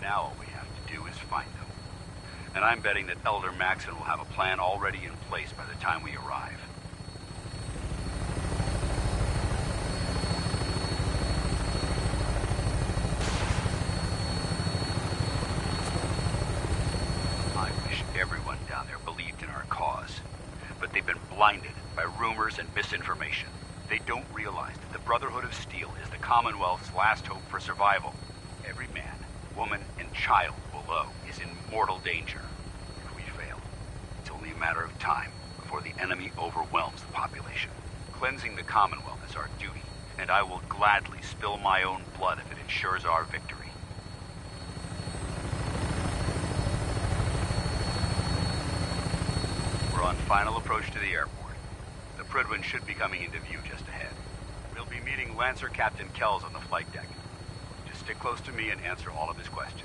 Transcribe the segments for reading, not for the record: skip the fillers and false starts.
Now all we have to do is find them. And I'm betting that Elder Maxon will have a plan already in place by the time we arrive. I wish everyone down there believed in our cause. But they've been blinded by rumors and misinformation. They don't realize that the Brotherhood of Steel is the Commonwealth's last hope for survival. Every man, woman, and child below is in mortal danger. If we fail, it's only a matter of time before the enemy overwhelms the population. Cleansing the Commonwealth is our duty, and I will gladly spill my own blood if it ensures our victory. We're on final approach to the airport. The Prydwen should be coming into view just ahead. We'll be meeting Lancer Captain Kells on the flight deck. Just stick close to me and answer all of his questions.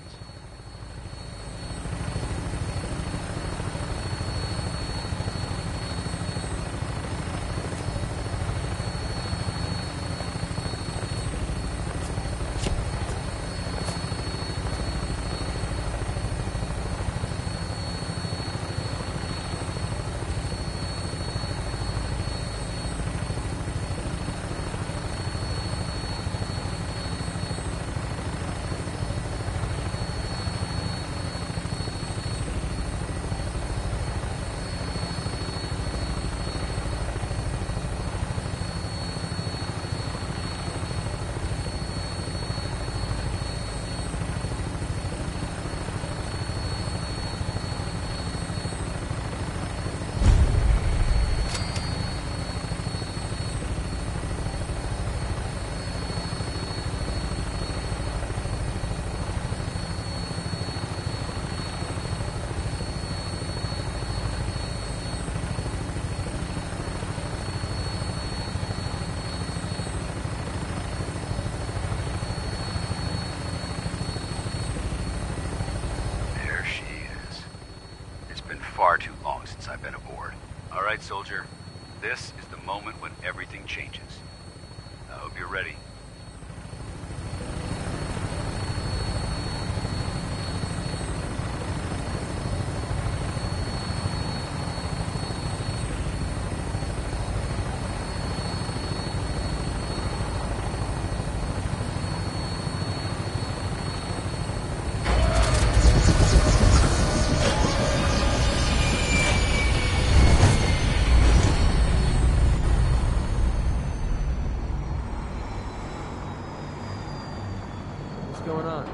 Far too long since I've been aboard. All right, soldier. This is the moment when everything changes. I hope you're ready. What's going on?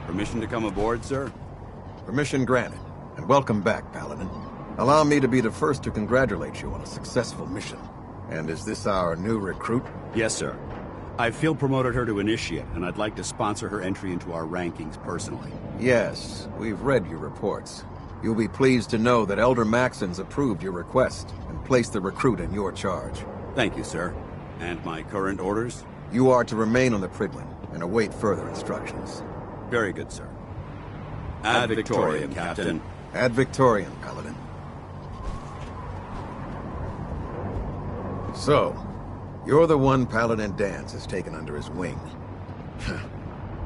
Permission to come aboard, sir? Permission granted, and welcome back, Paladin. Allow me to be the first to congratulate you on a successful mission. And is this our new recruit? Yes, sir. I field promoted her to Initiate, and I'd like to sponsor her entry into our rankings personally. Yes, we've read your reports. You'll be pleased to know that Elder Maxon's approved your request and placed the recruit in your charge. Thank you, sir. And my current orders? You are to remain on the Prydwen and await further instructions. Very good, sir. Ad Victoriam, Captain. Ad Victoriam, Paladin. So, you're the one Paladin Danse has taken under his wing.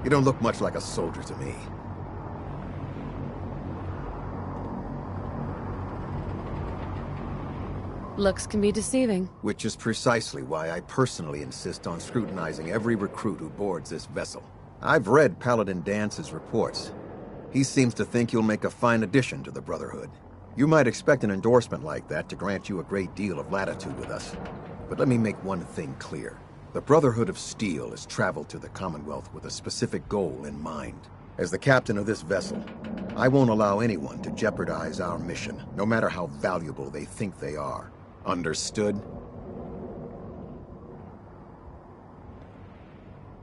You don't look much like a soldier to me. Looks can be deceiving. Which is precisely why I personally insist on scrutinizing every recruit who boards this vessel. I've read Paladin Dance's reports. He seems to think you'll make a fine addition to the Brotherhood. You might expect an endorsement like that to grant you a great deal of latitude with us. But let me make one thing clear. The Brotherhood of Steel has traveled to the Commonwealth with a specific goal in mind. As the captain of this vessel, I won't allow anyone to jeopardize our mission, no matter how valuable they think they are. Understood?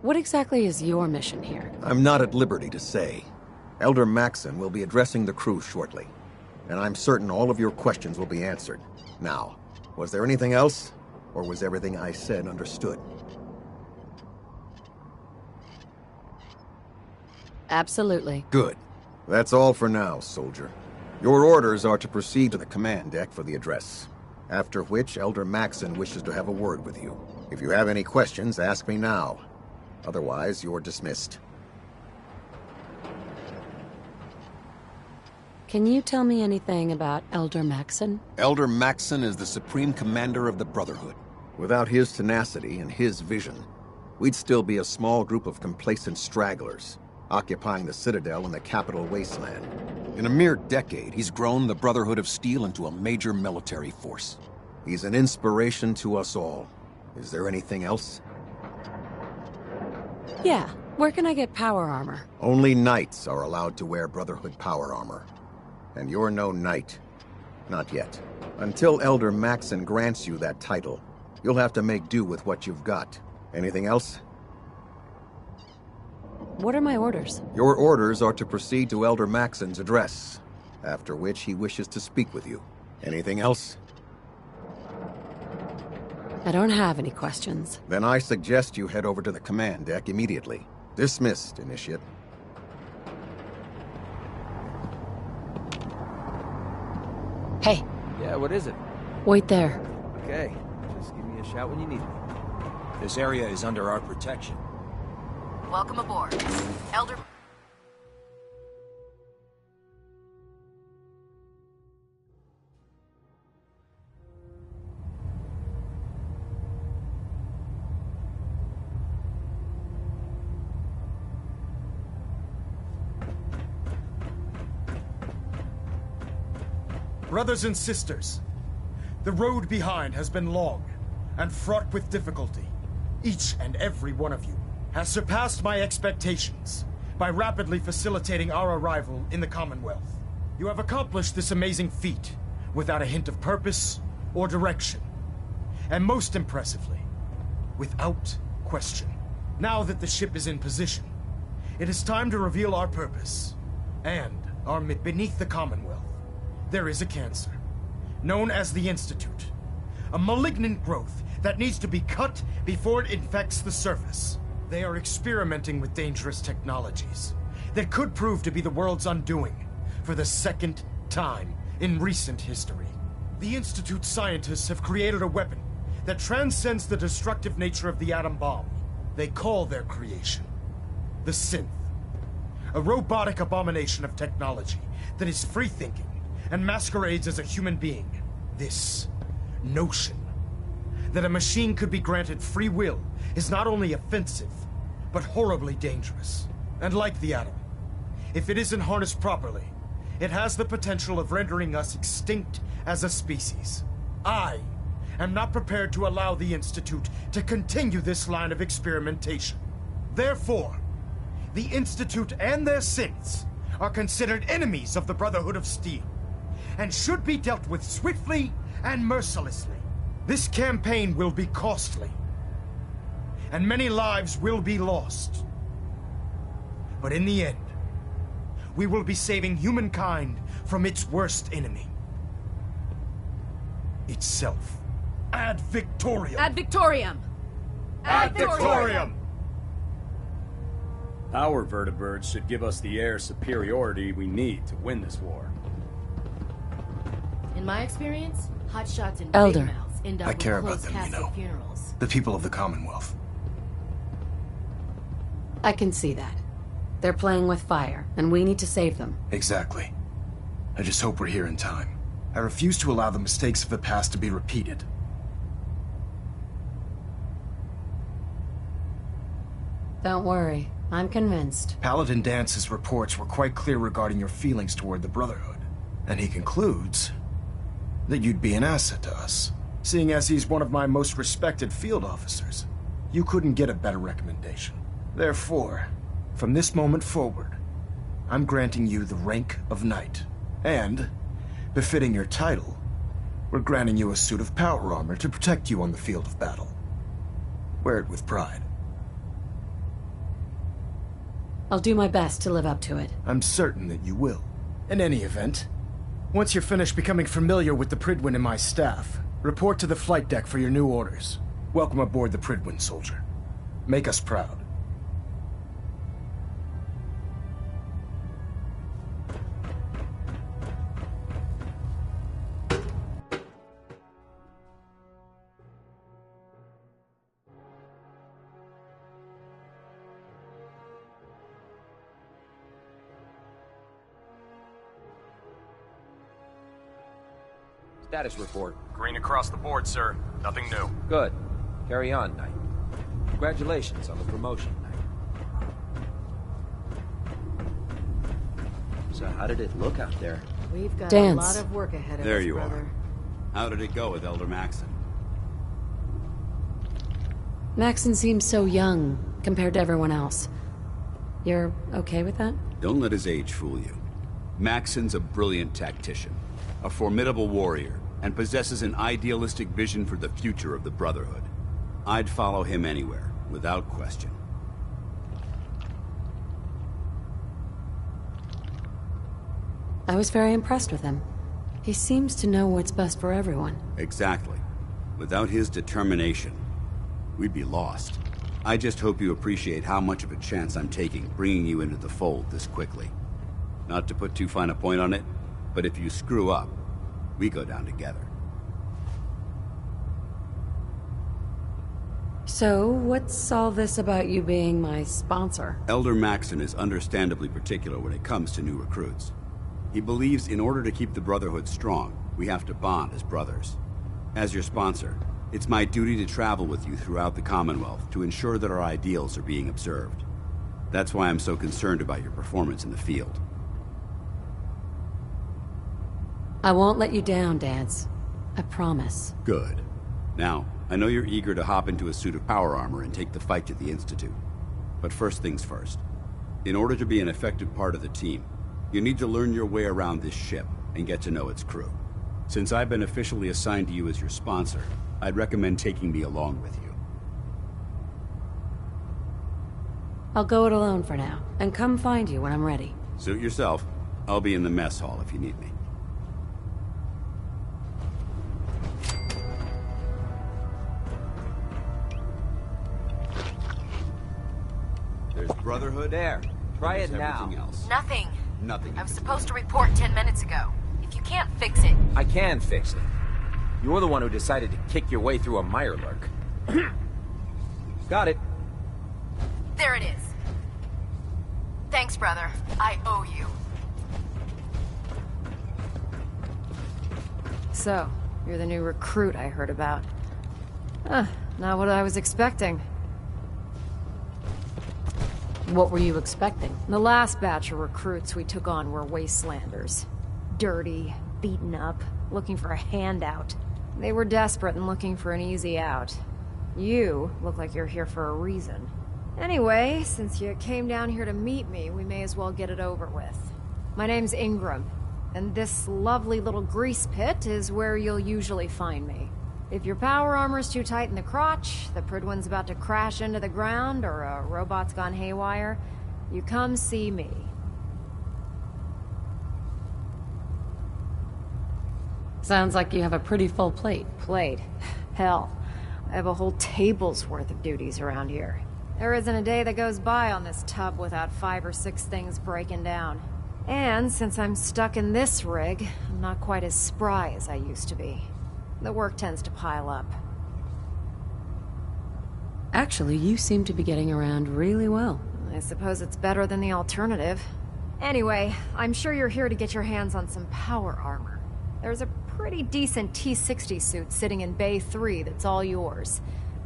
What exactly is your mission here? I'm not at liberty to say. Elder Maxon will be addressing the crew shortly, and I'm certain all of your questions will be answered. Now, was there anything else, or was everything I said understood? Absolutely. Good. That's all for now, soldier. Your orders are to proceed to the command deck for the address. After which, Elder Maxson wishes to have a word with you. If you have any questions, ask me now. Otherwise, you're dismissed. Can you tell me anything about Elder Maxson? Elder Maxson is the Supreme Commander of the Brotherhood. Without his tenacity and his vision, we'd still be a small group of complacent stragglers, occupying the Citadel and the capital wasteland. In a mere decade, he's grown the Brotherhood of Steel into a major military force. He's an inspiration to us all. Is there anything else? Yeah. Where can I get power armor? Only knights are allowed to wear Brotherhood power armor. And you're no knight. Not yet. Until Elder Maxson grants you that title, you'll have to make do with what you've got. Anything else? What are my orders? Your orders are to proceed to Elder Maxson's address, after which he wishes to speak with you. Anything else? I don't have any questions. Then I suggest you head over to the command deck immediately. Dismissed, Initiate. Hey, Yeah, what is it? wait there. Okay, just give me a shout when you need me. This area is under our protection. Welcome aboard. Elder... Brothers and sisters, the road behind has been long and fraught with difficulty. Each and every one of you has surpassed my expectations by rapidly facilitating our arrival in the Commonwealth. You have accomplished this amazing feat without a hint of purpose or direction. And most impressively, without question. Now that the ship is in position, it is time to reveal our purpose and our beneath the Commonwealth. There is a cancer, known as the Institute. A malignant growth that needs to be cut before it infects the surface. They are experimenting with dangerous technologies that could prove to be the world's undoing for the second time in recent history. The Institute scientists have created a weapon that transcends the destructive nature of the atom bomb. They call their creation the Synth. A robotic abomination of technology that is free-thinking and masquerades as a human being. This notion that a machine could be granted free will is not only offensive, but horribly dangerous. And like the atom, if it isn't harnessed properly, it has the potential of rendering us extinct as a species. I am not prepared to allow the Institute to continue this line of experimentation. Therefore, the Institute and their synths are considered enemies of the Brotherhood of Steel, and should be dealt with swiftly and mercilessly. This campaign will be costly, and many lives will be lost. But in the end, we will be saving humankind from its worst enemy. Itself. Ad Victoriam! Ad Victoriam! Ad Victoriam! Our vertibirds should give us the air superiority we need to win this war. In my experience, hotshots and Elder. big mouths end up I with care about closed them, you casket know. funerals. The people of the Commonwealth. I can see that. They're playing with fire, and we need to save them. Exactly. I just hope we're here in time. I refuse to allow the mistakes of the past to be repeated. Don't worry, I'm convinced. Paladin Dance's reports were quite clear regarding your feelings toward the Brotherhood. And he concludes that you'd be an asset to us, seeing as he's one of my most respected field officers. You couldn't get a better recommendation. Therefore, from this moment forward, I'm granting you the rank of Knight. And, befitting your title, we're granting you a suit of power armor to protect you on the field of battle. Wear it with pride. I'll do my best to live up to it. I'm certain that you will. In any event, once you're finished becoming familiar with the Pridwin and my staff, report to the flight deck for your new orders. Welcome aboard the Pridwin, soldier. Make us proud. Status report. Green across the board, sir. Nothing new. Good. Carry on, Knight. Congratulations on the promotion, Knight. So how did it look out there? We've got Dance. a lot of work ahead of There us, you brother. are. How did it go with Elder Maxon? Maxon seems so young compared to everyone else. You're okay with that? Don't let his age fool you. Maxon's a brilliant tactician, a formidable warrior, and possesses an idealistic vision for the future of the Brotherhood. I'd follow him anywhere, without question. I was very impressed with him. He seems to know what's best for everyone. Exactly. Without his determination, we'd be lost. I just hope you appreciate how much of a chance I'm taking bringing you into the fold this quickly. Not to put too fine a point on it, but if you screw up, we go down together. So, what's all this about you being my sponsor? Elder Maxon is understandably particular when it comes to new recruits. He believes in order to keep the Brotherhood strong, we have to bond as brothers. As your sponsor, it's my duty to travel with you throughout the Commonwealth to ensure that our ideals are being observed. That's why I'm so concerned about your performance in the field. I won't let you down, Dance. I promise. Good. Now, I know you're eager to hop into a suit of power armor and take the fight to the Institute. But first things first. In order to be an effective part of the team, you need to learn your way around this ship and get to know its crew. Since I've been officially assigned to you as your sponsor, I'd recommend taking me along with you. I'll go it alone for now, and come find you when I'm ready. Suit yourself. I'll be in the mess hall if you need me. There's Brotherhood. There. Try it There's now. everything else. Nothing. Nothing. I was supposed to report 10 minutes ago. If you can't fix it, I can fix it. You're the one who decided to kick your way through a Mirelurk. Got it. there it is. Thanks, brother. I owe you. So, you're the new recruit I heard about. Not what I was expecting. What were you expecting? The last batch of recruits we took on were wastelanders. Dirty, beaten up, looking for a handout. They were desperate and looking for an easy out. You look like you're here for a reason. Anyway, since you came down here to meet me, we may as well get it over with. My name's Ingram, and this lovely little grease pit is where you'll usually find me. If your power armor's too tight in the crotch, the Pridwin's about to crash into the ground, or a robot's gone haywire, you come see me. Sounds like you have a pretty full plate. Plate. Hell, I have a whole table's worth of duties around here. There isn't a day that goes by on this tub without 5 or 6 things breaking down. And since I'm stuck in this rig, I'm not quite as spry as I used to be. The work tends to pile up. Actually, you seem to be getting around really well. I suppose it's better than the alternative. Anyway, I'm sure you're here to get your hands on some power armor. There's a pretty decent T-60 suit sitting in Bay 3 that's all yours.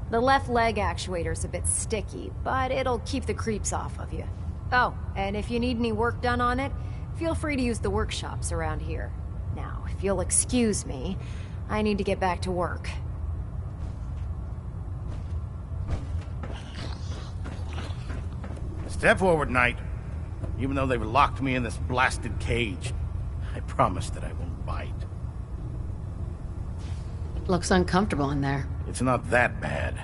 The left leg actuator's a bit sticky, but it'll keep the creeps off of you. Oh, and if you need any work done on it, feel free to use the workshops around here. Now, if you'll excuse me, I need to get back to work. Step forward, Knight. Even though they've locked me in this blasted cage, I promise that I won't bite. Looks uncomfortable in there. It's not that bad.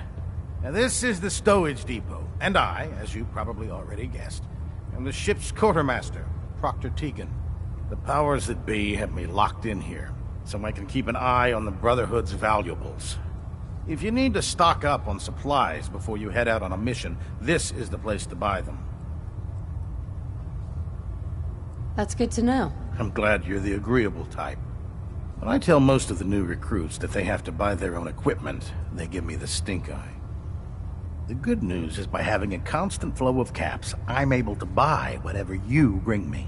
Now, this is the stowage depot, and I, as you probably already guessed, am the ship's quartermaster, Proctor Tegan. The powers that be have me locked in here, so I can keep an eye on the Brotherhood's valuables. If you need to stock up on supplies before you head out on a mission, this is the place to buy them. That's good to know. I'm glad you're the agreeable type. When I tell most of the new recruits that they have to buy their own equipment, they give me the stink eye. The good news is by having a constant flow of caps, I'm able to buy whatever you bring me.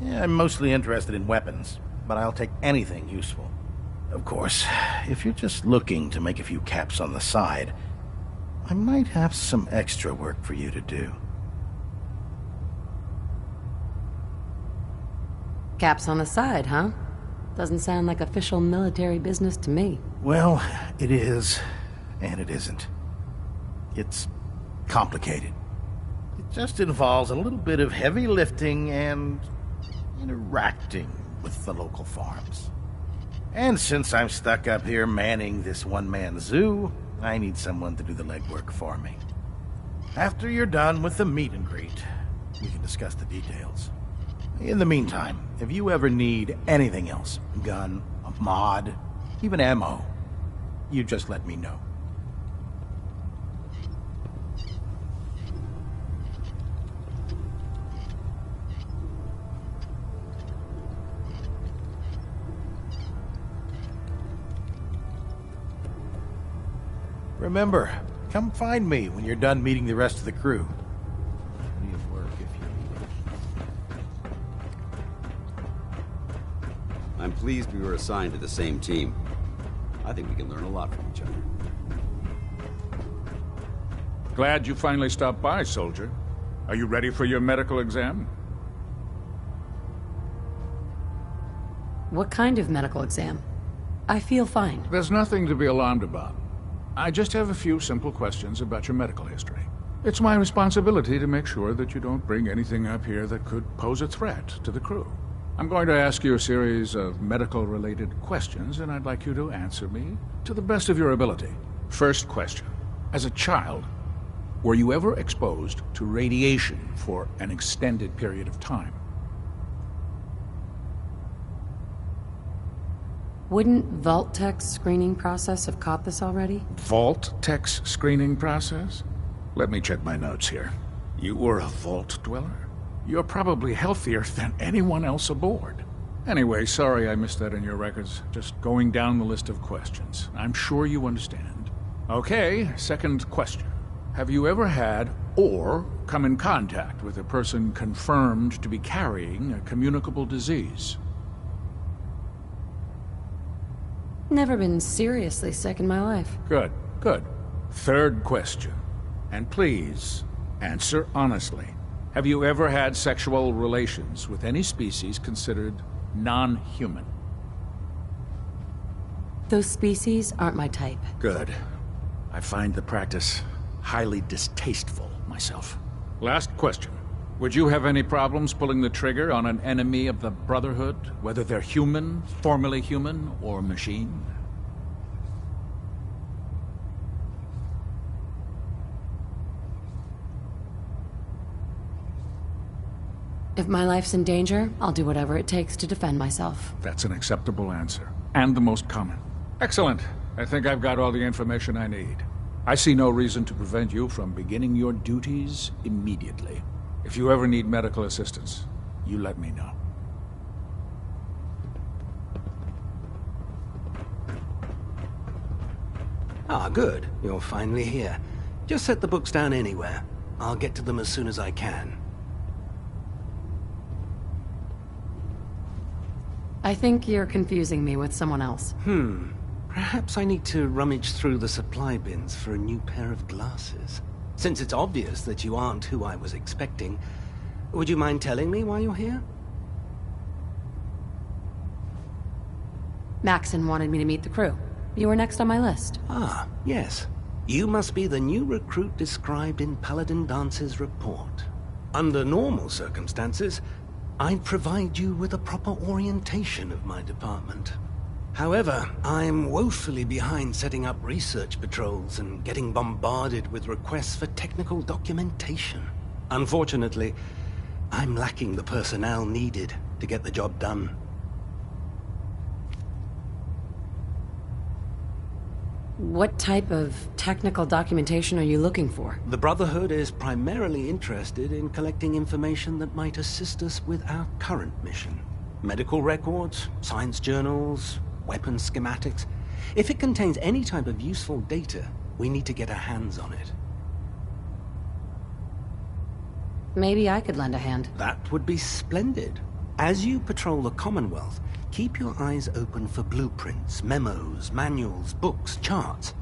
Yeah, I'm mostly interested in weapons, but I'll take anything useful. Of course, if you're just looking to make a few caps on the side, I might have some extra work for you to do. Caps on the side, huh? Doesn't sound like official military business to me. Well, it is, and it isn't. It's complicated. It just involves a little bit of heavy lifting and interacting with the local farms. And since I'm stuck up here manning this one-man zoo, I need someone to do the legwork for me. After you're done with the meet and greet, we can discuss the details. In the meantime, if you ever need anything else, a gun, a mod, even ammo, you just let me know. Remember, come find me when you're done meeting the rest of the crew. Plenty of work if you need it. I'm pleased we were assigned to the same team. I think we can learn a lot from each other. Glad you finally stopped by, soldier. Are you ready for your medical exam? What kind of medical exam? I feel fine. There's nothing to be alarmed about. I just have a few simple questions about your medical history. It's my responsibility to make sure that you don't bring anything up here that could pose a threat to the crew. I'm going to ask you a series of medical-related questions, and I'd like you to answer me to the best of your ability. First question. As a child, were you ever exposed to radiation for an extended period of time? Wouldn't Vault-Tech's screening process have caught this already? Vault-Tech's screening process? Let me check my notes here. You were a Vault dweller? You're probably healthier than anyone else aboard. Anyway, sorry I missed that in your records. Just going down the list of questions. I'm sure you understand. Okay, second question. Have you ever had or come in contact with a person confirmed to be carrying a communicable disease? Never been seriously sick in my life. Good, good. Third question. And please, answer honestly. Have you ever had sexual relations with any species considered non-human? Those species aren't my type. Good. I find the practice highly distasteful myself. Last question. Would you have any problems pulling the trigger on an enemy of the Brotherhood, whether they're human, formerly human, or machine? If my life's in danger, I'll do whatever it takes to defend myself. That's an acceptable answer, and the most common. Excellent. I think I've got all the information I need. I see no reason to prevent you from beginning your duties immediately. If you ever need medical assistance, you let me know. Ah, good. You're finally here. Just set the books down anywhere. I'll get to them as soon as I can. I think you're confusing me with someone else. Perhaps I need to rummage through the supply bins for a new pair of glasses. Since it's obvious that you aren't who I was expecting, would you mind telling me why you're here? Maxon wanted me to meet the crew. You were next on my list. Ah, yes. You must be the new recruit described in Paladin Dance's report. Under normal circumstances, I'd provide you with a proper orientation of my department. However, I'm woefully behind setting up research patrols and getting bombarded with requests for technical documentation. Unfortunately, I'm lacking the personnel needed to get the job done. What type of technical documentation are you looking for? The Brotherhood is primarily interested in collecting information that might assist us with our current mission. Medical records, science journals, weapon schematics. If it contains any type of useful data, we need to get our hands on it. Maybe I could lend a hand. That would be splendid. As you patrol the Commonwealth, Keep your eyes open for blueprints, memos, manuals, books, charts.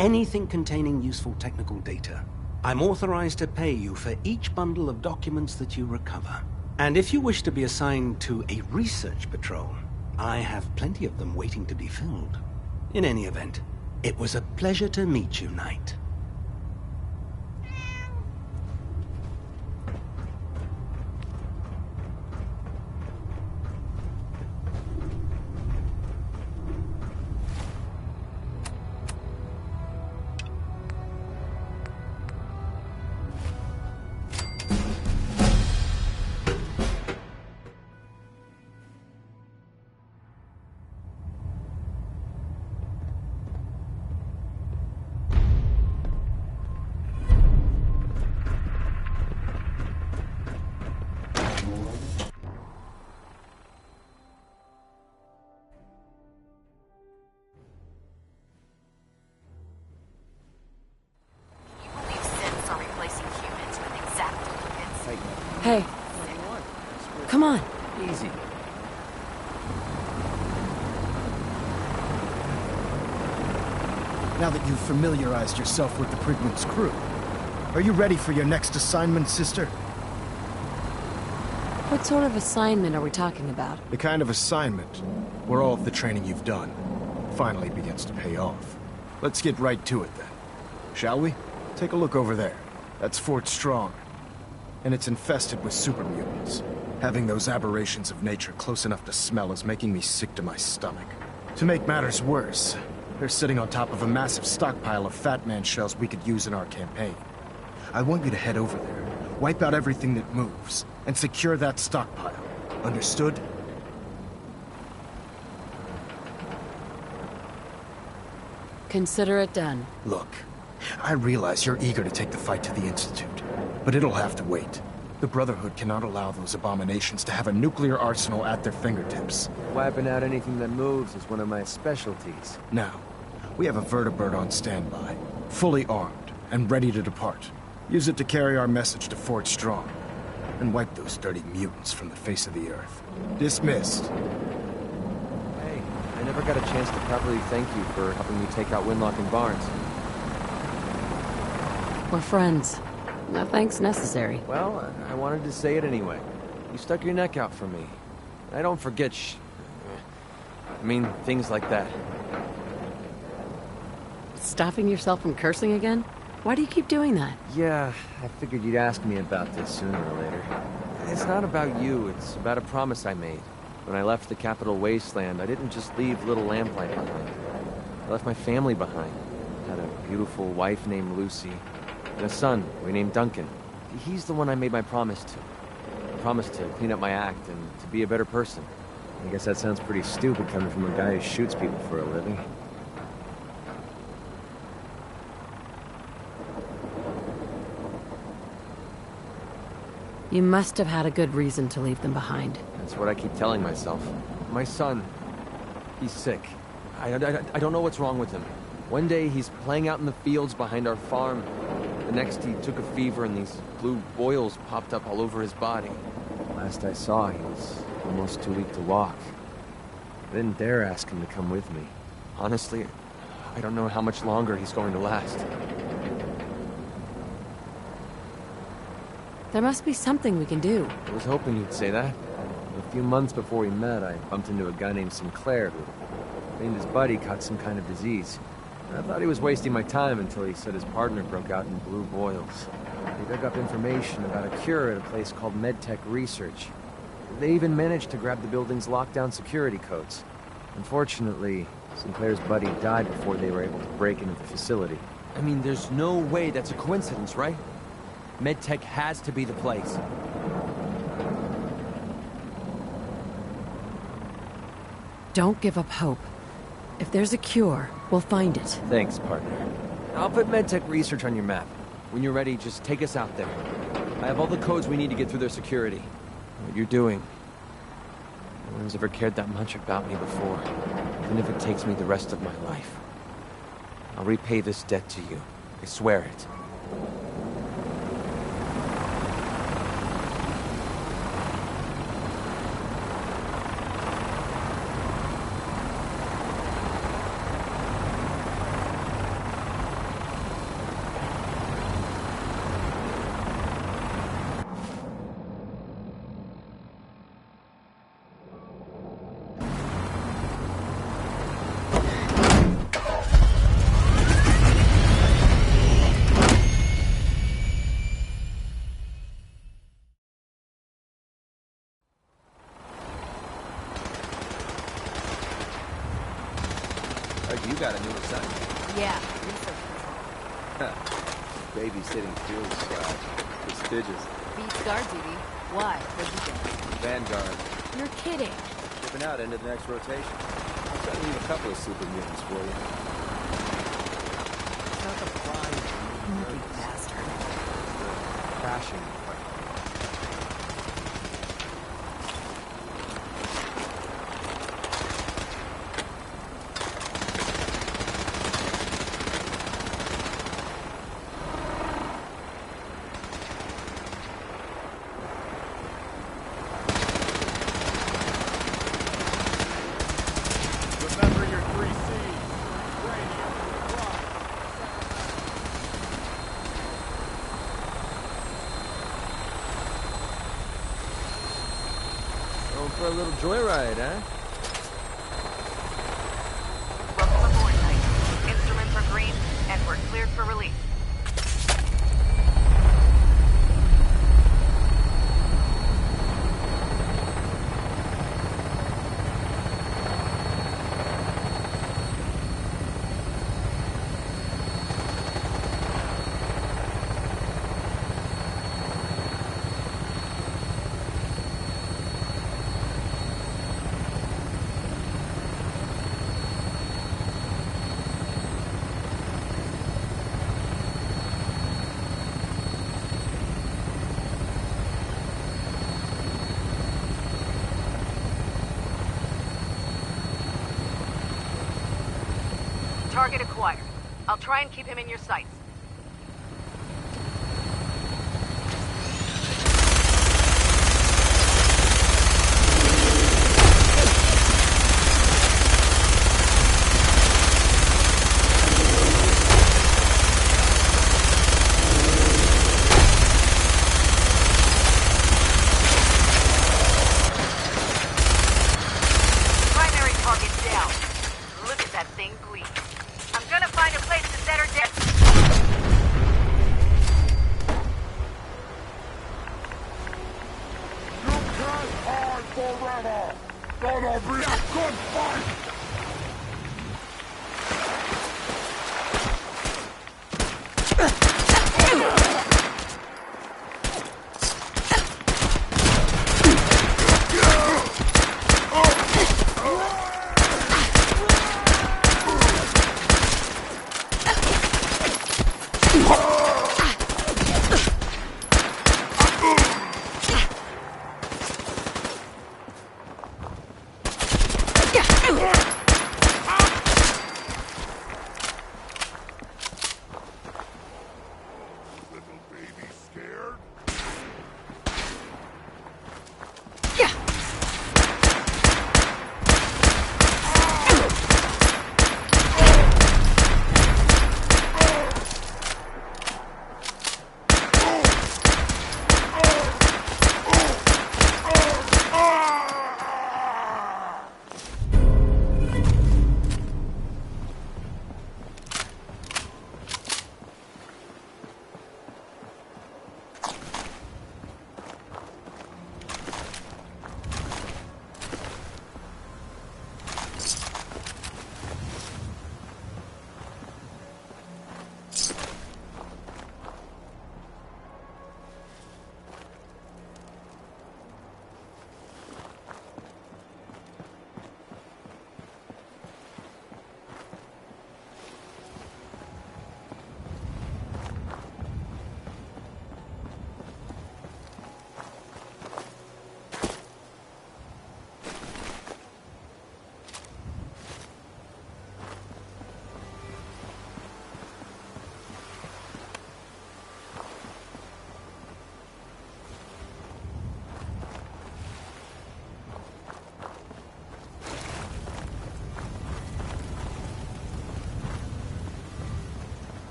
Anything containing useful technical data. I'm authorized to pay you for each bundle of documents that you recover. And if you wish to be assigned to a research patrol, I have plenty of them waiting to be filled. In any event, it was a pleasure to meet you, Knight. Hey. Come on. Easy. Now that you've familiarized yourself with the Prigman's crew, are you ready for your next assignment, sister? What sort of assignment are we talking about? The kind of assignment where all of the training you've done finally begins to pay off. Let's get right to it then. Shall we? Take a look over there. That's Fort Strong. And it's infested with super mutants. Having those aberrations of nature close enough to smell is making me sick to my stomach. To make matters worse, they're sitting on top of a massive stockpile of Fat Man shells we could use in our campaign. I want you to head over there, wipe out everything that moves, and secure that stockpile. Understood? Consider it done. Look, I realize you're eager to take the fight to the Institute, but it'll have to wait. The Brotherhood cannot allow those abominations to have a nuclear arsenal at their fingertips. Wiping out anything that moves is one of my specialties. Now, we have a vertibird on standby, fully armed and ready to depart. Use it to carry our message to Fort Strong, and wipe those dirty mutants from the face of the earth. Dismissed. Hey, I never got a chance to properly thank you for helping me take out Winlock and Barnes. We're friends. No thanks necessary. Well, I wanted to say it anyway. You stuck your neck out for me. I don't forget things like that. Stopping yourself from cursing again? Why do you keep doing that? Yeah, I figured you'd ask me about this sooner or later. It's not about you, it's about a promise I made. When I left the capital wasteland, I didn't just leave Little Lamplight behind. I left my family behind. I had a beautiful wife named Lucy, and a son we named Duncan. He's the one I made my promise to. I promised to clean up my act and to be a better person. I guess that sounds pretty stupid coming from a guy who shoots people for a living. You must have had a good reason to leave them behind. That's what I keep telling myself. My son, he's sick. I don't know what's wrong with him. One day he's playing out in the fields behind our farm. The next he took a fever and these blue boils popped up all over his body. Last I saw, he was almost too weak to walk. I didn't dare ask him to come with me. Honestly, I don't know how much longer he's going to last. There must be something we can do. I was hoping you'd say that. A few months before we met, I bumped into a guy named Sinclair who claimed his buddy caught some kind of disease. I thought he was wasting my time until he said his partner broke out in blue boils. He dug up information about a cure at a place called MedTech Research. They even managed to grab the building's lockdown security codes. Unfortunately, Sinclair's buddy died before they were able to break into the facility. I mean, there's no way that's a coincidence, right? MedTech has to be the place. Don't give up hope. If there's a cure, we'll find it. Thanks, partner. I'll put MedTech Research on your map. When you're ready, just take us out there. I have all the codes we need to get through their security. What you're doing. No one's ever cared that much about me before, even if it takes me the rest of my life. I'll repay this debt to you. I swear it. research patrol. Babysitting field squad. Prestigious. Beats guard duty. Why? What'd you get? Vanguard. You're kidding. Shipping out into the next rotation. I'll try to leave a couple of super mutants for you. It's not the prime. You bastard. Crashing. Remember your 3 C's. Cranium, drive, Going for a little joyride, huh? Welcome aboard, Knight. Instruments are green, and we're cleared for release. Target acquired. I'll try and keep him in your sights. Primary target down. Look at that thing bleed. I'm gonna find a place to set her down.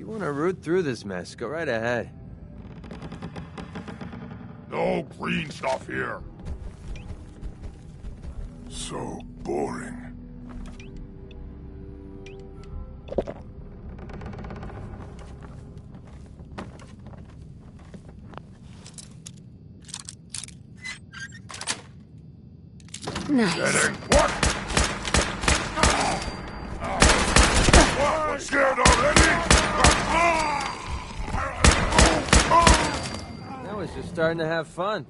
you want to root through this mess, go right ahead. No green stuff here. So boring. Nice. Getting what? What? Scared already? Now it's just starting to have fun.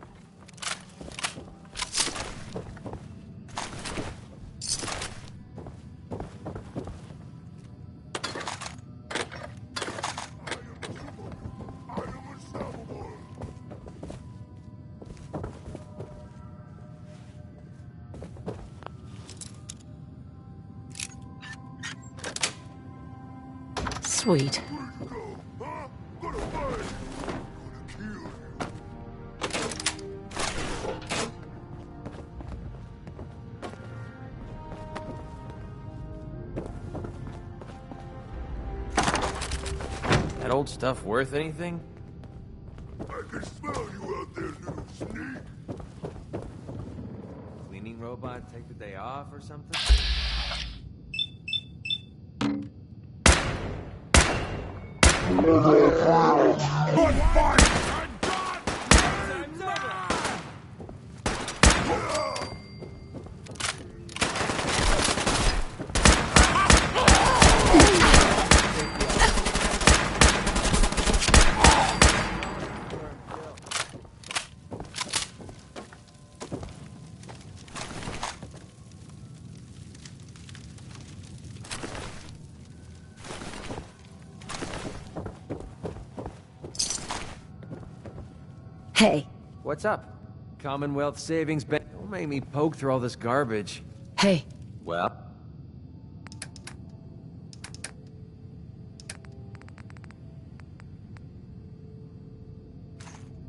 Sweet. That old stuff worth anything? I can smell you out there, little sneak. Cleaning robot take the day off or something? Good fight! Hey. What's up? Commonwealth Savings Bank. Don't make me poke through all this garbage. Hey. Well?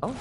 Oh?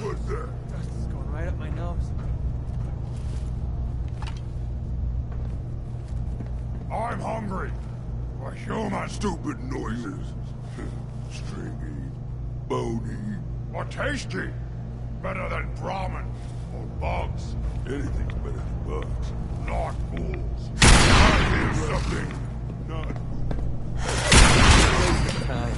What's that? Dust is going right up my nose. I'm hungry. For human stupid noises. Stringy, bony, or tasty. Better than brahmin or bugs. Anything's better than bugs. Not fools. I hear something. Not Waste of time.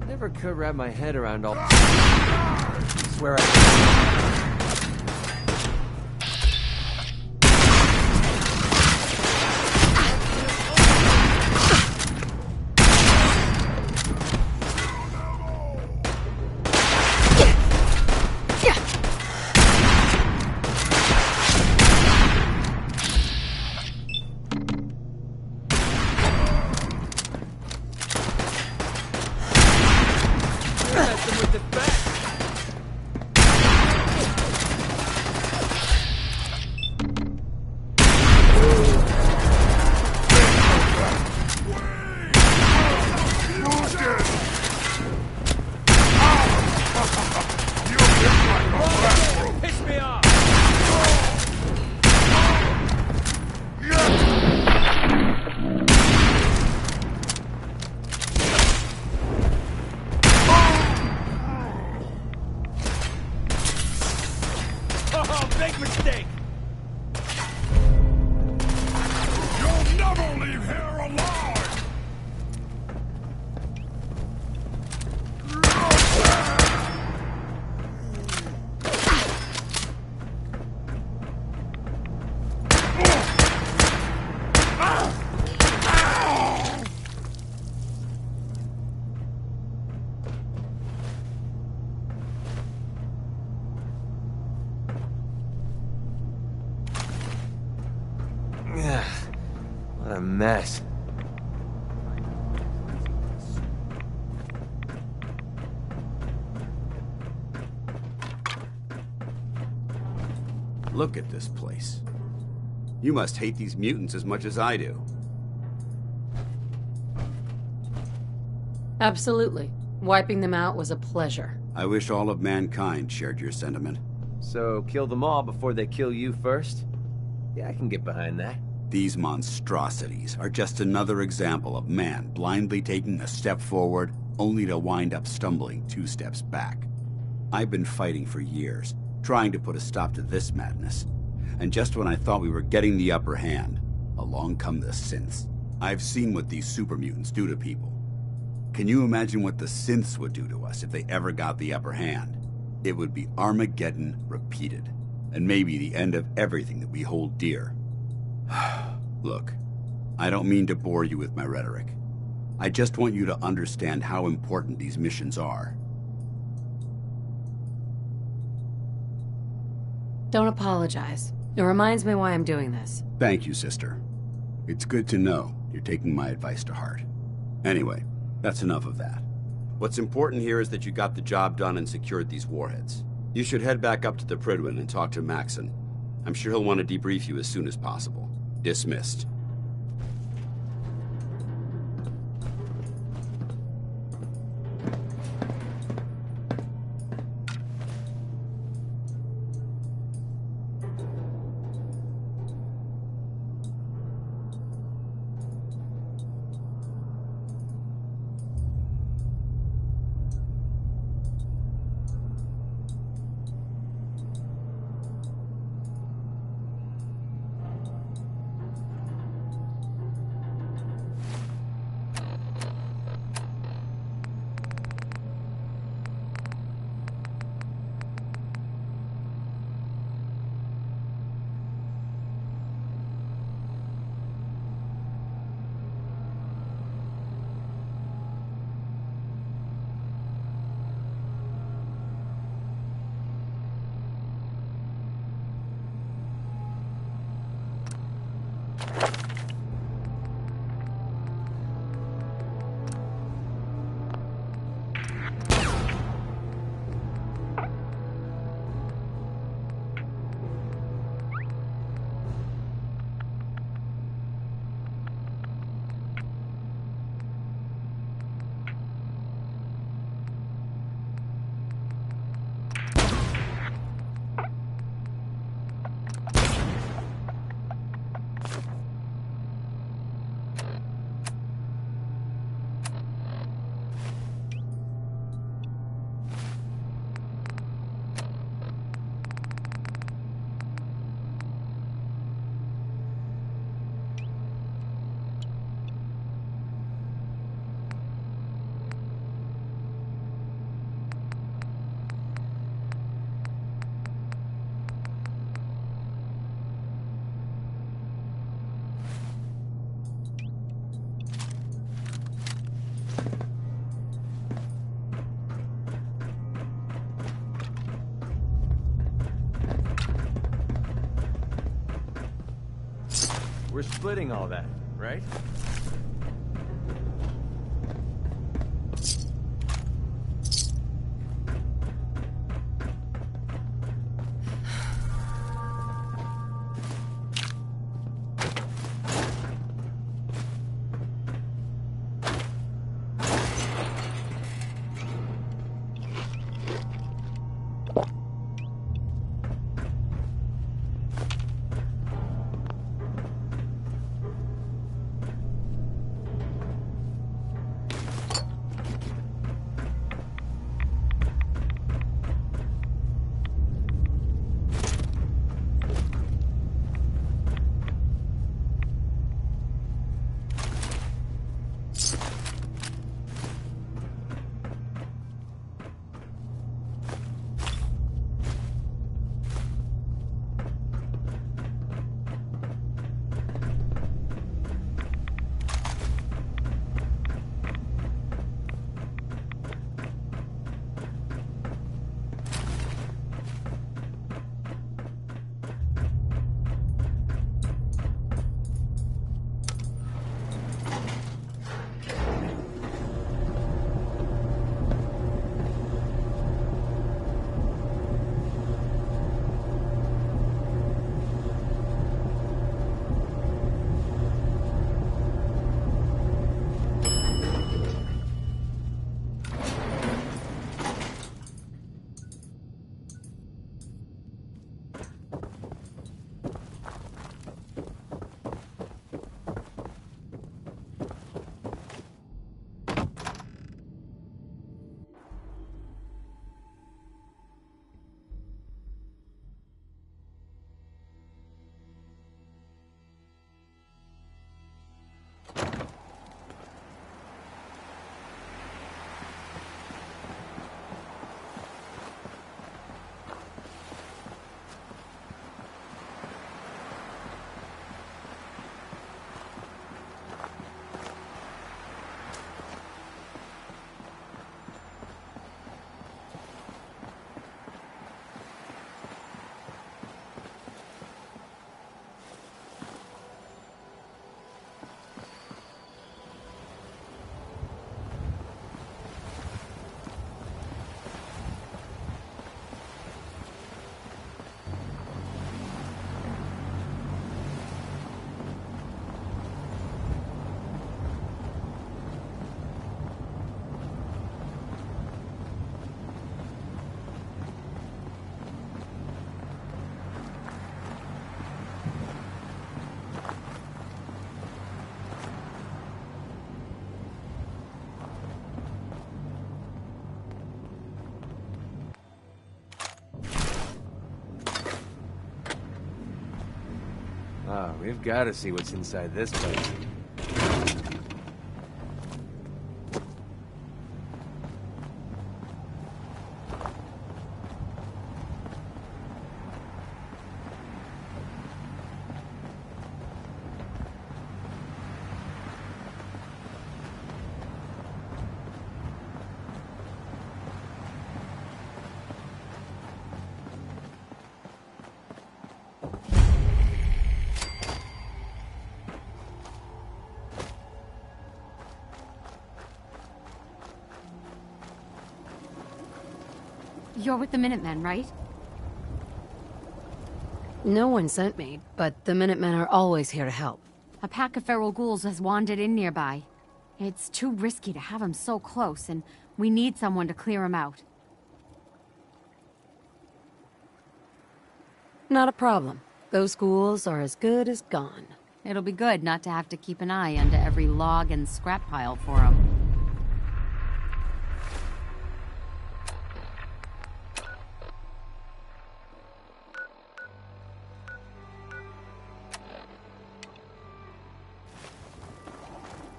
I never could wrap my head around all. I swear I. With the back. a mess. Look at this place. You must hate these mutants as much as I do. Absolutely. Wiping them out was a pleasure. I wish all of mankind shared your sentiment. So, kill them all before they kill you first? Yeah, I can get behind that. These monstrosities are just another example of man blindly taking a step forward, only to wind up stumbling 2 steps back. I've been fighting for years, trying to put a stop to this madness. And just when I thought we were getting the upper hand, along come the synths. I've seen what these super mutants do to people. Can you imagine what the synths would do to us if they ever got the upper hand? It would be Armageddon repeated, and maybe the end of everything that we hold dear. Look, I don't mean to bore you with my rhetoric. I just want you to understand how important these missions are. Don't apologize. It reminds me why I'm doing this. Thank you, sister. It's good to know you're taking my advice to heart. Anyway, that's enough of that. What's important here is that you got the job done and secured these warheads. You should head back up to the Prydwen and talk to Maxon. I'm sure he'll want to debrief you as soon as possible. Dismissed. We're splitting all that, right? Ah, we've got to see what's inside this place. You're with the Minutemen, right? No one sent me, but the Minutemen are always here to help. A pack of feral ghouls has wandered in nearby. It's too risky to have them so close, and we need someone to clear them out. Not a problem. Those ghouls are as good as gone. It'll be good not to have to keep an eye under every log and scrap pile for them.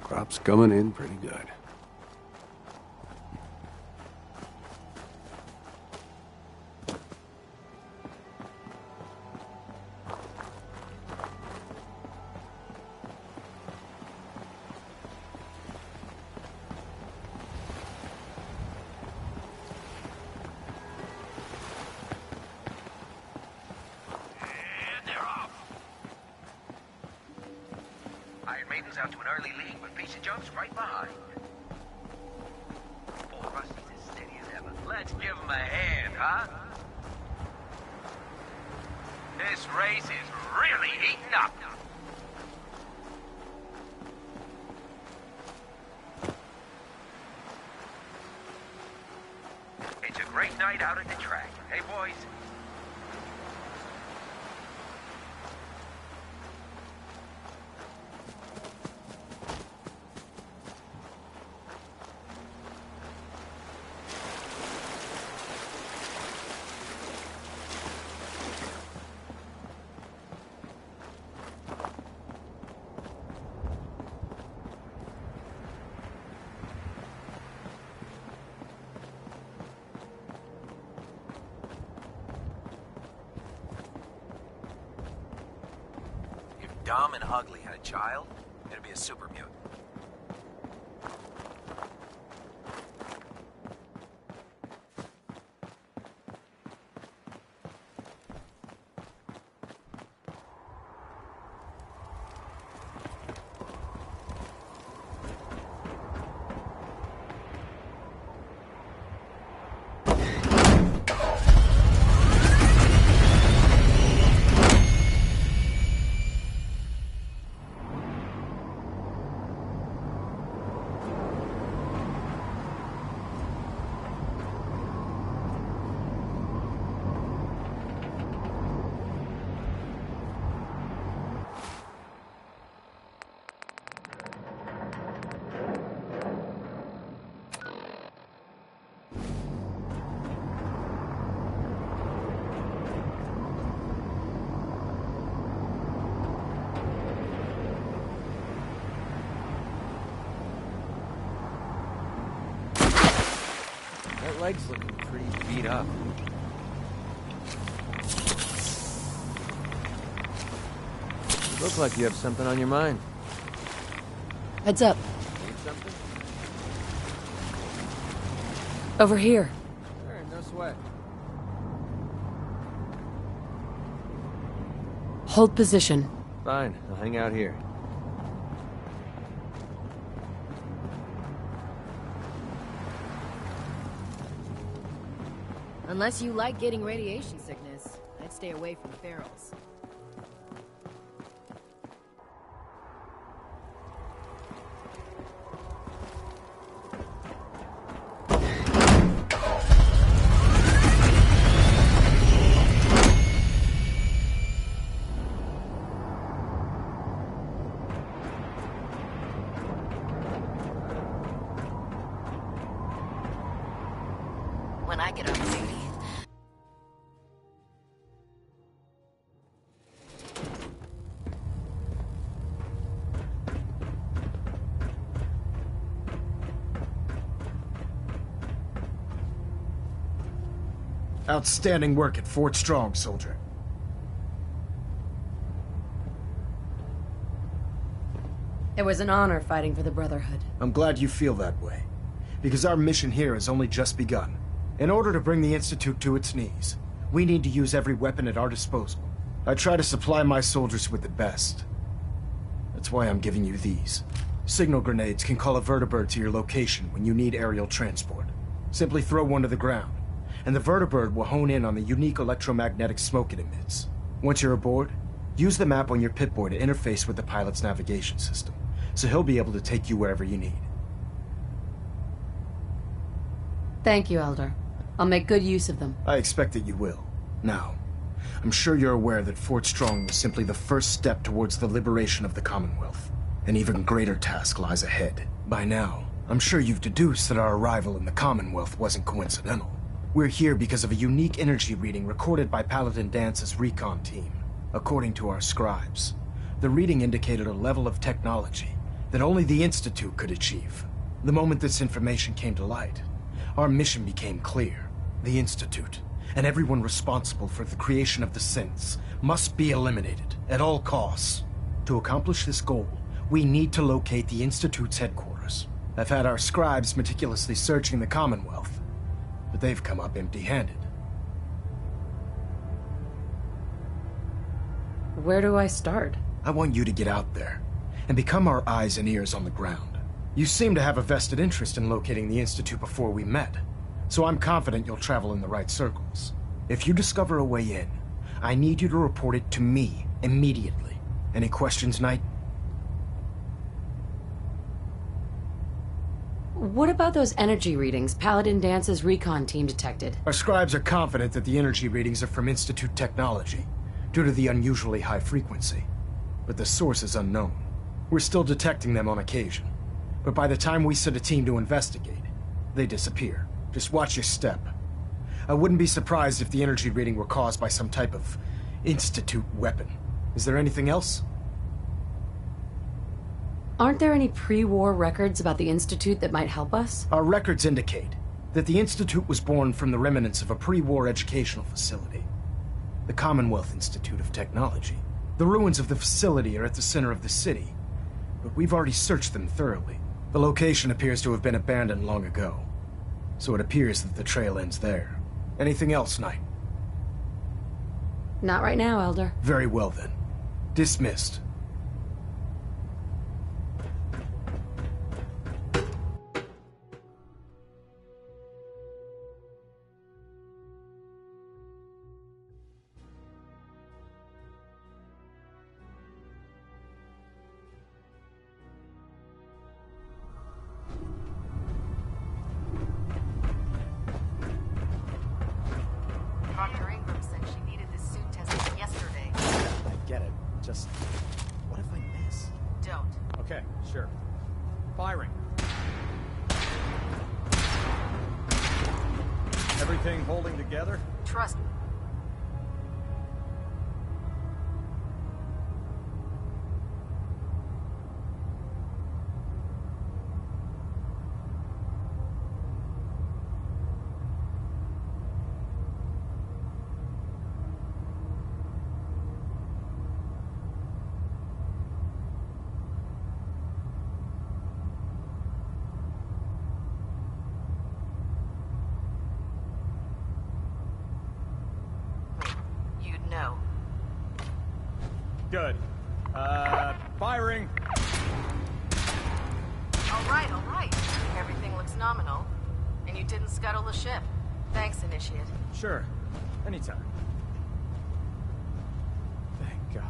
Crop's coming in pretty good. Out to an early lead, but Pizza Jump's right behind. Oh, Rusty's as steady as ever. Let's give him a hand, huh? This race is really heating up. It's a great night out at the track. Hey, boys? Dom and Ugly had a child, it'd be a super mutant. That leg's looking pretty beat up. You look like you have something on your mind. Heads up. Need something? Over here. Sure, no sweat. Hold position. Fine, I'll hang out here. Unless you like getting radiation sickness, I'd stay away from ferals. When I get off duty, Outstanding work at Fort Strong, soldier. It was an honor fighting for the Brotherhood. I'm glad you feel that way, because our mission here has only just begun. In order to bring the Institute to its knees, we need to use every weapon at our disposal. I try to supply my soldiers with the best. That's why I'm giving you these. Signal grenades can call a vertibird to your location when you need aerial transport. Simply throw one to the ground, and the vertibird will hone in on the unique electromagnetic smoke it emits. Once you're aboard, use the map on your Pip-Boy to interface with the pilot's navigation system, so he'll be able to take you wherever you need. Thank you, Elder. I'll make good use of them. I expect that you will. Now, I'm sure you're aware that Fort Strong was simply the first step towards the liberation of the Commonwealth. An even greater task lies ahead. By now, I'm sure you've deduced that our arrival in the Commonwealth wasn't coincidental. We're here because of a unique energy reading recorded by Paladin Dance's recon team. According to our scribes, the reading indicated a level of technology that only the Institute could achieve. The moment this information came to light, our mission became clear. The Institute, and everyone responsible for the creation of the synths, must be eliminated at all costs. To accomplish this goal, we need to locate the Institute's headquarters. I've had our scribes meticulously searching the Commonwealth, but they've come up empty-handed. Where do I start? I want you to get out there and become our eyes and ears on the ground. You seem to have a vested interest in locating the Institute before we met, so I'm confident you'll travel in the right circles. If you discover a way in, I need you to report it to me immediately. Any questions, Knight? What about those energy readings Paladin Dance's recon team detected? Our scribes are confident that the energy readings are from Institute technology, due to the unusually high frequency. But the source is unknown. We're still detecting them on occasion. But by the time we send a team to investigate, they disappear. Just watch your step. I wouldn't be surprised if the energy reading were caused by some type of Institute weapon. Is there anything else? Aren't there any pre-war records about the Institute that might help us? Our records indicate that the Institute was born from the remnants of a pre-war educational facility, the Commonwealth Institute of Technology. The ruins of the facility are at the center of the city, but we've already searched them thoroughly. The location appears to have been abandoned long ago, so it appears that the trail ends there. Anything else, Knight? Not right now, Elder. Very well then. Dismissed. What if I miss? Don't. Okay, sure. Firing. Everything holding together? Trust me. No. Good. Firing. All right. Everything looks nominal. And you didn't scuttle the ship. Thanks, Initiate. Sure. Anytime. Thank God.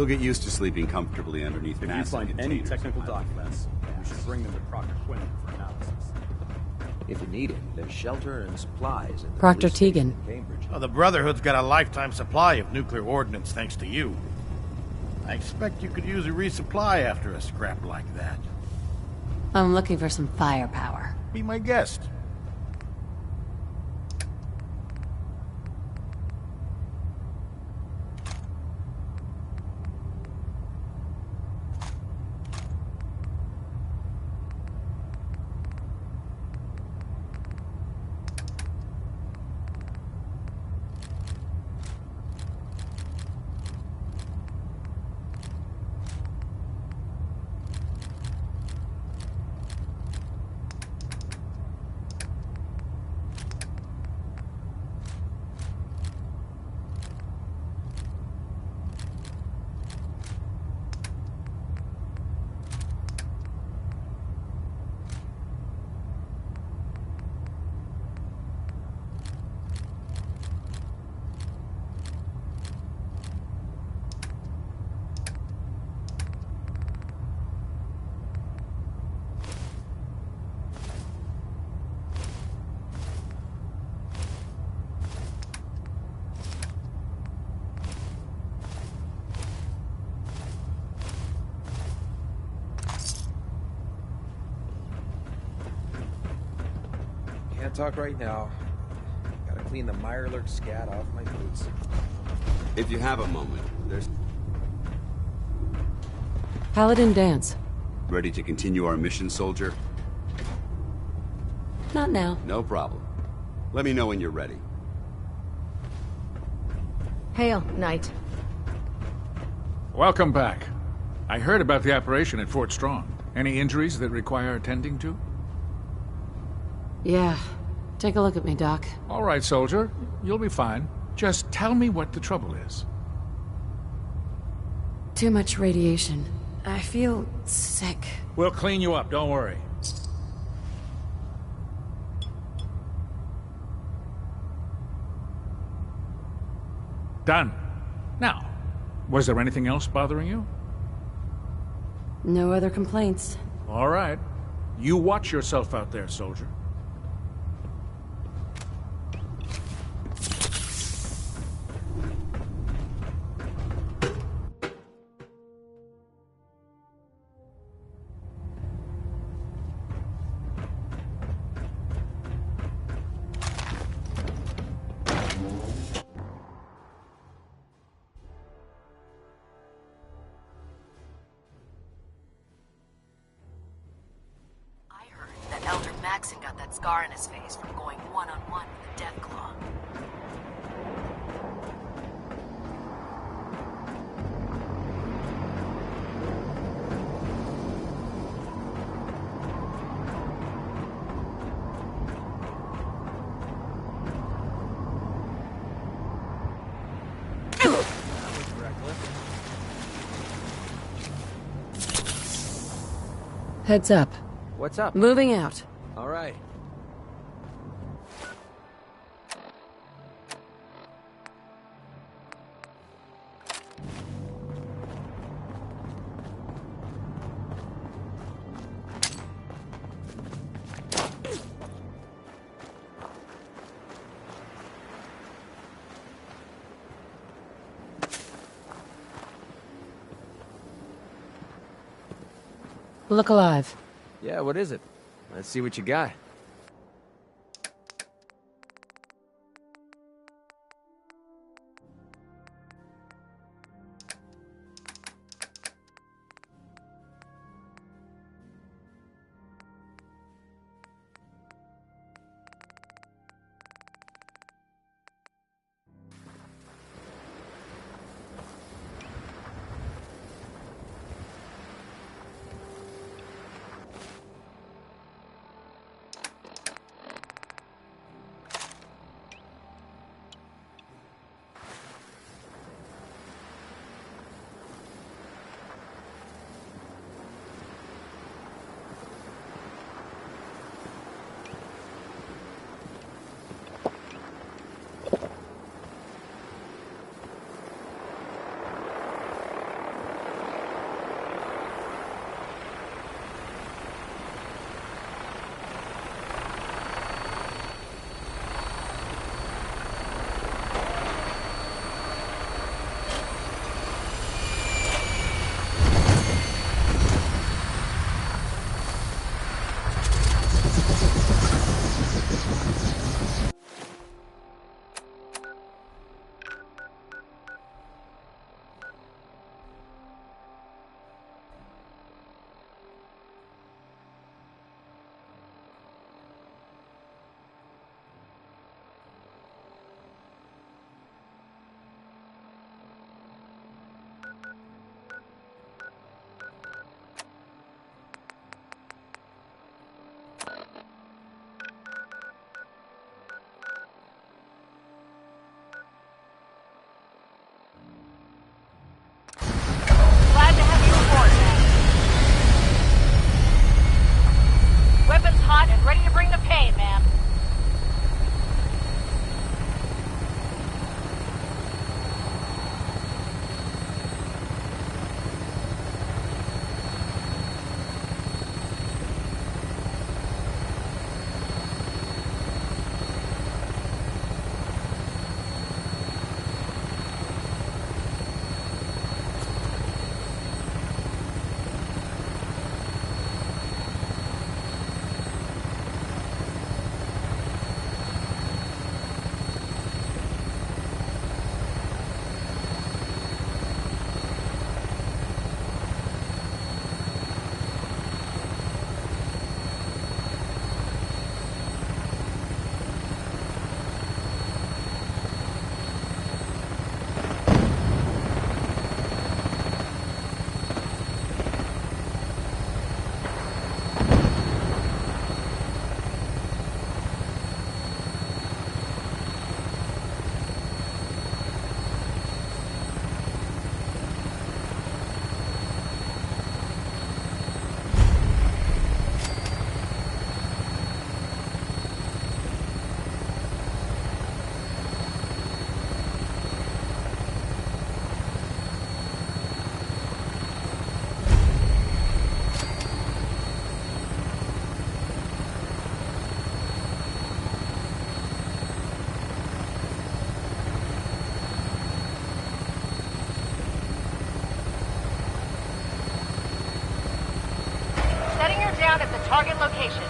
You'll get used to sleeping comfortably underneath If you massive find any containers. technical documents, you should bring them to Proctor Quinn for analysis. If you need it, there's shelter and supplies at the Proctor police station Tegan. in Cambridge. Oh, the Brotherhood's got a lifetime supply of nuclear ordnance thanks to you. I expect you could use a resupply after a scrap like that. I'm looking for some firepower. Be my guest. Can't talk right now. Gotta clean the Mirelurk scat off my boots. If you have a moment, there's... Paladin Dance. Ready to continue our mission, soldier? Not now. No problem. Let me know when you're ready. Hail, Knight. Welcome back. I heard about the operation at Fort Strong. Any injuries that require attending to? Yeah. Take a look at me, Doc. All right, soldier. You'll be fine. Just tell me what the trouble is. Too much radiation. I feel sick. We'll clean you up, don't worry. Done. Now, was there anything else bothering you? No other complaints. All right. You watch yourself out there, soldier. Elder Maxon got that scar in his face from going one-on-one with the Deathclaw. Heads up. What's up? Moving out. All right. Look alive. Yeah, what is it? Let's see what you got. down at the target location.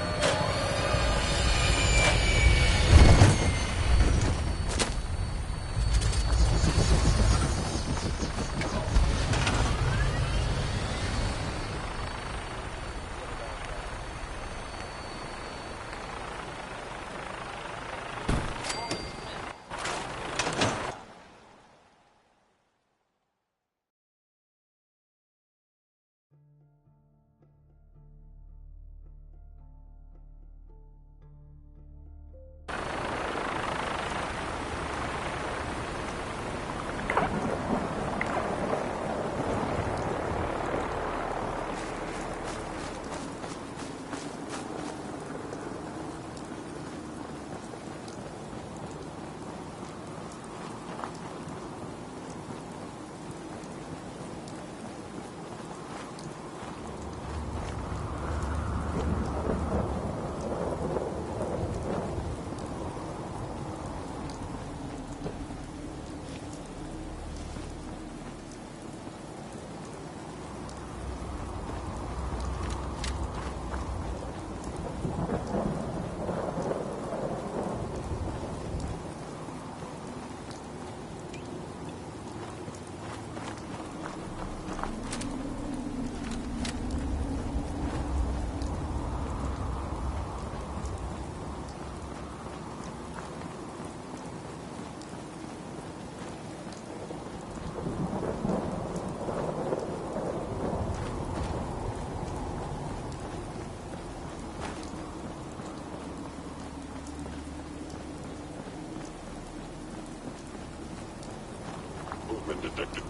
Movement detected.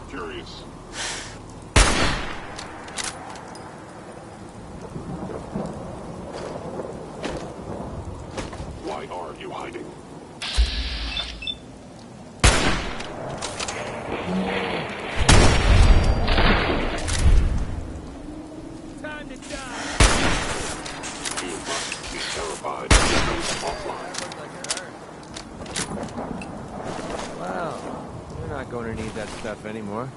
Curious. Why are you hiding? Time to die! You must be terrified. Goes offline. Wow. We're not going to need that stuff anymore.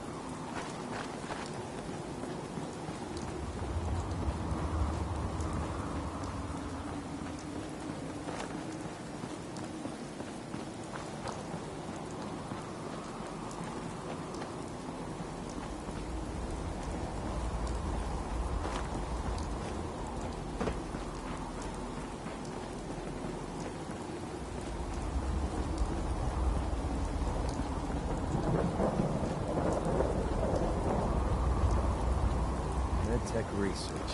Tech research.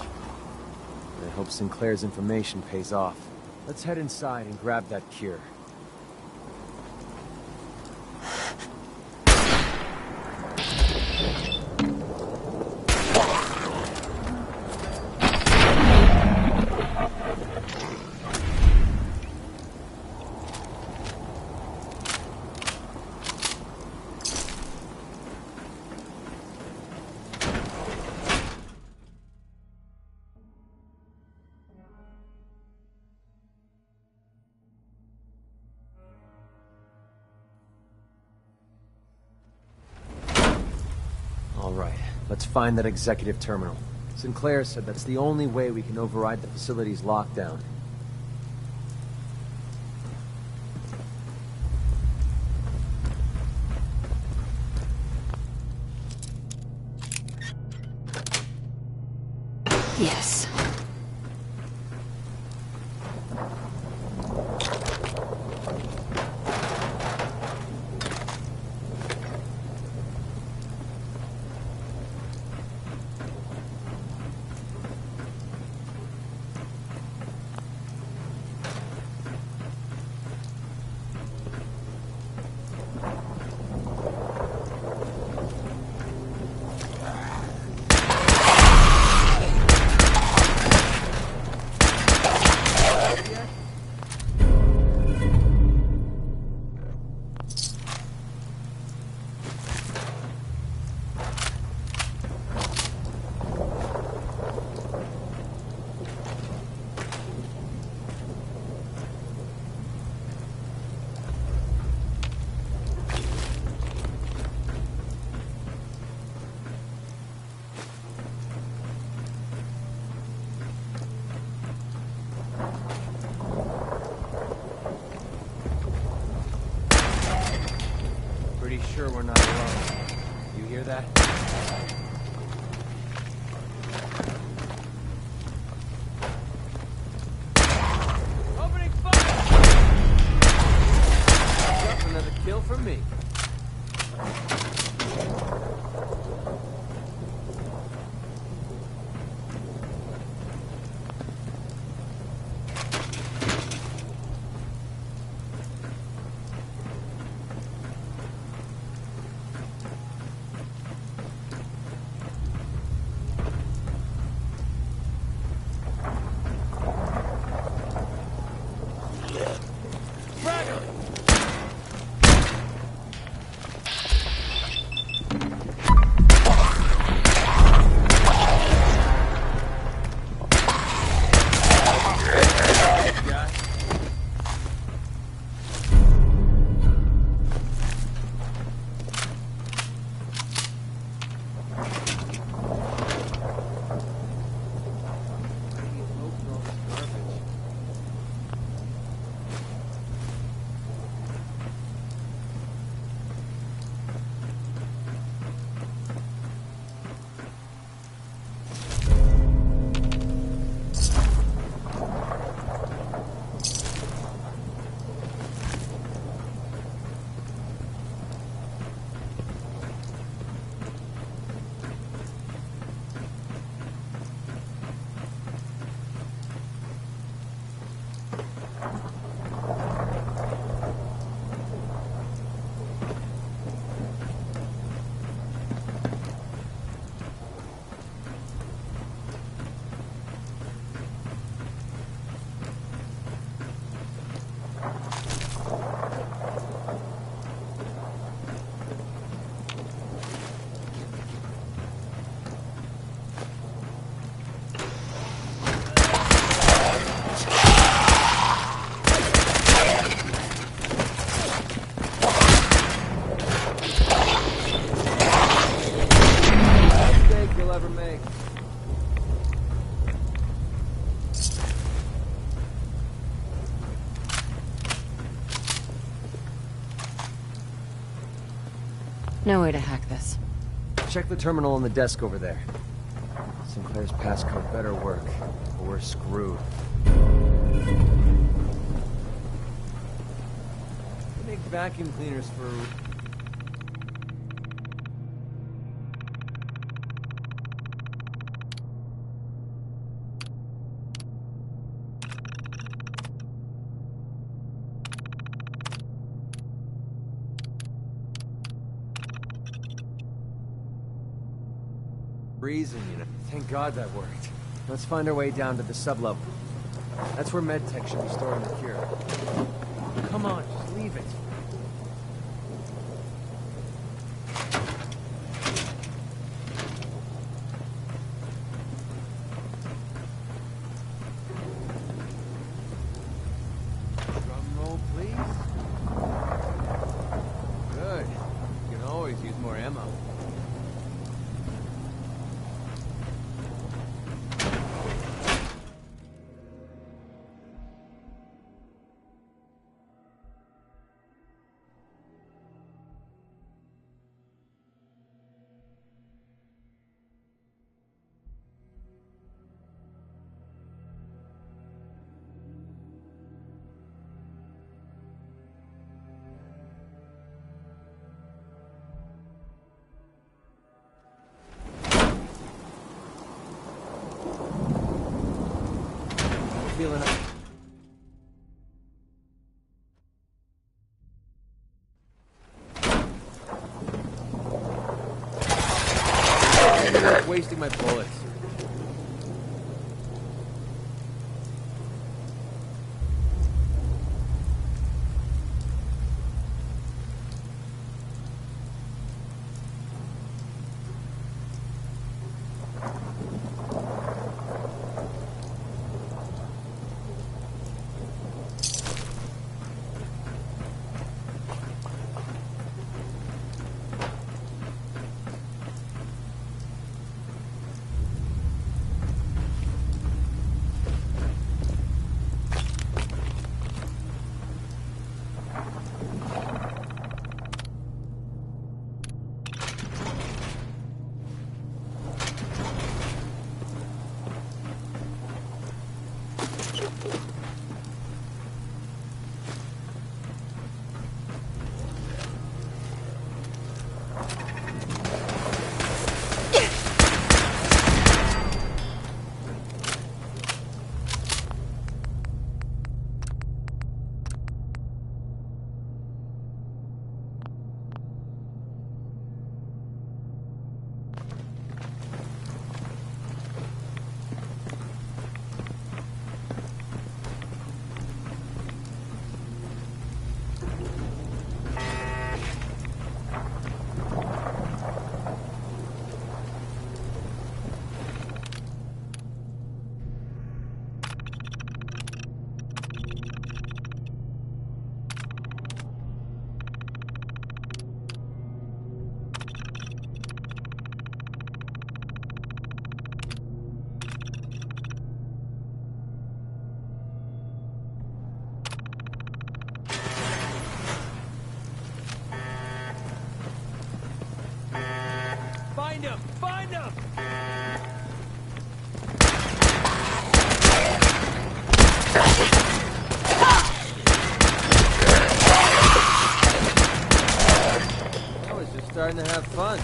I hope Sinclair's information pays off. Let's head inside and grab that cure. All right, let's find that executive terminal. Sinclair said that's the only way we can override the facility's lockdown. Yes. No way to hack this. Check the terminal on the desk over there. Sinclair's passcode better work, or we're screwed. They make vacuum cleaners for... reason, you know. Thank God that worked. Let's find our way down to the sublevel. That's where medtech should be storing the cure. Come on, just leave it. Drum roll, please. Good. You can always use more ammo. Feeling up. Wasting my bullets. Find him! Find him! I was just starting to have fun.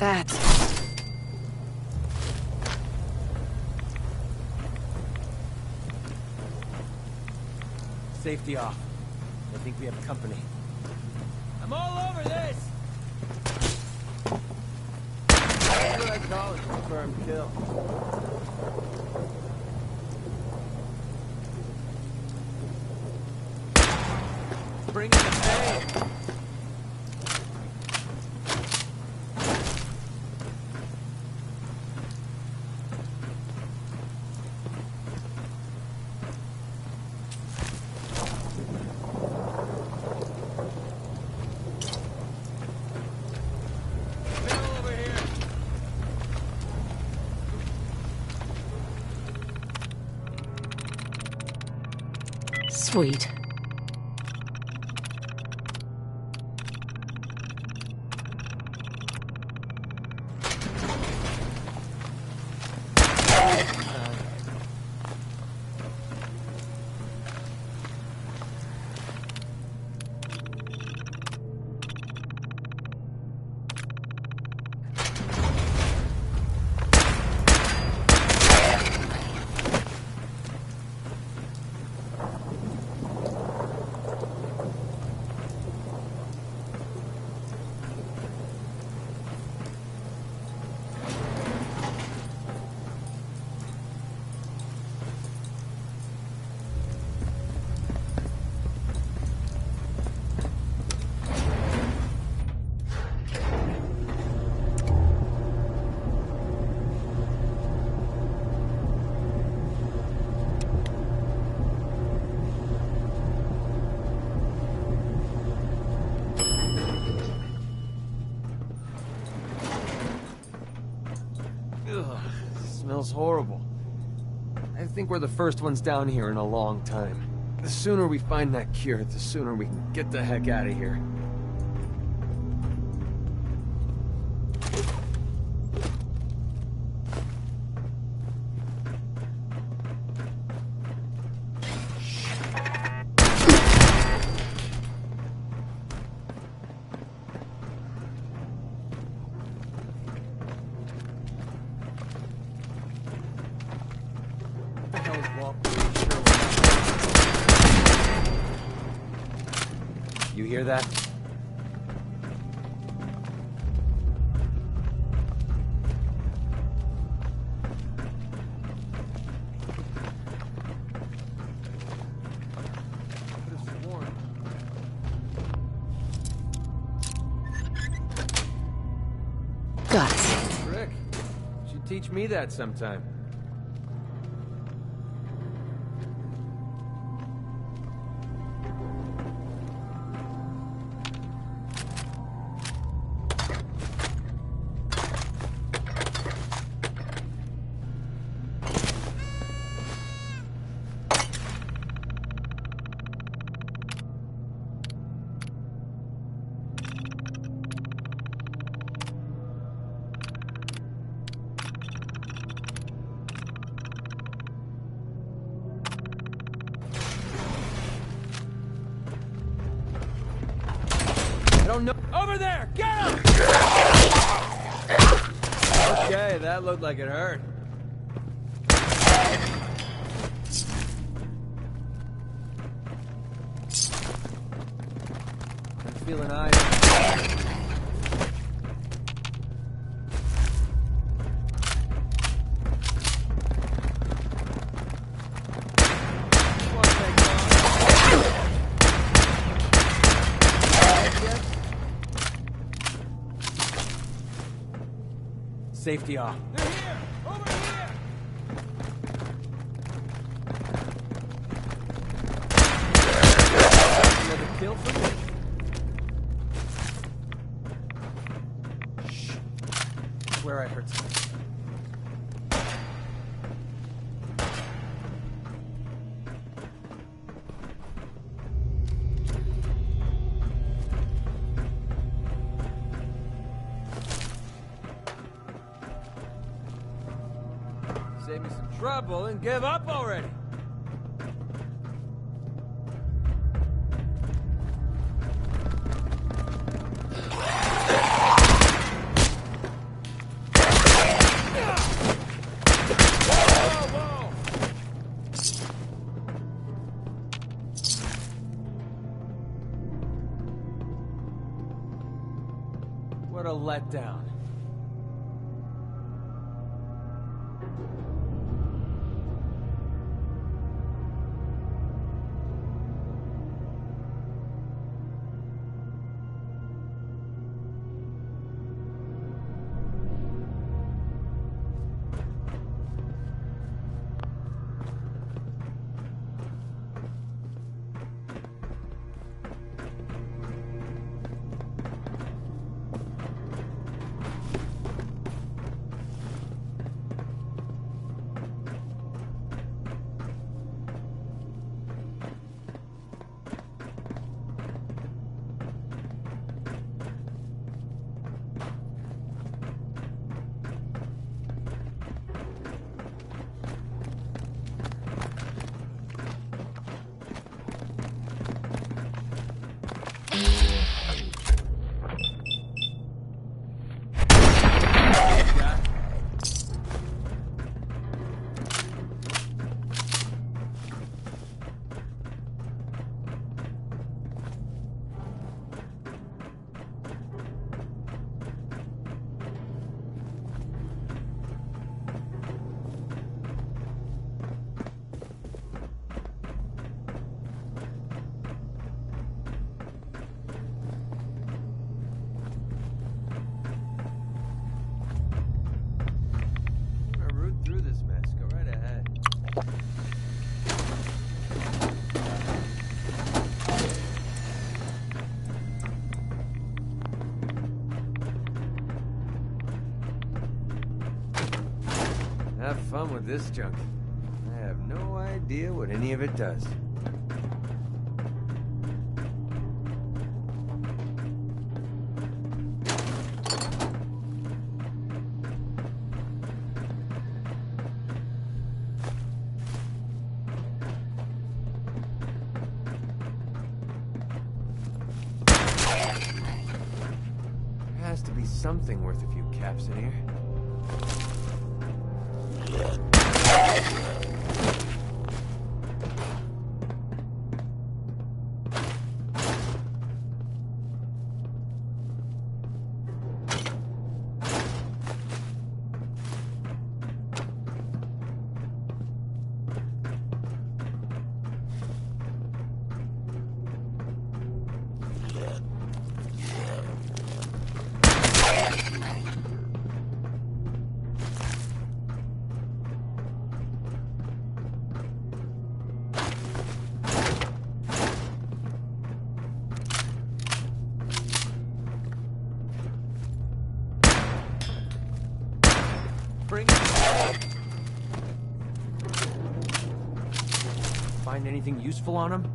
that. Safety off. I think we have company. I'm all over this! That's what I call it. Confirmed kill. Bring in the pain. Sweet. Ugh, smells horrible. I think we're the first ones down here in a long time. The sooner we find that cure, the sooner we can get the heck out of here. You hear that? Got it. Rick, you should teach me that sometime. I don't know. Over there! Get him! Okay, that looked like it hurt. I'm feeling eyes. Safety off. They're here! Over here! Another kill for me? Shh. I swear I heard something. Save me some trouble and give up already. letdown. Have fun with this junk. I have no idea what any of it does. There has to be something worth a few caps in here. Find anything useful on him?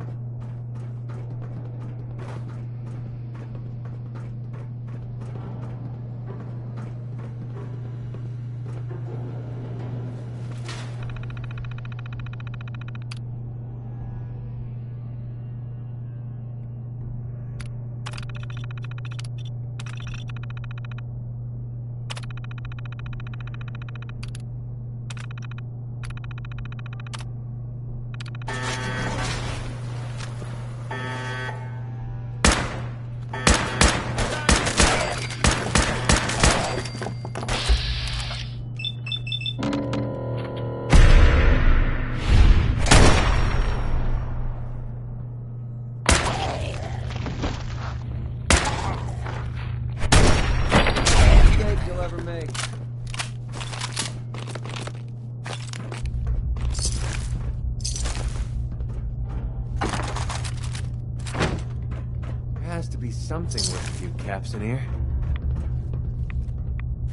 Something worth a few caps in here.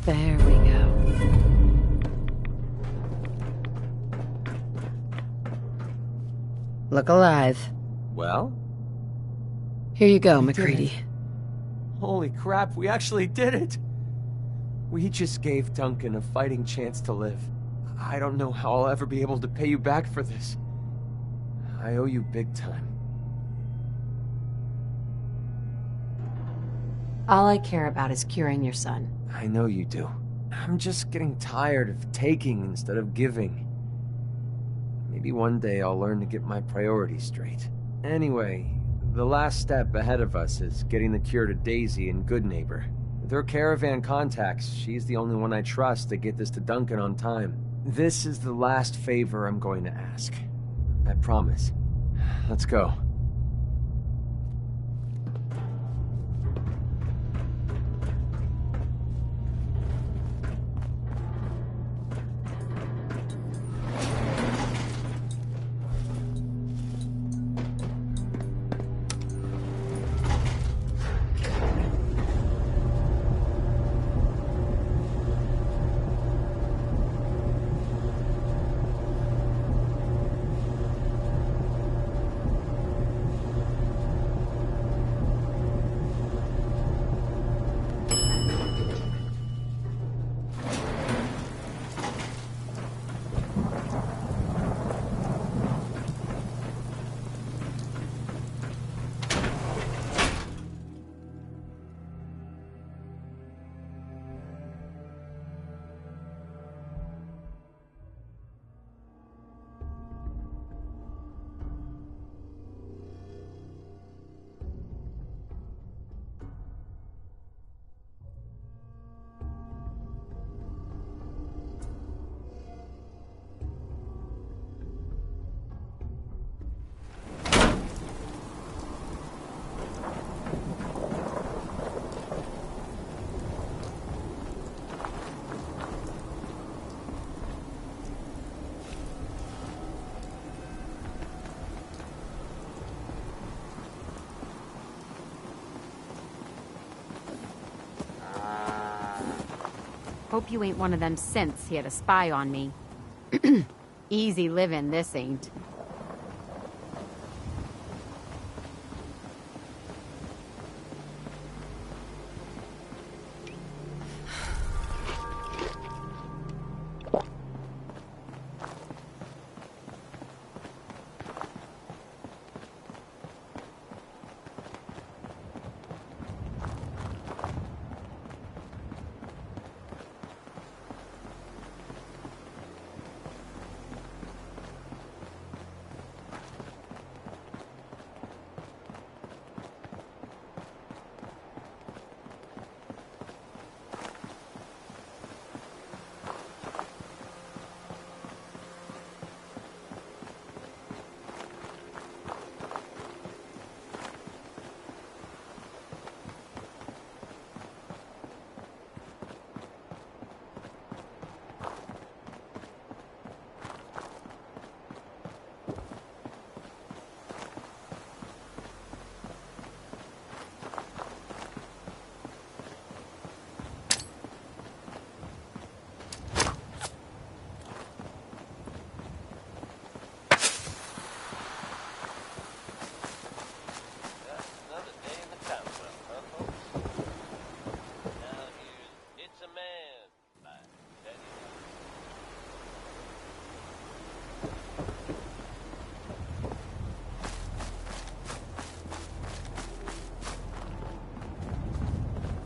There we go. Look alive. Well? Here you go, We McCready. did it. Holy crap, we actually did it! We just gave Duncan a fighting chance to live. I don't know how I'll ever be able to pay you back for this. I owe you big time. All I care about is curing your son. I know you do. I'm just getting tired of taking instead of giving. Maybe one day I'll learn to get my priorities straight. Anyway, the last step ahead of us is getting the cure to Daisy and Goodneighbor. With her caravan contacts, she's the only one I trust to get this to Duncan on time. This is the last favor I'm going to ask. I promise. Let's go. Hope you ain't one of them synths here to spy on me. Easy living, this ain't.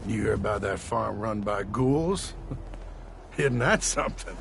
You hear about that farm run by ghouls? Isn't that something?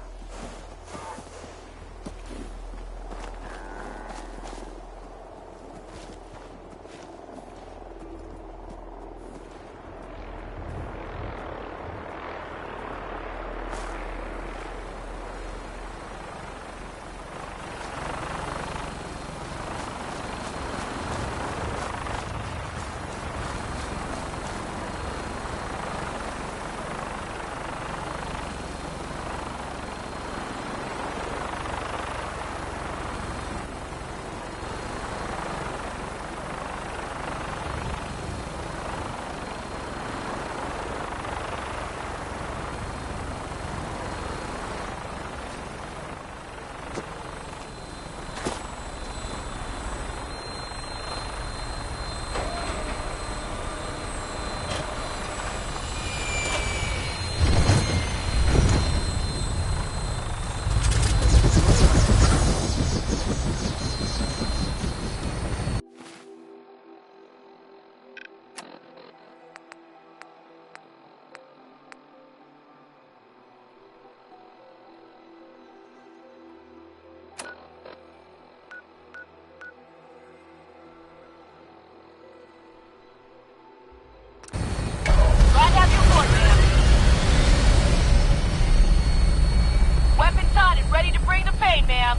plane, ma'am.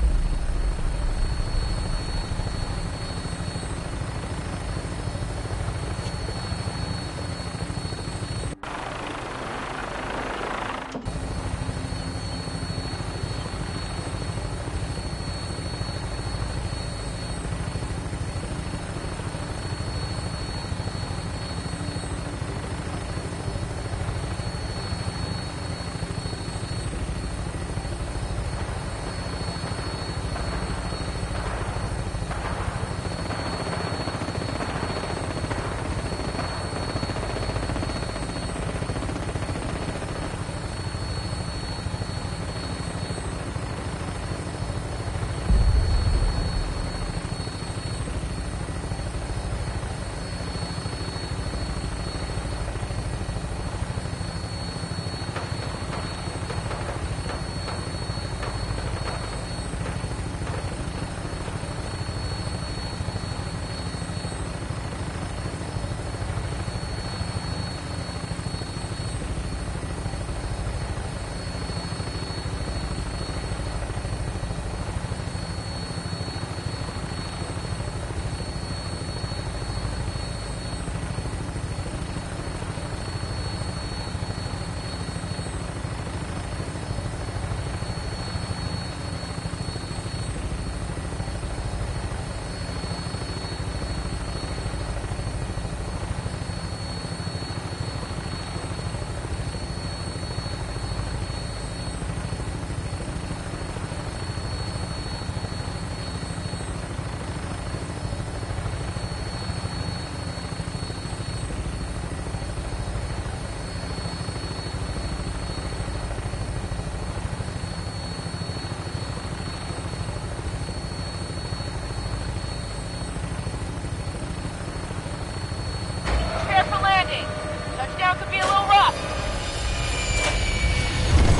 Touchdown could be a little rough.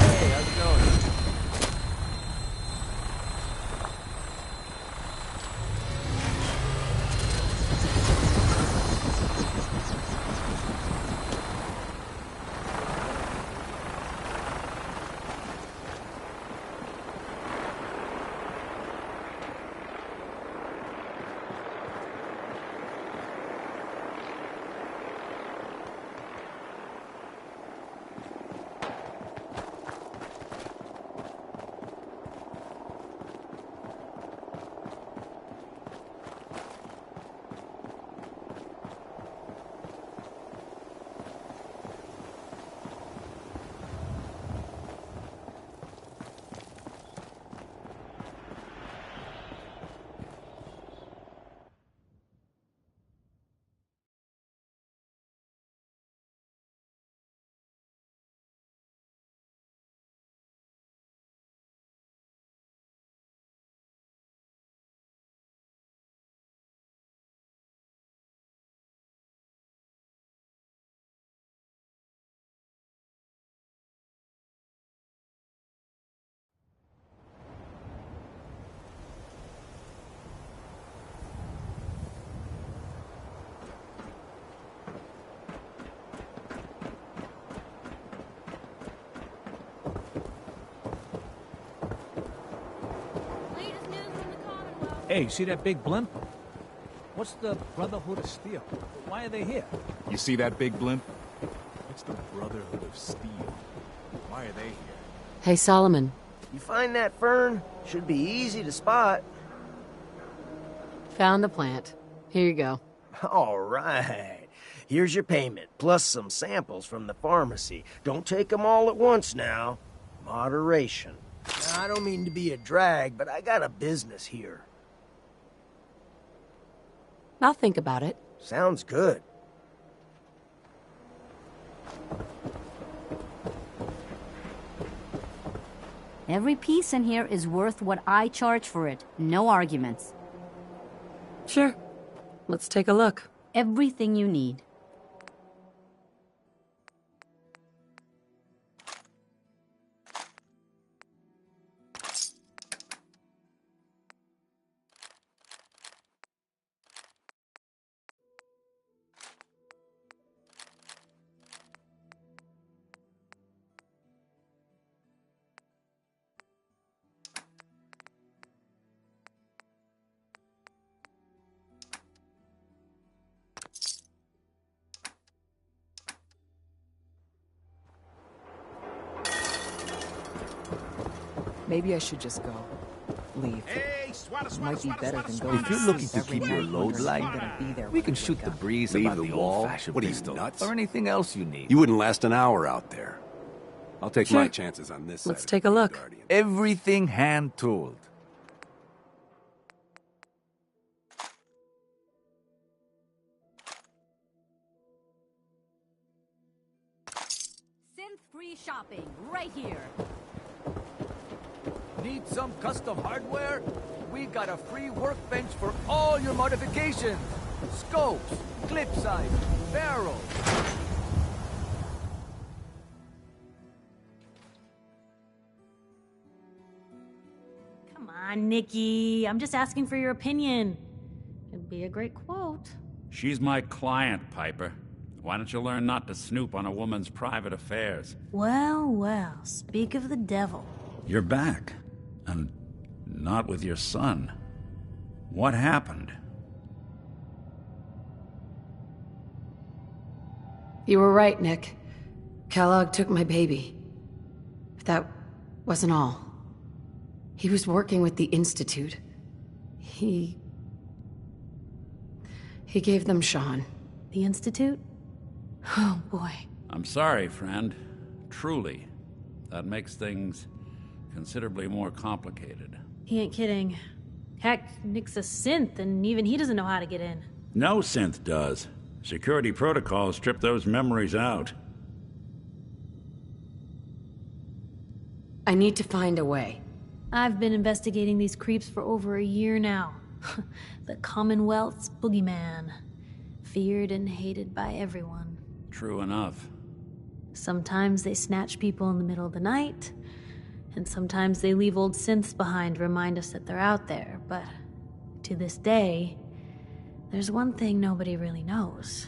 Hey, how's it going? Hey, see that big blimp? What's the Brotherhood of Steel? Why are they here? You see that big blimp? It's the Brotherhood of Steel. Why are they here? Hey, Solomon. You find that fern? Should be easy to spot. Found the plant. Here you go. All right. Here's your payment, plus some samples from the pharmacy. Don't take them all at once now. Moderation. Now, I don't mean to be a drag, but I got a business here. I'll think about it. Sounds good. Every piece in here is worth what I charge for it. No arguments. Sure. Let's take a look. Everything you need. Maybe I should just go. Leave. It might be better than going If you're to looking sleep to keep every your night load wondering if I'm light, gonna be there we when can I shoot wake the up. breeze Leave about the the wall? old-fashioned What are you, pistol, nuts? or anything else you need. You wouldn't last an hour out there. I'll take Sure. my chances on this Let's side. take a look. Everything hand-tooled. Synth-free shopping, right here. Need some custom hardware? We got a free workbench for all your modifications. Scopes, clip size, barrels. Come on, Nikki. I'm just asking for your opinion. It'd be a great quote. She's my client, Piper. Why don't you learn not to snoop on a woman's private affairs? Well, well, speak of the devil. You're back. And not with your son. What happened? You were right, Nick. Kellogg took my baby. But that wasn't all. He was working with the Institute. He gave them Sean. The Institute? Oh, boy. I'm sorry, friend. Truly. That makes things considerably more complicated. He ain't kidding. Heck, Nick's a synth, and even he doesn't know how to get in. No synth does. Security protocols strip those memories out. I need to find a way. I've been investigating these creeps for over a year now. The Commonwealth's boogeyman. Feared and hated by everyone. True enough. Sometimes they snatch people in the middle of the night, and sometimes they leave old synths behind to remind us that they're out there, but to this day, there's one thing nobody really knows.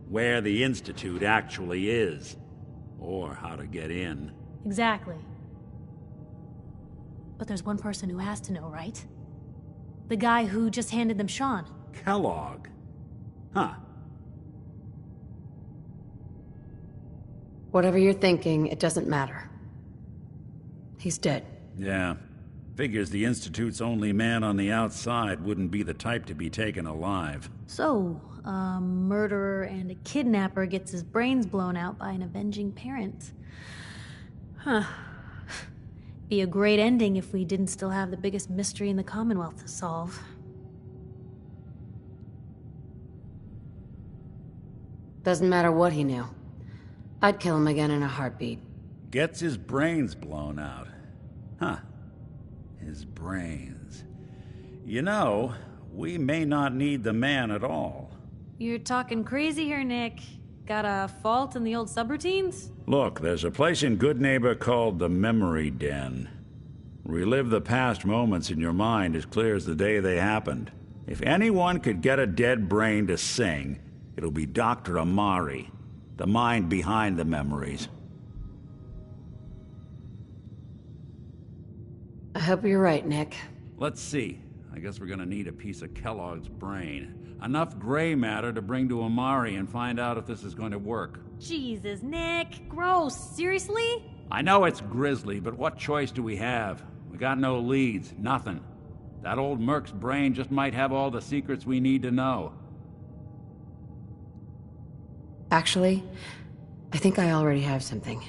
Where the Institute actually is. Or how to get in. Exactly. But there's one person who has to know, right? The guy who just handed them Sean. Kellogg. Huh. Whatever you're thinking, it doesn't matter. He's dead. Yeah. Figures the Institute's only man on the outside wouldn't be the type to be taken alive. So, a murderer and a kidnapper gets his brains blown out by an avenging parent. Huh. Be a great ending if we didn't still have the biggest mystery in the Commonwealth to solve. Doesn't matter what he knew. I'd kill him again in a heartbeat. Gets his brains blown out. Huh. His brains. You know, we may not need the man at all. You're talking crazy here, Nick. Got a fault in the old subroutines? Look, there's a place in Good Neighbor called the Memory Den. Relive the past moments in your mind as clear as the day they happened. If anyone could get a dead brain to sing, it'll be Dr. Amari, the mind behind the memories. I hope you're right, Nick. Let's see. I guess we're gonna need a piece of Kellogg's brain. Enough gray matter to bring to Amari and find out if this is going to work. Jesus, Nick. Gross. Seriously? I know it's grisly, but what choice do we have? We got no leads, nothing. That old Merc's brain just might have all the secrets we need to know. Actually, I think I already have something.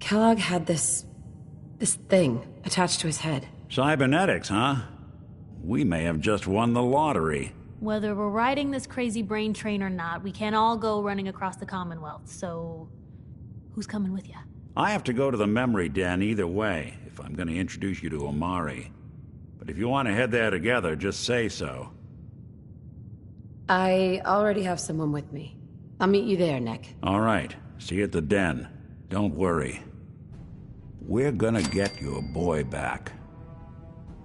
Kellogg had this thing attached to his head. Cybernetics, huh? We may have just won the lottery. Whether we're riding this crazy brain train or not, we can't all go running across the Commonwealth, so who's coming with you? I have to go to the Memory Den either way, if I'm going to introduce you to Amari. But if you want to head there together, just say so. I already have someone with me. I'll meet you there, Nick. All right. See you at the den. Don't worry. We're gonna get your boy back.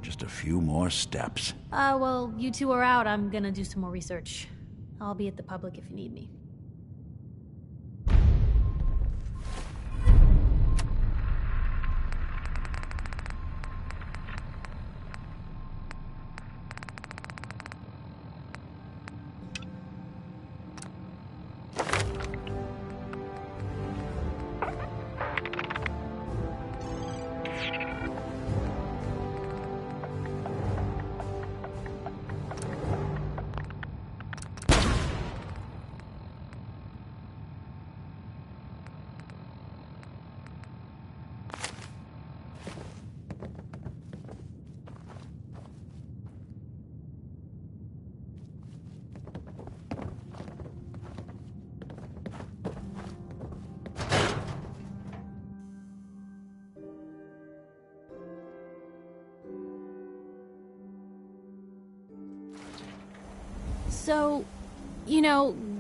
Just a few more steps. Well, you two are out. I'm gonna do some more research. I'll be at the public if you need me. So,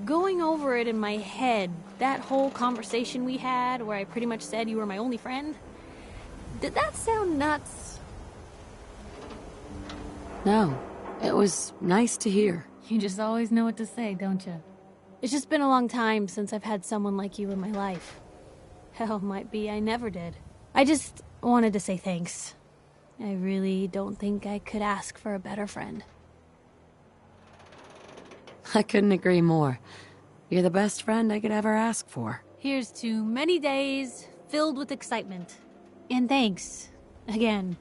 going over it in my head, that whole conversation we had where I pretty much said you were my only friend, did that sound nuts? No, it was nice to hear. You just always know what to say, don't you? It's just been a long time since I've had someone like you in my life. Hell, might be I never did. I just wanted to say thanks. I really don't think I could ask for a better friend. I couldn't agree more. You're the best friend I could ever ask for. Here's to many days filled with excitement. And thanks, again,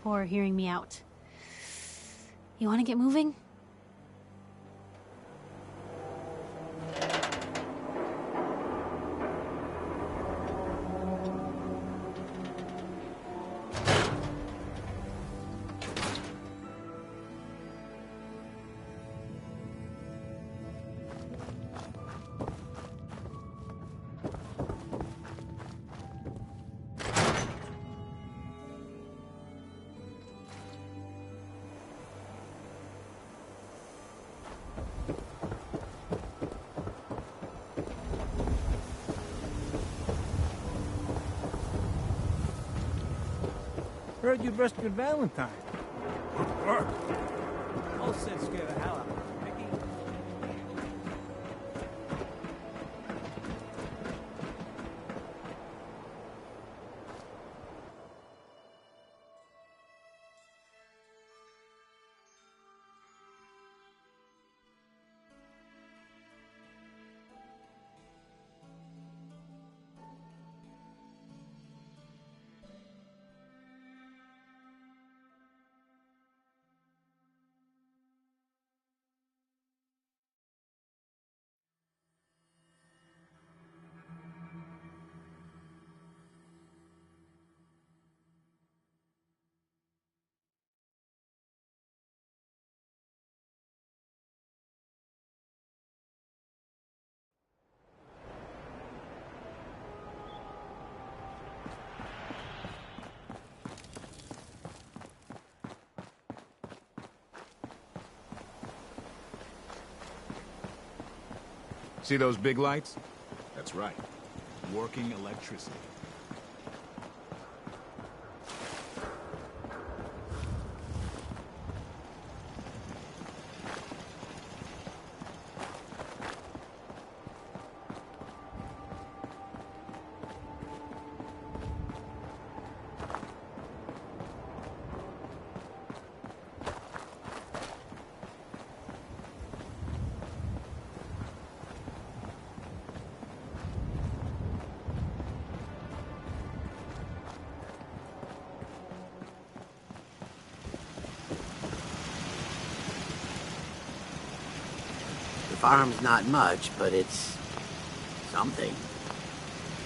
for hearing me out. You want to get moving? Heard you rescued Valentine. Good work. All said scared the hell out of me, Mickey. See those big lights? That's right. Working electricity. The farm's not much, but it's something.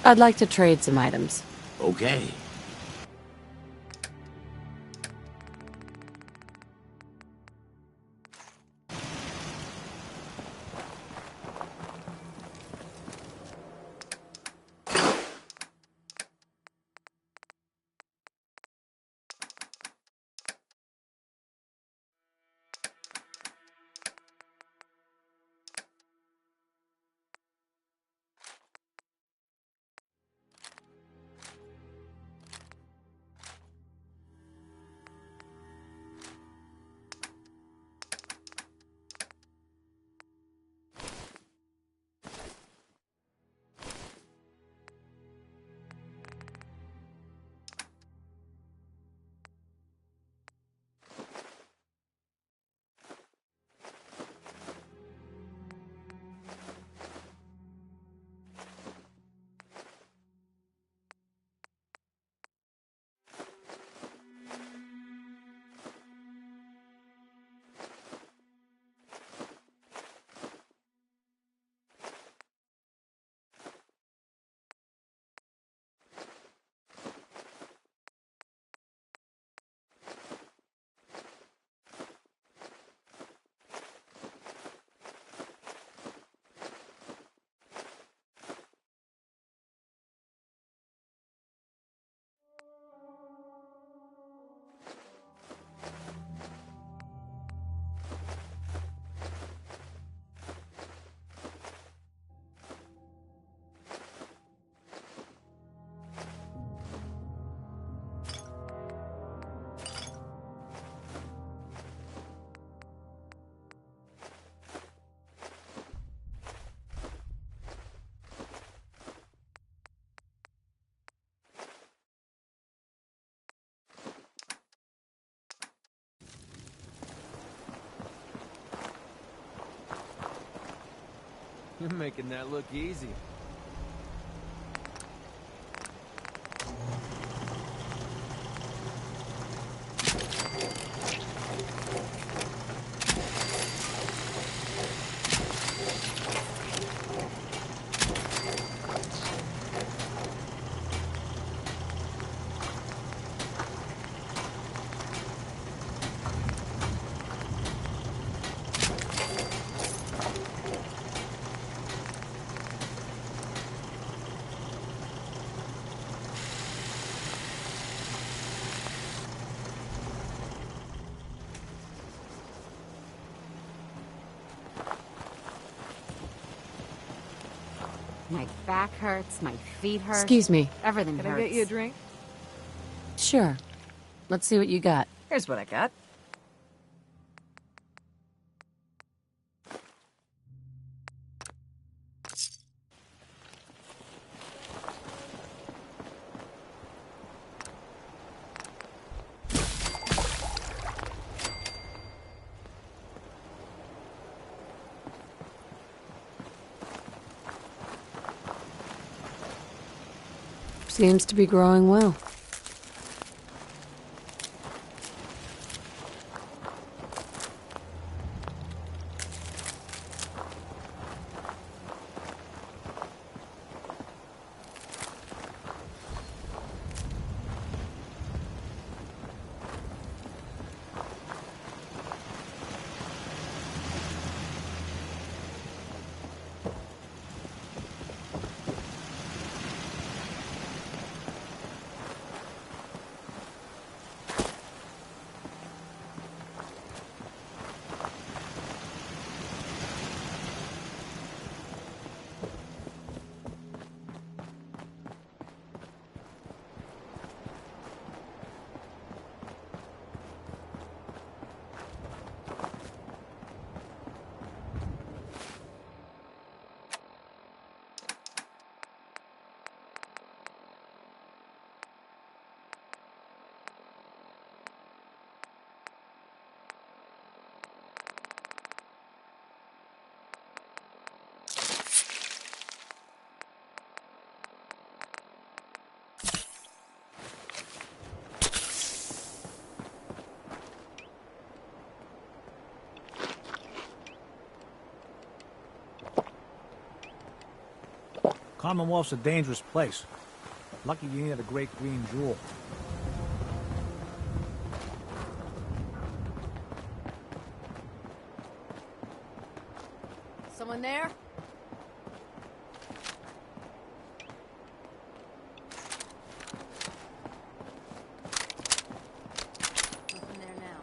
I'd like to trade some items. Okay. You're making that look easy. My back hurts, my feet hurt. Excuse me. Everything Can hurts. I get you a drink? Sure. Let's see what you got. Here's what I got. Seems to be growing well. Commonwealth's a dangerous place. Lucky you ain't a great green jewel. Someone there? Nothing there now.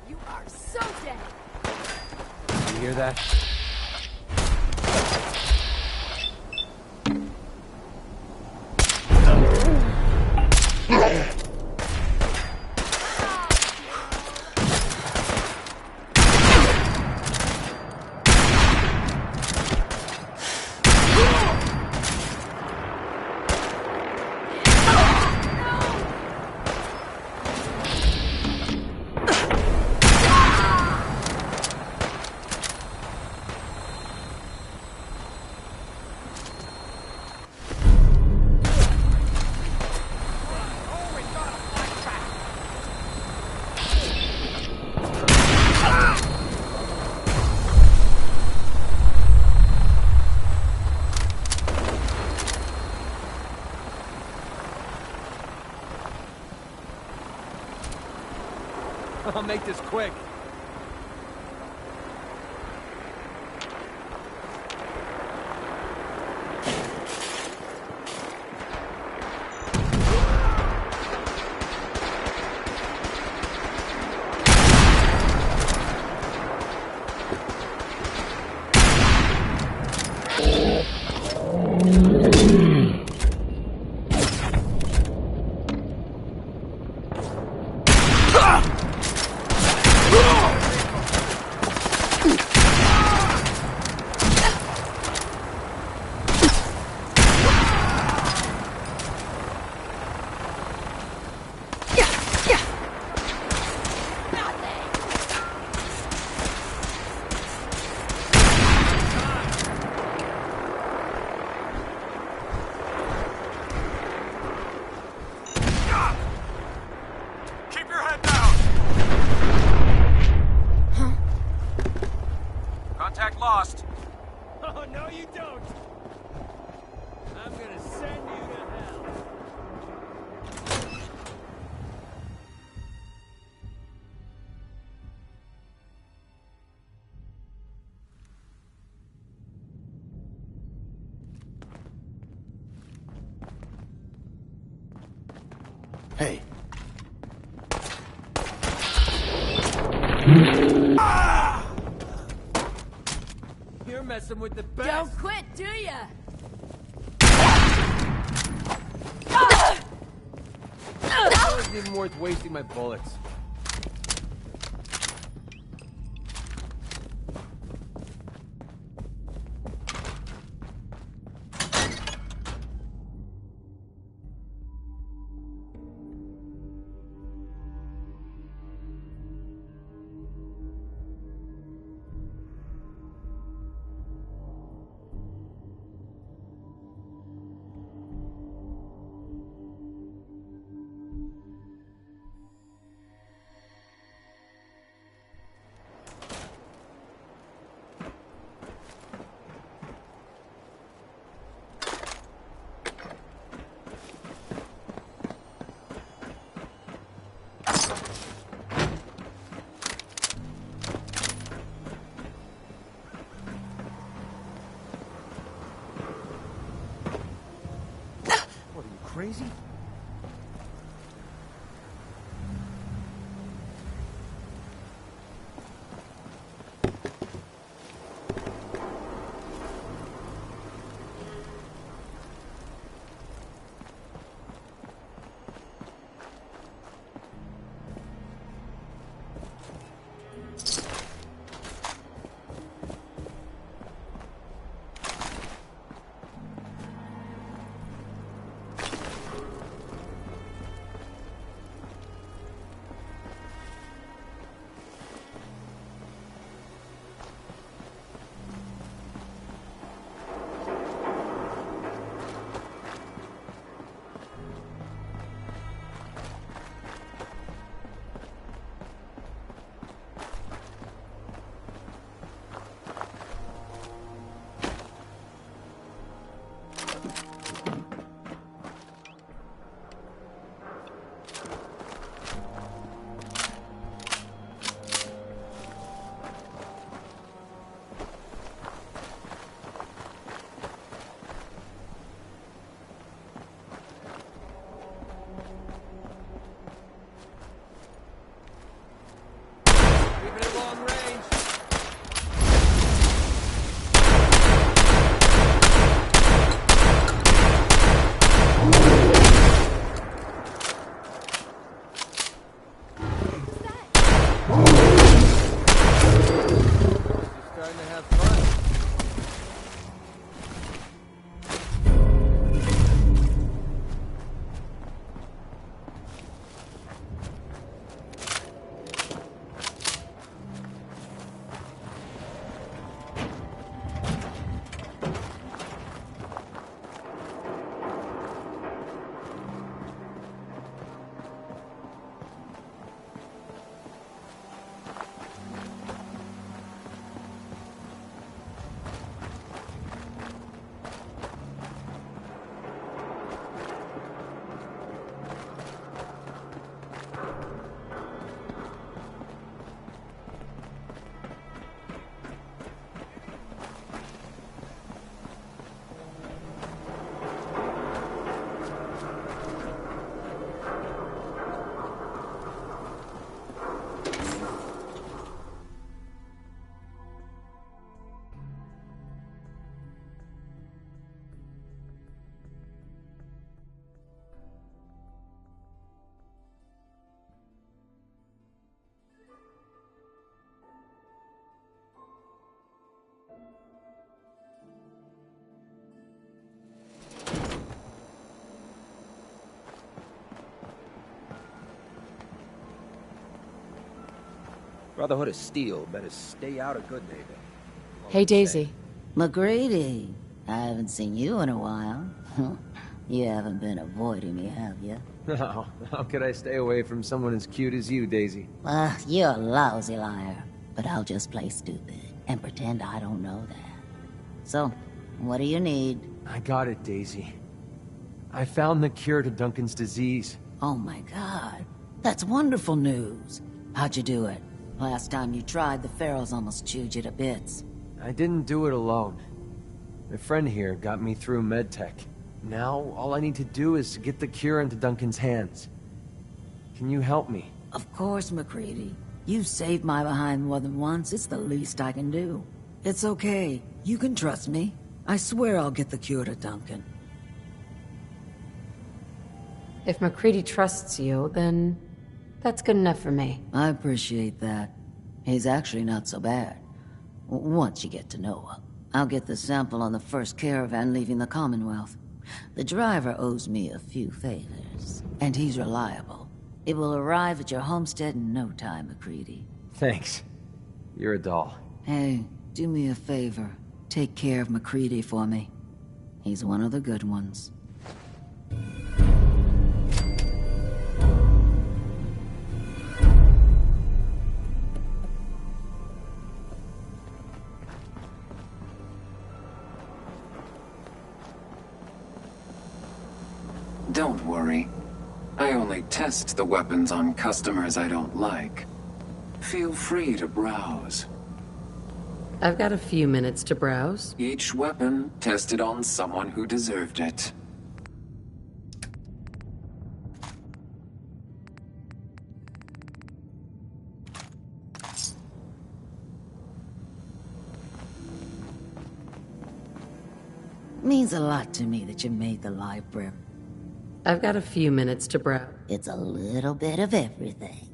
You are so dead. You hear that? I'll make this quick. Lost. Oh, no you don't. I'm gonna send you to hell. Hey. You're messing with the best. Don't quit, do ya? It wasn't even worth wasting my bullets. Crazy? Brotherhood of Steel better stay out of good neighbor. Hey, Daisy. McGrady, I haven't seen you in a while. You haven't been avoiding me, have you? No, how could I stay away from someone as cute as you, Daisy? You're a lousy liar. But I'll just play stupid and pretend I don't know that. So, what do you need? I got it, Daisy. I found the cure to Duncan's disease. Oh my god. That's wonderful news. How'd you do it? Last time you tried, the Pharaohs almost chewed you to bits. I didn't do it alone. My friend here got me through medtech. Now, all I need to do is to get the cure into Duncan's hands. Can you help me? Of course, McCready. You've saved my behind more than once. It's the least I can do. It's okay. You can trust me. I swear I'll get the cure to Duncan. If McCready trusts you, then that's good enough for me. I appreciate that. He's actually not so bad. Once you get to know him. I'll get the sample on the first caravan leaving the Commonwealth. The driver owes me a few favors, and he's reliable. It will arrive at your homestead in no time, McCready. Thanks. You're a doll. Hey, do me a favor. Take care of McCready for me. He's one of the good ones. Don't worry. I only test the weapons on customers I don't like. Feel free to browse. I've got a few minutes to browse. Each weapon tested on someone who deserved it. Means a lot to me that you made the library. I've got a few minutes to browse. It's a little bit of everything.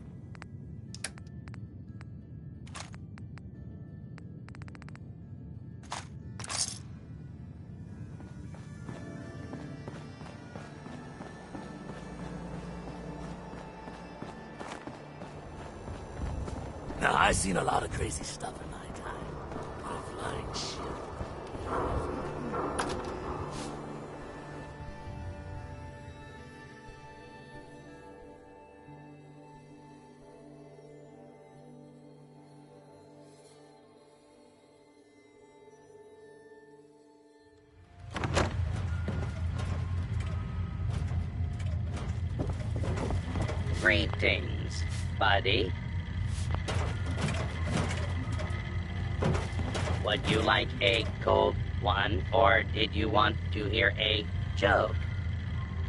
Now, I've seen a lot of crazy stuff in my time. Flying shit. Greetings, buddy. Would you like a cold one, or did you want to hear a joke?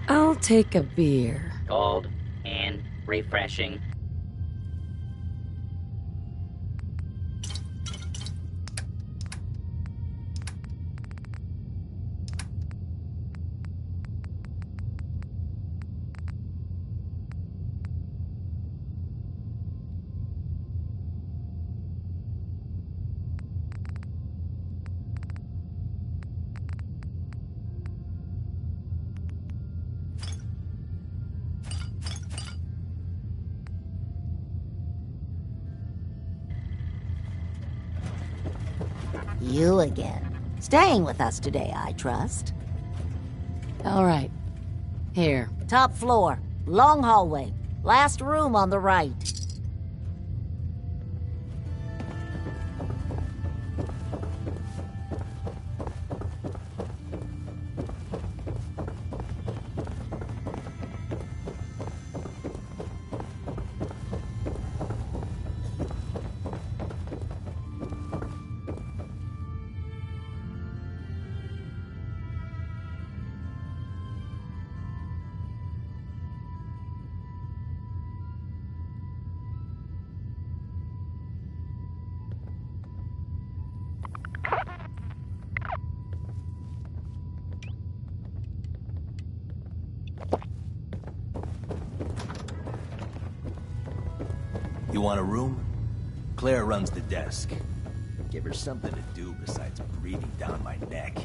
I'll take a beer. Cold and refreshing. You again. Staying with us today, I trust. All right. Here. Top floor. Long hallway. Last room on the right. You want a room? Claire runs the desk. Give her something to do besides breathing down my neck.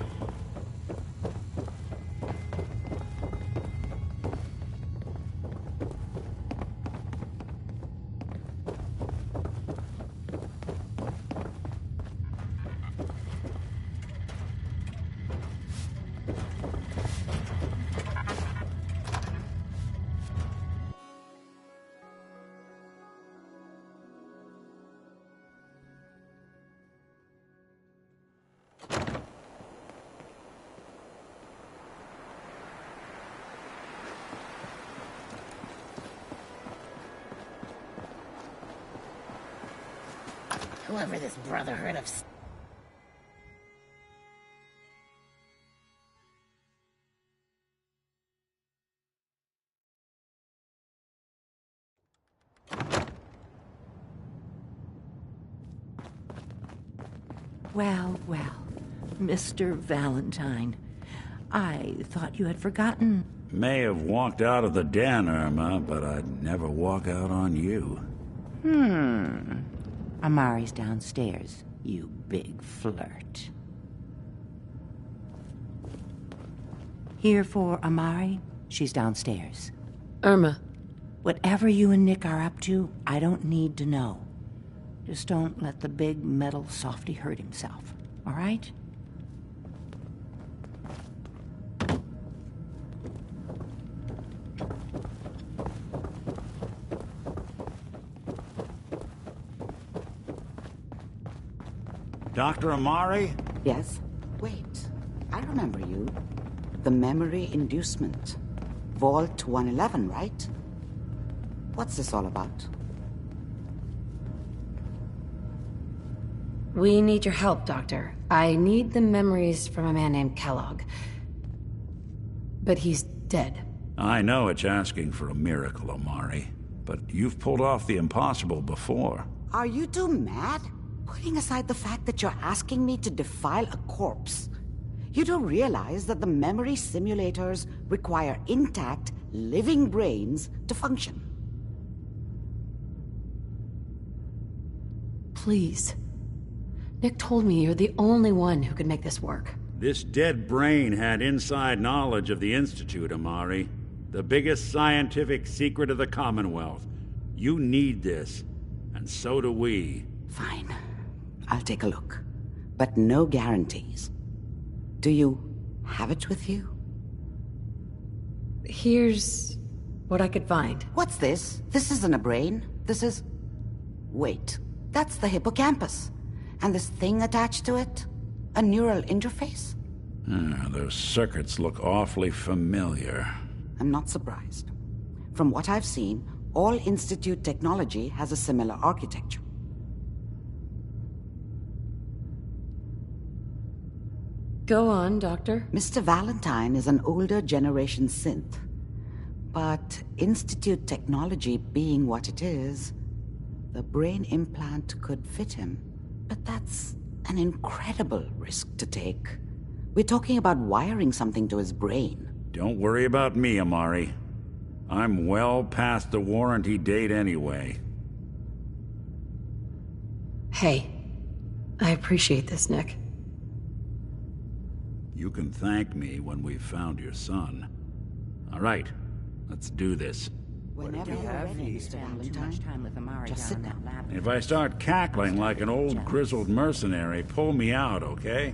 Whoever this Brotherhood of... Well, Mr. Valentine. I thought you had forgotten. May have walked out of the den, Irma, but I'd never walk out on you. Amari's downstairs, you big flirt. Here for Amari? She's downstairs. Irma. Whatever you and Nick are up to, I don't need to know. Just don't let the big metal softy hurt himself, all right? Dr. Amari? Yes? Wait, I remember you. The memory inducement. Vault 111, right? What's this all about? We need your help, Doctor. I need the memories from a man named Kellogg. But he's dead. I know it's asking for a miracle, Amari, but you've pulled off the impossible before. Are you two mad? Putting aside the fact that you're asking me to defile a corpse, you do realize that the memory simulators require intact, living brains to function. Please. Nick told me you're the only one who could make this work. This dead brain had inside knowledge of the Institute, Amari. The biggest scientific secret of the Commonwealth. You need this, and so do we. Fine. I'll take a look. But no guarantees. Do you have it with you? Here's what I could find. What's this? This isn't a brain. This is... Wait. That's the hippocampus. And this thing attached to it? A neural interface? Those circuits look awfully familiar. I'm not surprised. From what I've seen, all Institute technology has a similar architecture. Go on, Doctor. Mr. Valentine is an older generation synth. But Institute technology being what it is, the brain implant could fit him. But that's an incredible risk to take. We're talking about wiring something to his brain. Don't worry about me, Amari. I'm well past the warranty date anyway. Hey, I appreciate this, Nick. You can thank me when we've found your son. All right, let's do this. Whenever you're ready, Mr. Valentine, just sit down. If I start cackling like an old grizzled mercenary, pull me out, okay?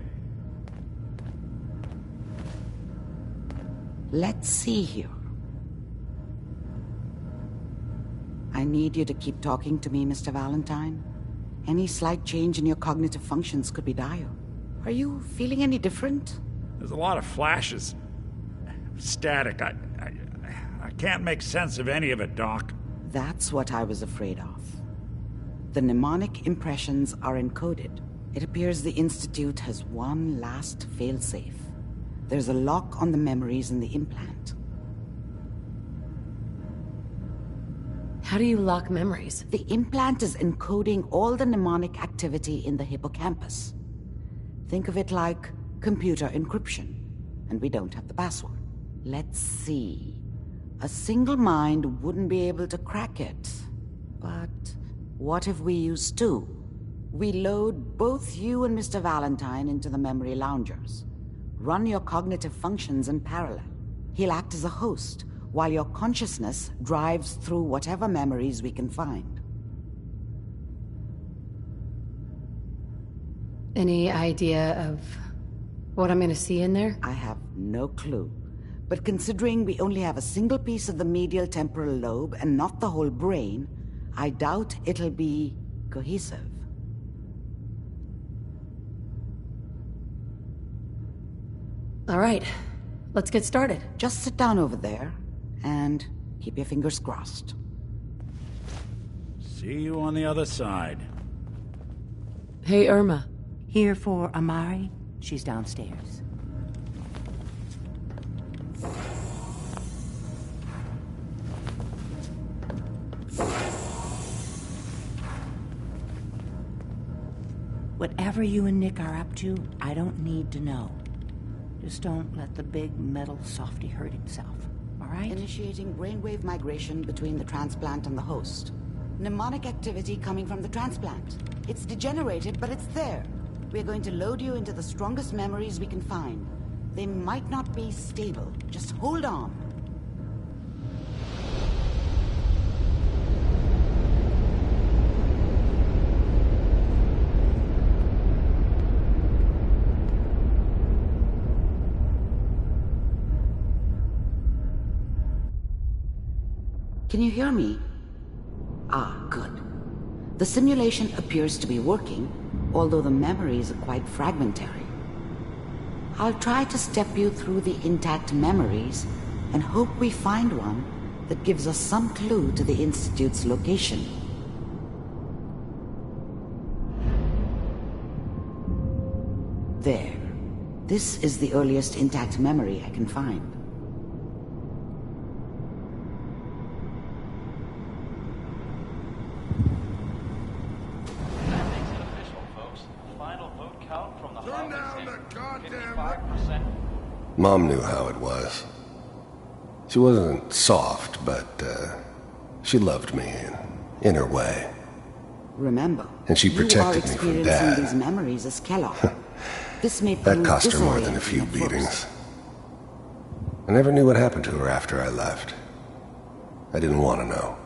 Let's see here. I need you to keep talking to me, Mr. Valentine. Any slight change in your cognitive functions could be dire. Are you feeling any different? There's a lot of flashes. Static. I can't make sense of any of it, Doc. That's what I was afraid of. The mnemonic impressions are encoded. It appears the Institute has one last failsafe. There's a lock on the memories in the implant. How do you lock memories? The implant is encoding all the mnemonic activity in the hippocampus. Think of it like computer encryption, and we don't have the password. Let's see. A single mind wouldn't be able to crack it. But what if we use two? We load both you and Mr. Valentine into the memory loungers. Run your cognitive functions in parallel. He'll act as a host, while your consciousness drives through whatever memories we can find. Any idea of what I'm gonna see in there? I have no clue. But considering we only have a single piece of the medial temporal lobe and not the whole brain, I doubt it'll be cohesive. All right, let's get started. Just sit down over there and keep your fingers crossed. See you on the other side. Hey, Irma. Here for Amari? She's downstairs. Whatever you and Nick are up to, I don't need to know. Just don't let the big metal softy hurt himself, all right? Initiating brainwave migration between the transplant and the host. Mnemonic activity coming from the transplant. It's degenerated, but it's there. We're going to load you into the strongest memories we can find. They might not be stable. Just hold on. Can you hear me? Ah, good. The simulation appears to be working, although the memories are quite fragmentary. I'll try to step you through the intact memories and hope we find one that gives us some clue to the Institute's location. There. This is the earliest intact memory I can find. Mom knew how it was. She wasn't soft, but she loved me in her way. Remember, and she protected me from Dad. These memories as Kellogg. This may that cost her more than a few beatings. I never knew what happened to her after I left. I didn't want to know.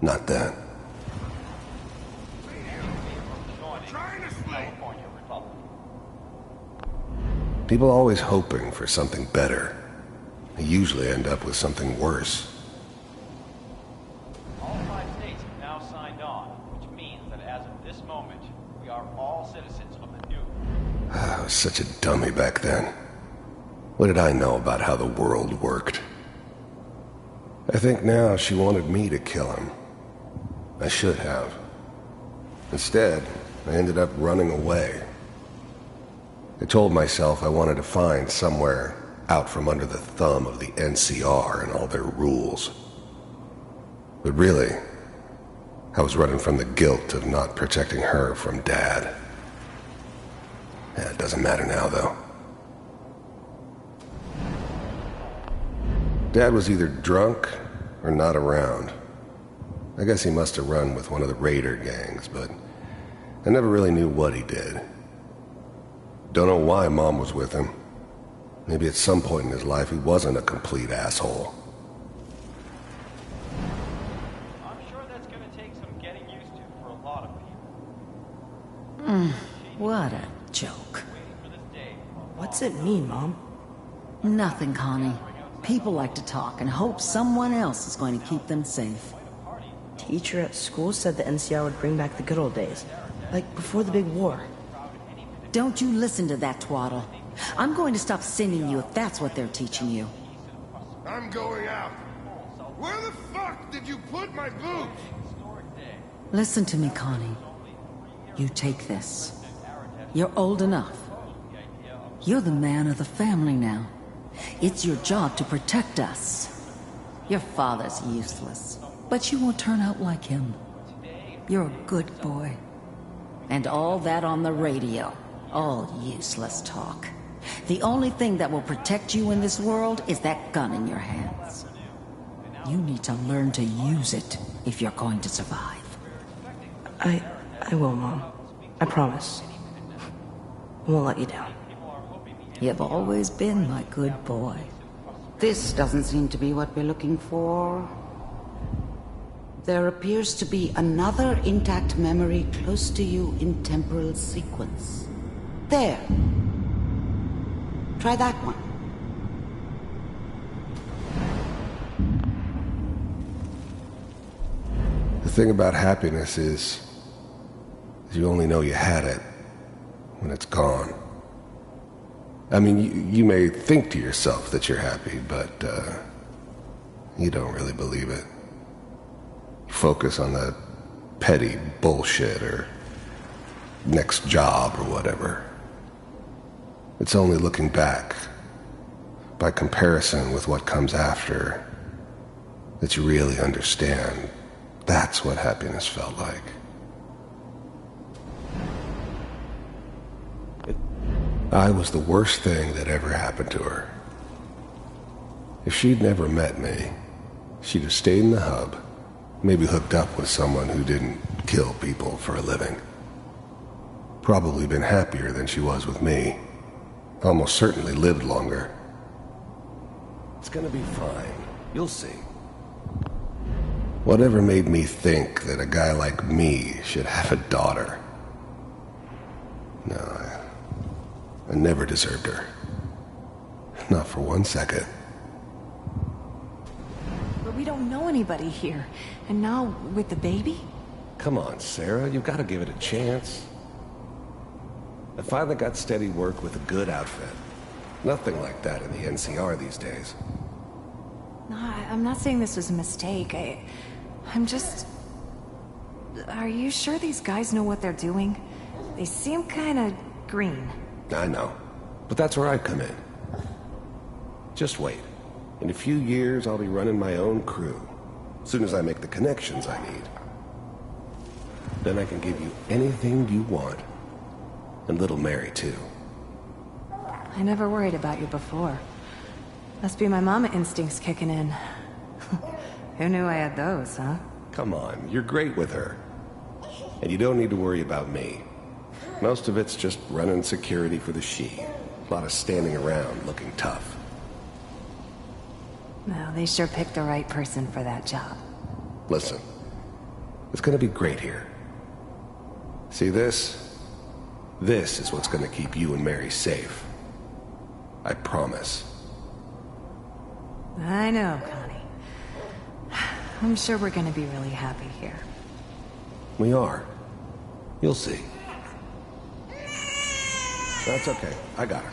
Not then. People always hoping for something better. They usually end up with something worse. All 5 states have now signed on, which means that as of this moment, we are all citizens of the new. I was such a dummy back then. What did I know about how the world worked? I think now she wanted me to kill him. I should have. Instead, I ended up running away. I told myself I wanted to find somewhere out from under the thumb of the NCR and all their rules. But really, I was running from the guilt of not protecting her from Dad. Yeah, it doesn't matter now, though. Dad was either drunk or not around. I guess he must have run with one of the raider gangs, but I never really knew what he did. Don't know why Mom was with him. Maybe at some point in his life he wasn't a complete asshole. I'm sure that's gonna take some getting used to for a lot of people. What a joke. What's it mean, Mom? Nothing, Connie. People like to talk and hope someone else is going to keep them safe. Teacher at school said the NCR would bring back the good old days. Like before the big war. Don't you listen to that twaddle. I'm going to stop singing you if that's what they're teaching you. I'm going out. Where the fuck did you put my boots? Listen to me, Connie. You take this. You're old enough. You're the man of the family now. It's your job to protect us. Your father's useless, but you won't turn out like him. You're a good boy. And all that on the radio. All useless talk. The only thing that will protect you in this world is that gun in your hands. You need to learn to use it if you're going to survive. I will, Mom. I promise. I won't let you down. You've always been my good boy. This doesn't seem to be what we're looking for. There appears to be another intact memory close to you in temporal sequence. There. Try that one. The thing about happiness is you only know you had it when it's gone. I mean, you may think to yourself that you're happy, but you don't really believe it. You focus on that petty bullshit or next job or whatever. It's only looking back, by comparison with what comes after, that you really understand that's what happiness felt like. I was the worst thing that ever happened to her. If she'd never met me, she'd have stayed in the hub, maybe hooked up with someone who didn't kill people for a living. Probably been happier than she was with me. Almost certainly lived longer. It's gonna be fine. You'll see. Whatever made me think that a guy like me should have a daughter? No, I never deserved her. Not for 1 second. But we don't know anybody here. And now, with the baby? Come on, Sarah, you've got to give it a chance. I finally got steady work with a good outfit. Nothing like that in the NCR these days. No, I'm not saying this was a mistake. I'm just... Are you sure these guys know what they're doing? They seem kinda green. I know, but that's where I come in. Just wait. In a few years, I'll be running my own crew. As soon as I make the connections I need. Then I can give you anything you want. And little Mary, too. I never worried about you before. Must be my mama instincts kicking in. Who knew I had those, huh? Come on, you're great with her. And you don't need to worry about me. Most of it's just running security for the she. A lot of standing around looking tough. Well, they sure picked the right person for that job. Listen, it's gonna be great here. See this? This is what's gonna keep you and Mary safe. I promise. I know, Connie. I'm sure we're gonna be really happy here. We are. You'll see. That's okay. I got her.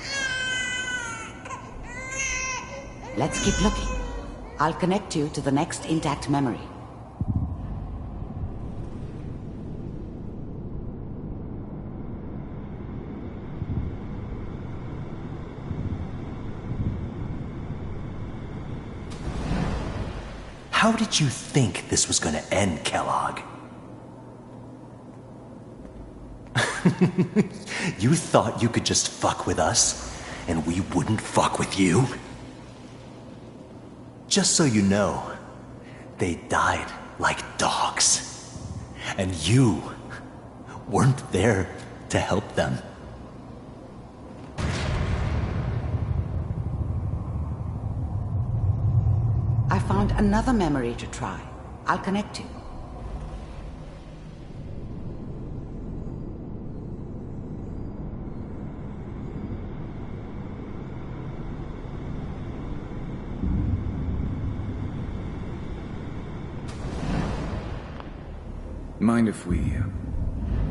Let's keep looking. I'll connect you to the next intact memory. How did you think this was gonna end, Kellogg? You thought you could just fuck with us, and we wouldn't fuck with you? Just so you know, they died like dogs. And you weren't there to help them. I found another memory to try. I'll connect you. Mind if we...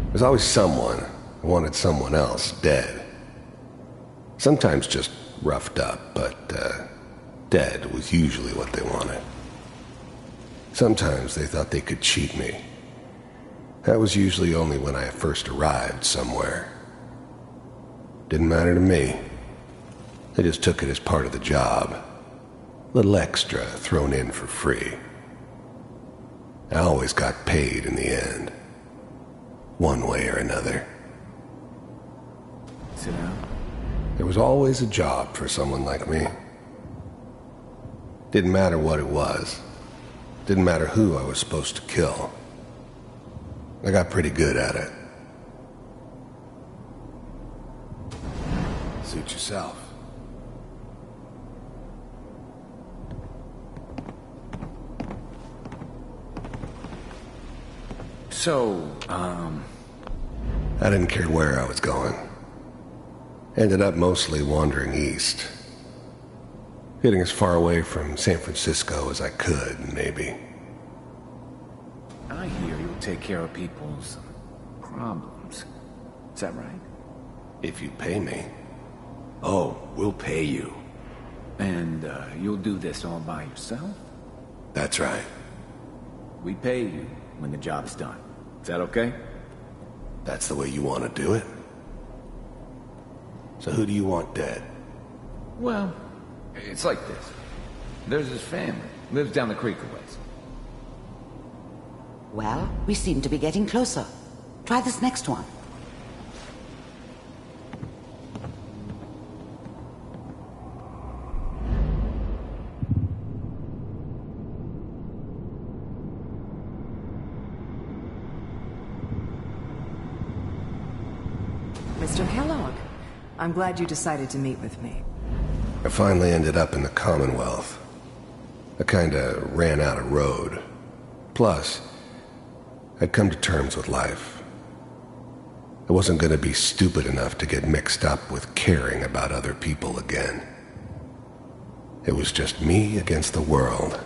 There's always someone who wanted someone else dead. Sometimes just roughed up, but, dead was usually what they wanted. Sometimes they thought they could cheat me. That was usually only when I first arrived somewhere. Didn't matter to me. They just took it as part of the job. A little extra thrown in for free. I always got paid in the end. One way or another. Sit down. There was always a job for someone like me. Didn't matter what it was. Didn't matter who I was supposed to kill. I got pretty good at it. Suit yourself. So, I didn't care where I was going. Ended up mostly wandering east. Getting as far away from San Francisco as I could, maybe. I hear you'll take care of people's problems. Is that right? If you pay me. Oh, we'll pay you. And, you'll do this all by yourself? That's right. We pay you when the job's done. Is that okay? That's the way you want to do it? So who do you want dead? Well, it's like this. There's his family. Lives down the creek a ways. Well, we seem to be getting closer. Try this next one. Mr. Kellogg, I'm glad you decided to meet with me. I finally ended up in the Commonwealth. I kinda ran out of road. Plus, I'd come to terms with life. I wasn't gonna be stupid enough to get mixed up with caring about other people again. It was just me against the world.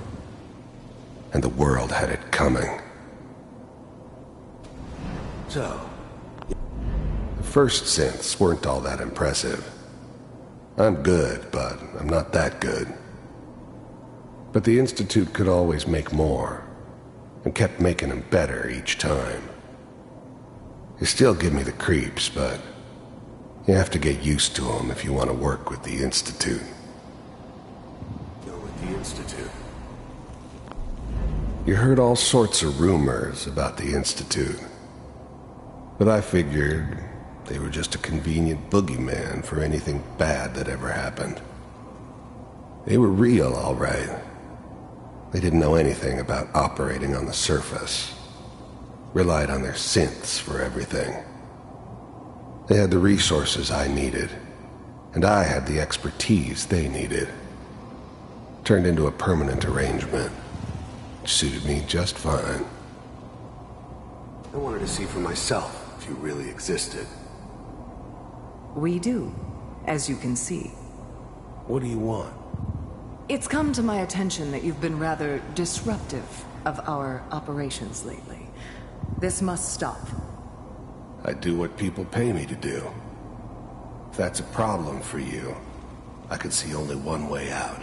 And the world had it coming. So, the first synths weren't all that impressive. I'm good, but I'm not that good. But the Institute could always make more, and kept making them better each time. They still give me the creeps, but you have to get used to them if you want to work with the Institute. Go with the Institute. You heard all sorts of rumors about the Institute, but I figured they were just a convenient boogeyman for anything bad that ever happened. They were real, all right. They didn't know anything about operating on the surface. Relied on their synths for everything. They had the resources I needed, and I had the expertise they needed. Turned into a permanent arrangement, which suited me just fine. I wanted to see for myself if you really existed. We do, as you can see. What do you want? It's come to my attention that you've been rather disruptive of our operations lately. This must stop. I do what people pay me to do. If that's a problem for you, I could see only one way out.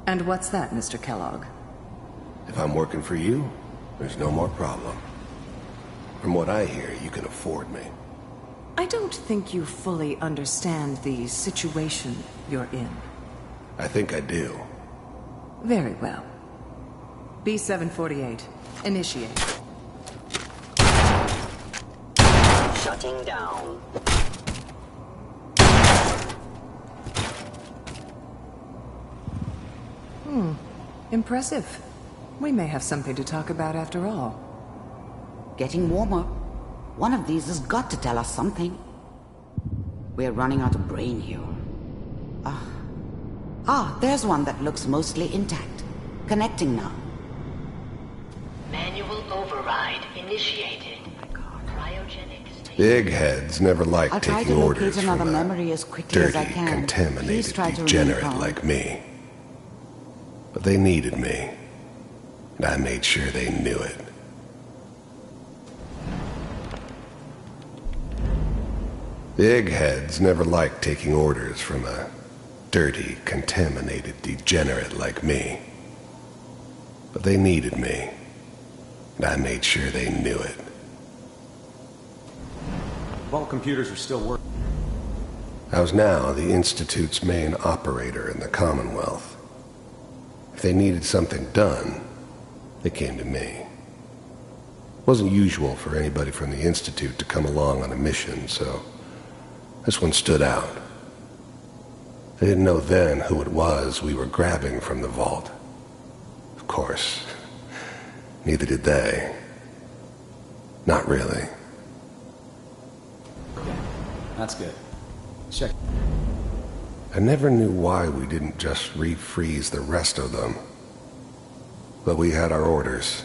And what's that, Mr. Kellogg? If I'm working for you, there's no more problem. From what I hear, you can afford me. I don't think you fully understand the situation you're in. I think I do. Very well. B-748, initiate. Shutting down. Impressive. We may have something to talk about after all. Getting warmer. One of these has got to tell us something. We're running out of brain here. There's one that looks mostly intact. Connecting now. Manual override initiated. Cryogenic state. Big heads never like I'll try taking to orders locate another from a memory as quickly as I dirty, can. Please contaminated try to degenerate remain calm. like me. But they needed me, and I made sure they knew it. Big heads never like taking orders from a dirty, contaminated degenerate like me. But they needed me, and I made sure they knew it. Vault computers are still working. I was now the Institute's main operator in the Commonwealth. If they needed something done, they came to me. It wasn't usual for anybody from the Institute to come along on a mission, so this one stood out. I didn't know then who it was we were grabbing from the vault. Of course, neither did they. Not really. That's good. Check. I never knew why we didn't just refreeze the rest of them. But we had our orders.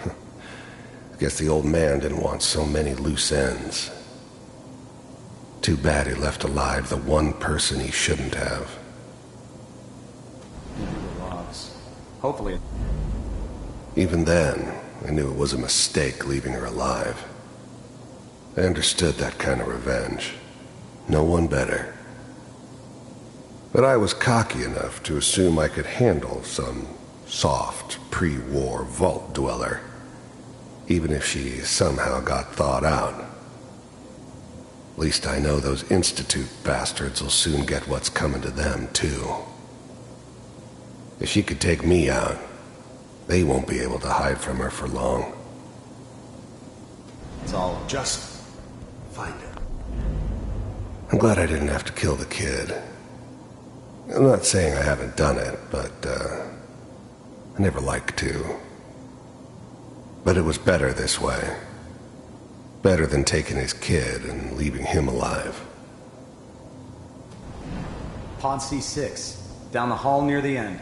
I guess the old man didn't want so many loose ends. Too bad he left alive the one person he shouldn't have. The logs. Hopefully. Even then, I knew it was a mistake leaving her alive. I understood that kind of revenge. No one better. But I was cocky enough to assume I could handle some soft, pre-war vault dweller. even if she somehow got thawed out. At least I know those Institute bastards will soon get what's coming to them, too. If she could take me out, they won't be able to hide from her for long. It's all... Just find her. I'm glad I didn't have to kill the kid. I'm not saying I haven't done it, but, I never liked to. But it was better this way. Better than taking his kid and leaving him alive. Pod C6. Down the hall near the end.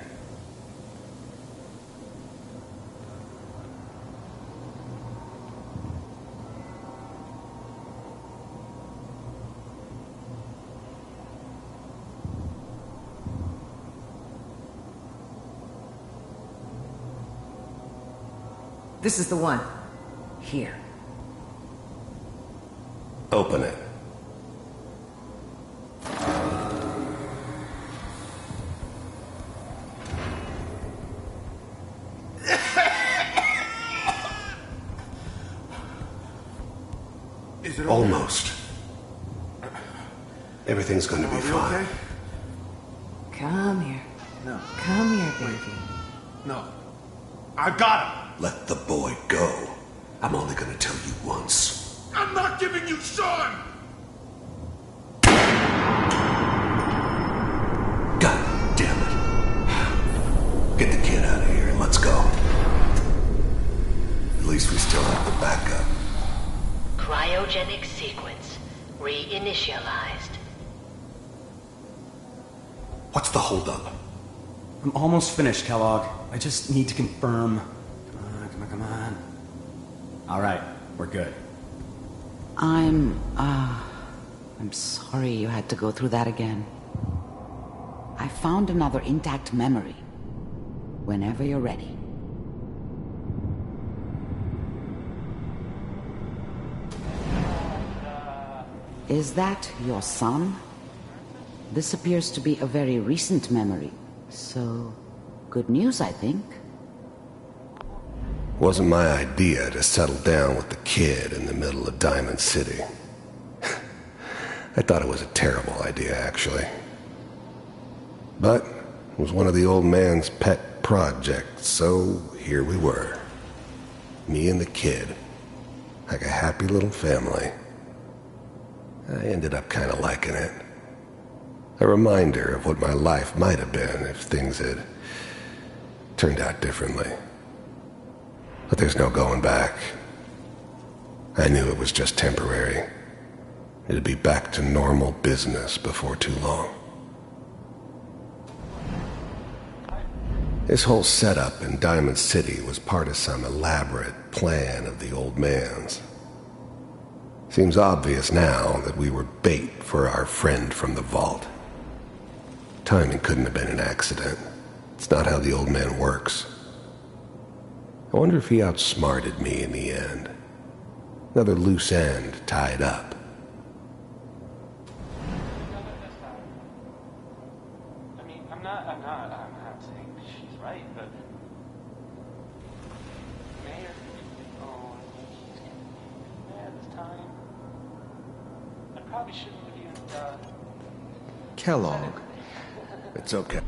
This is the one. Here. Open it. Is it Almost. Everything's going to be fine. Okay? Come here. No. Come here, baby. No. I got him! Let the boy go. I'm only going to tell you once. I'm not giving you Sean! God damn it. Get the kid out of here and let's go. At least we still have the backup. Cryogenic sequence reinitialized. What's the holdup? I'm almost finished, Kellogg. I just need to confirm. Come on. All right, we're good. I'm sorry you had to go through that again. I found another intact memory. Whenever you're ready. Is that your son? This appears to be a very recent memory. So, good news, I think. Wasn't my idea to settle down with the kid in the middle of Diamond City. I thought it was a terrible idea, actually. But it was one of the old man's pet projects, so here we were. Me and the kid. Like a happy little family. I ended up kind of liking it. A reminder of what my life might have been if things had turned out differently. But there's no going back. I knew it was just temporary. It'd be back to normal business before too long. This whole setup in Diamond City was part of some elaborate plan of the old man's. Seems obvious now that we were bait for our friend from the vault. Timing couldn't have been an accident. It's not how the old man works. I wonder if he outsmarted me in the end. Another loose end tied up. I mean, I'm not saying she's right, but Mayor, she's mad this time. I probably shouldn't have even, Kellogg. It's okay.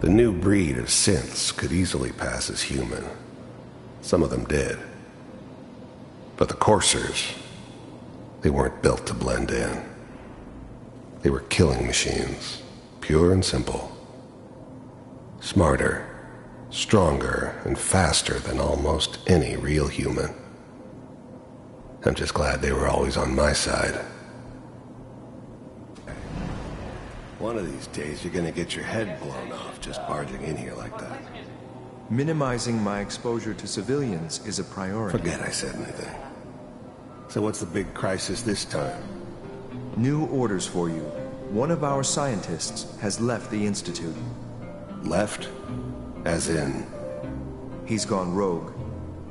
The new breed of synths could easily pass as human. Some of them did. But the coursers, they weren't built to blend in. They were killing machines, pure and simple. Smarter, stronger, and faster than almost any real human. I'm just glad they were always on my side. One of these days you're gonna get your head blown off just barging in here like that. Minimizing my exposure to civilians is a priority. Forget I said anything. So what's the big crisis this time? New orders for you. One of our scientists has left the Institute. Left? As in? He's gone rogue.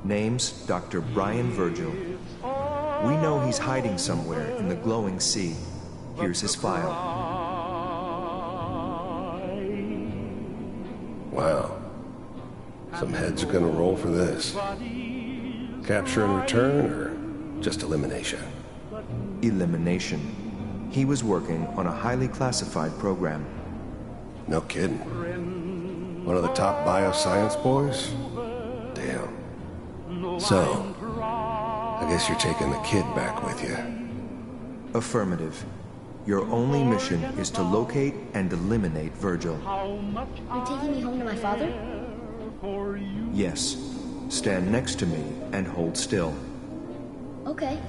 Name's Dr. Brian Virgil. We know he's hiding somewhere in the glowing sea. Here's his file. Wow. Some heads are gonna roll for this. Capture and return, or just elimination? Elimination. He was working on a highly classified program. No kidding. One of the top bioscience boys? Damn. So, I guess you're taking the kid back with you. Affirmative. Your only mission is to locate and eliminate Virgil. You're taking me home to my father? Yes. Stand next to me and hold still. Okay.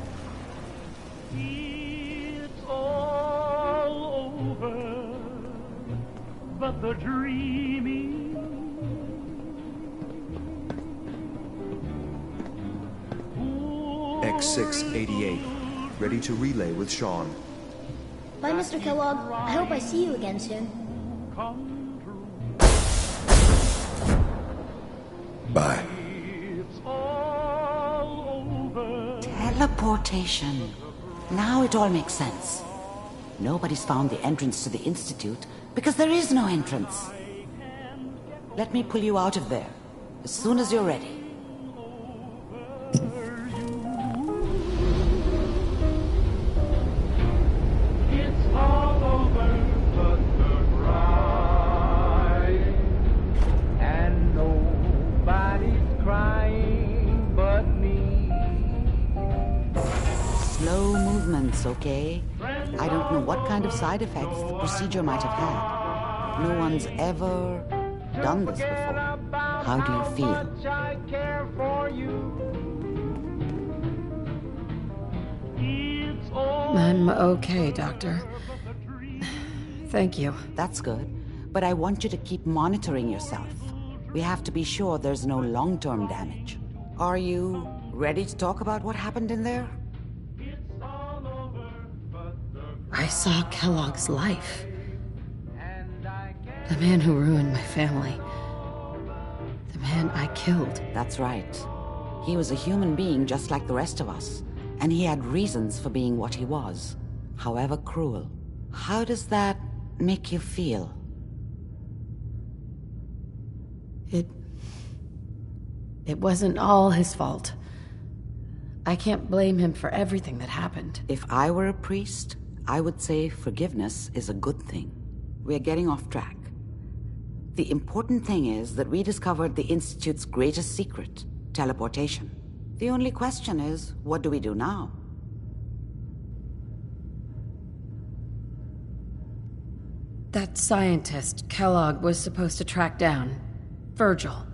It's all over, but the dreaming. X688, ready to relay with Sean. Bye, Mr. Kellogg. I hope I see you again soon. Bye. Teleportation. Now it all makes sense. Nobody's found the entrance to the Institute because there is no entrance. Let me pull you out of there as soon as you're ready. It's all over but the crying, and nobody's crying but me. Slow movements, okay? I don't know what kind of side effects the procedure might have had. No one's ever done this before. How do you feel? I care for you. It's all I'm okay, Doctor. Thank you. That's good. But I want you to keep monitoring yourself. We have to be sure there's no long-term damage. Are you ready to talk about what happened in there? I saw Kellogg's life. The man who ruined my family. The man I killed. That's right. He was a human being just like the rest of us. And he had reasons for being what he was, however cruel. How does that make you feel? It wasn't all his fault. I can't blame him for everything that happened. If I were a priest, I would say forgiveness is a good thing. We're getting off track. The important thing is that we discovered the Institute's greatest secret, teleportation. The only question is, what do we do now? That scientist Kellogg was supposed to track down, Virgil.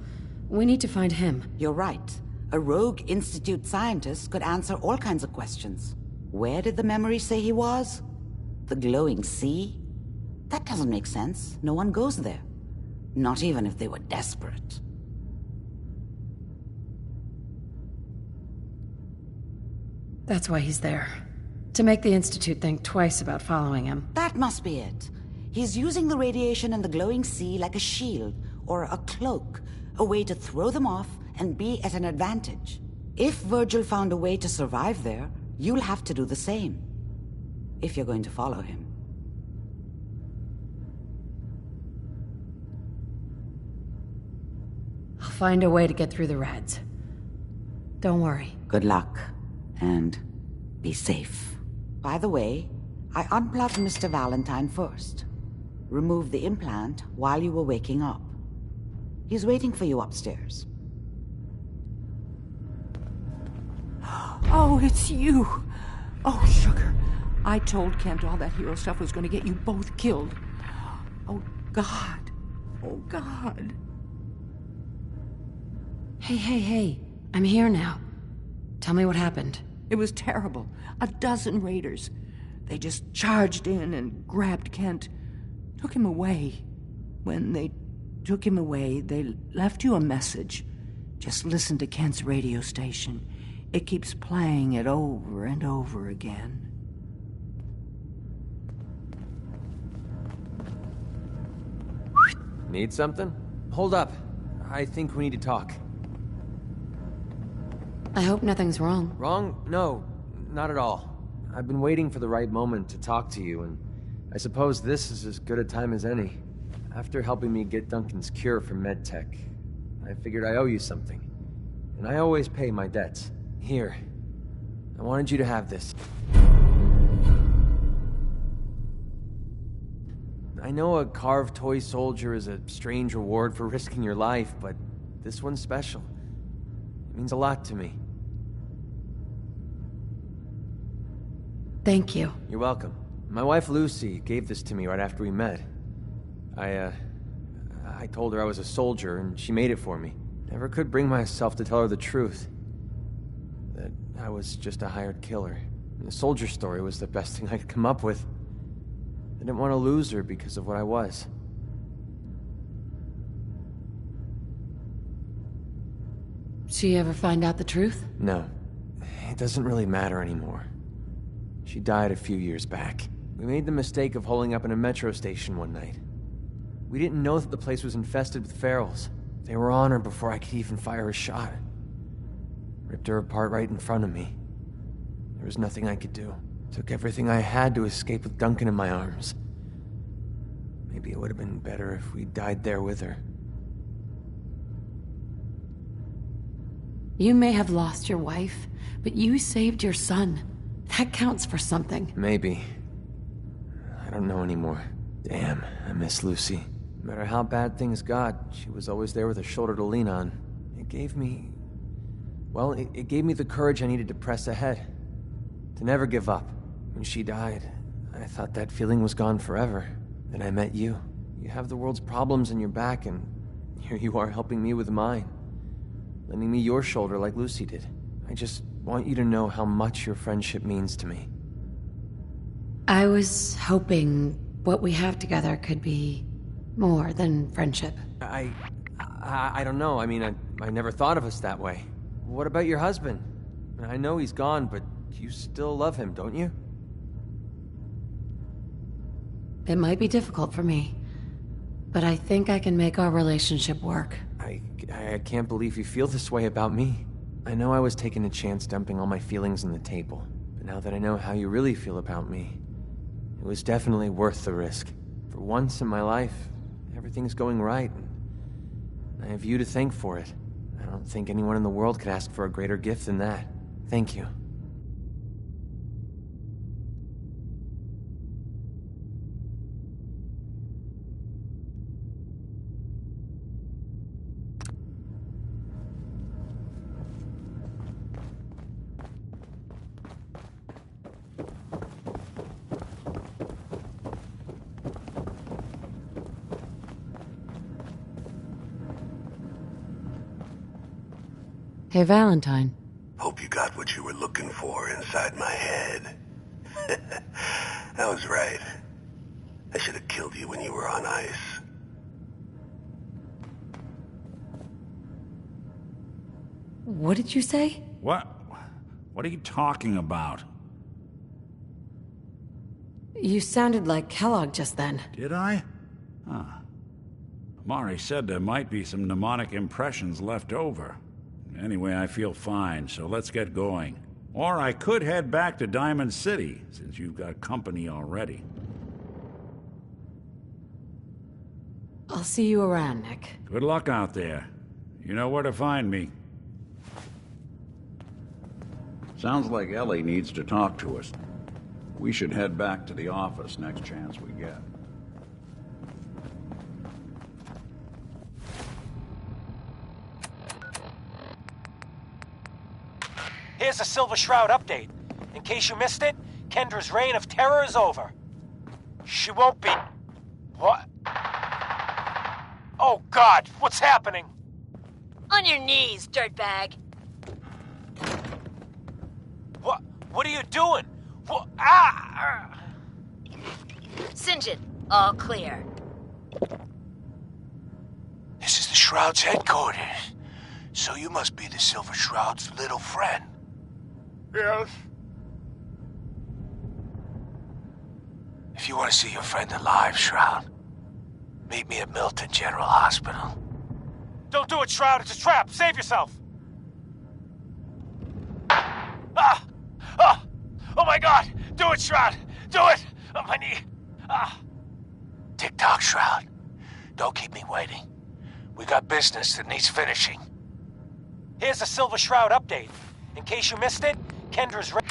We need to find him. You're right. A rogue Institute scientist could answer all kinds of questions. Where did the memory say he was? The glowing sea? That doesn't make sense. No one goes there. Not even if they were desperate. That's why he's there. To make the Institute think twice about following him. That must be it. He's using the radiation and the glowing sea like a shield, or a cloak, a way to throw them off and be at an advantage. If Virgil found a way to survive there, you'll have to do the same. If you're going to follow him. I'll find a way to get through the reds. Don't worry. Good luck. And be safe. By the way, I unplugged Mr. Valentine first. Removed the implant while you were waking up. He's waiting for you upstairs. Oh, it's you. Oh, sugar. I told Kent all that hero stuff was going to get you both killed. Oh, God. Oh, God. Hey. I'm here now. Tell me what happened. It was terrible. 12 raiders. They just charged in and grabbed Kent. Took him away. When they took him away, they left you a message. Just listen to Kent's radio station. It keeps playing it over and over again. Need something? Hold up. I think we need to talk. I hope nothing's wrong. Wrong? No, not at all. I've been waiting for the right moment to talk to you, and I suppose this is as good a time as any. After helping me get Duncan's cure for MedTech, I figured I owe you something. And I always pay my debts. Here. I wanted you to have this. I know a carved toy soldier is a strange reward for risking your life, but this one's special. It means a lot to me. Thank you. You're welcome. My wife Lucy gave this to me right after we met. I told her I was a soldier, and she made it for me. Never could bring myself to tell her the truth. That I was just a hired killer. The soldier story was the best thing I could come up with. I didn't want to lose her because of what I was. She ever find out the truth? No. It doesn't really matter anymore. She died a few years back. We made the mistake of holing up in a metro station one night. We didn't know that the place was infested with ferals. They were on her before I could even fire a shot. Ripped her apart right in front of me. There was nothing I could do. Took everything I had to escape with Duncan in my arms. Maybe it would have been better if we died there with her. You may have lost your wife, but you saved your son. That counts for something. Maybe. I don't know anymore. Damn, I miss Lucy. No matter how bad things got, she was always there with a shoulder to lean on. It gave me... well, it gave me the courage I needed to press ahead. To never give up. When she died, I thought that feeling was gone forever. Then I met you. You have the world's problems in your back, and here you are helping me with mine. Lending me your shoulder like Lucy did. I just want you to know how much your friendship means to me. I was hoping what we have together could be more than friendship. I don't know. I mean, I never thought of us that way. What about your husband? I know he's gone, but you still love him, don't you? It might be difficult for me, but I think I can make our relationship work. I can't believe you feel this way about me. I know I was taking a chance dumping all my feelings on the table, but now that I know how you really feel about me, it was definitely worth the risk. For once in my life, everything's going right, and I have you to thank for it. I don't think anyone in the world could ask for a greater gift than that. Thank you. Hey, Valentine. Hope you got what you were looking for inside my head. I was right. I should have killed you when you were on ice. What did you say? What? What are you talking about? You sounded like Kellogg just then. Did I? Huh. Mari said there might be some mnemonic impressions left over. Anyway, I feel fine, so let's get going. Or I could head back to Diamond City, since you've got company already. I'll see you around, Nick. Good luck out there. You know where to find me. Sounds like Ellie needs to talk to us. We should head back to the office next chance we get. Here's a Silver Shroud update. In case you missed it, Kendra's reign of terror is over. She won't be... What? Oh God, what's happening? On your knees, dirtbag. What are you doing? What? Ah! Sinjin, all clear. This is the Shroud's headquarters. So you must be the Silver Shroud's little friend. Yes. If you want to see your friend alive, Shroud, meet me at Milton General Hospital. Don't do it, Shroud. It's a trap. Save yourself. Ah! Ah! Oh my God! Do it, Shroud! Do it! On my knee! Ah! Tick-tock, Shroud. Don't keep me waiting. We got business that needs finishing. Here's a Silver Shroud update. In case you missed it, Kendra's ready.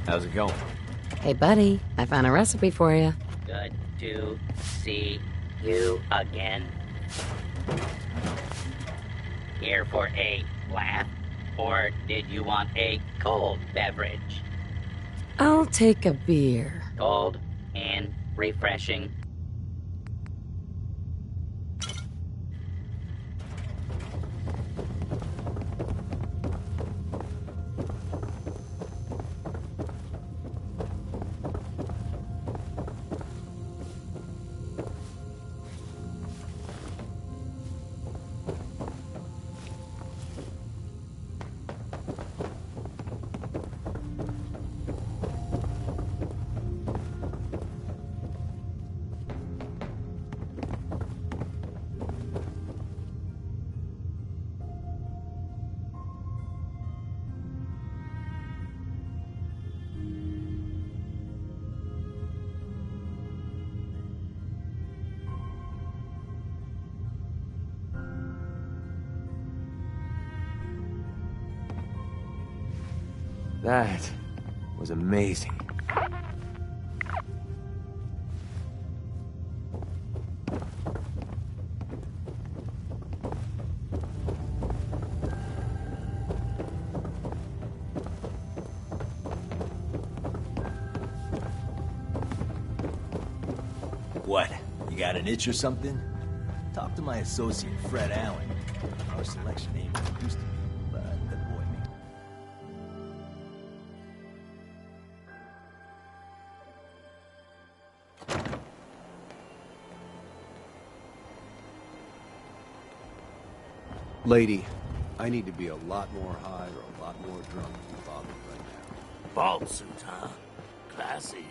How's it going? Hey, buddy, I found a recipe for you. Good to see you again. Here for a laugh, or did you want a cold beverage? I'll take a beer. Cold and refreshing. That was amazing. What? You got an itch or something? Talk to my associate, Fred Allen. Our selection ain't what it used to be, but the boy me. Lady, I need to be a lot more high or a lot more drunk to be bothered right now. Bald suit, huh? Classy.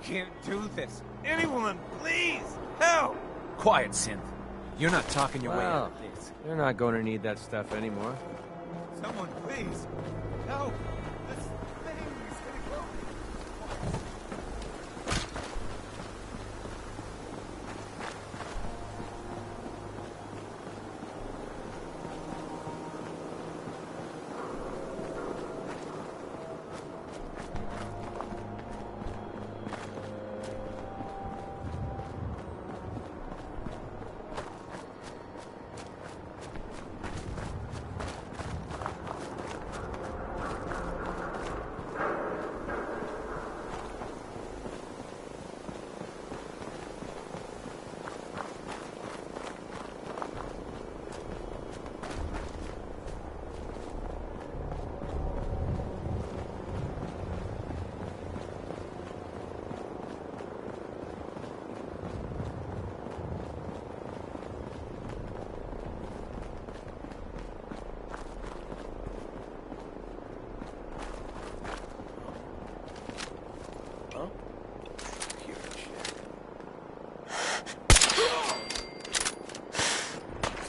can't do this. Anyone, please, help! Quiet, Synth. You're not talking your way Well, out of this. You're not going to need that stuff anymore. Someone, please, help! This thing is gonna go.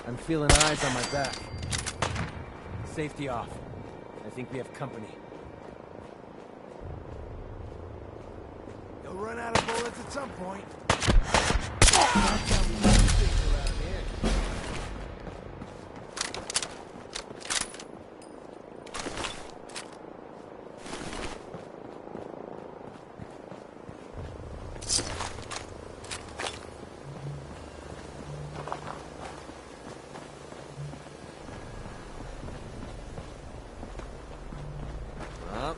I'm feeling eyes on my back. Safety off. I think we have company. You'll run out of bullets at some point. That's how we do things around here. Well,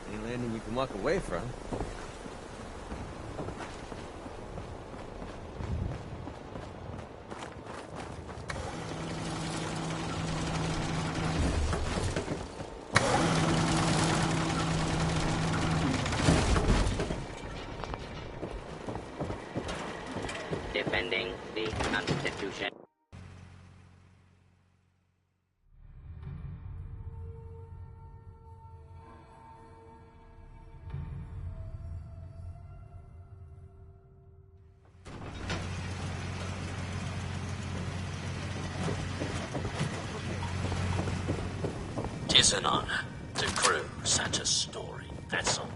any landing you can walk away from. Defending the Constitution. Tis an honor to crew such a story vessel.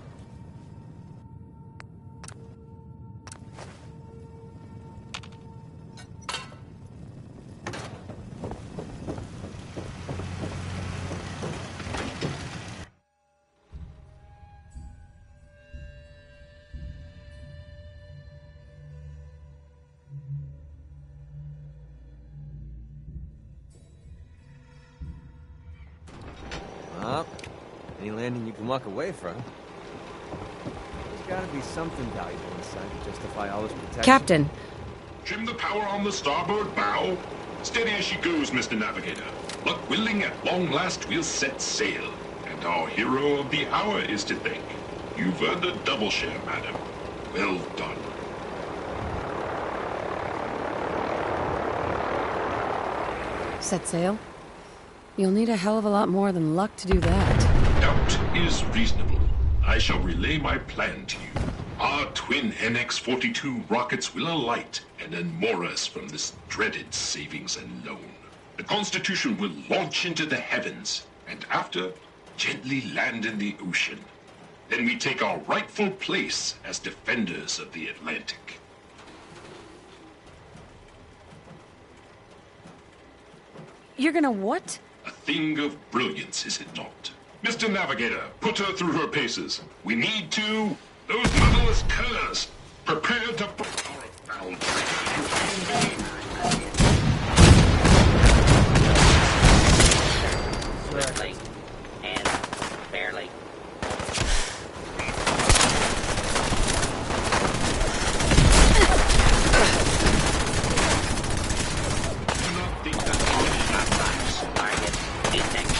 Well, any landing you can walk away from. There's gotta be something valuable inside to justify all this protection. Captain, Trim the power on the starboard bow. Steady as she goes, Mr. Navigator. Luck willing, at long last we'll set sail. And our hero of the hour is to thank. You've earned a double share, madam. Well done. set sail? You'll need a hell of a lot more than luck to do that. Doubt is reasonable. I shall relay my plan to you. Our twin NX-42 rockets will alight and unmoor us from this dreaded savings and loan. The Constitution will launch into the heavens, and after, gently land in the ocean. Then we take our rightful place as defenders of the Atlantic. You're gonna what? A thing of brilliance, is it not? Mr. Navigator, put her through her paces. We need to... Those motherless curs! Prepare to... Foul Swiftly and barely. Target detected.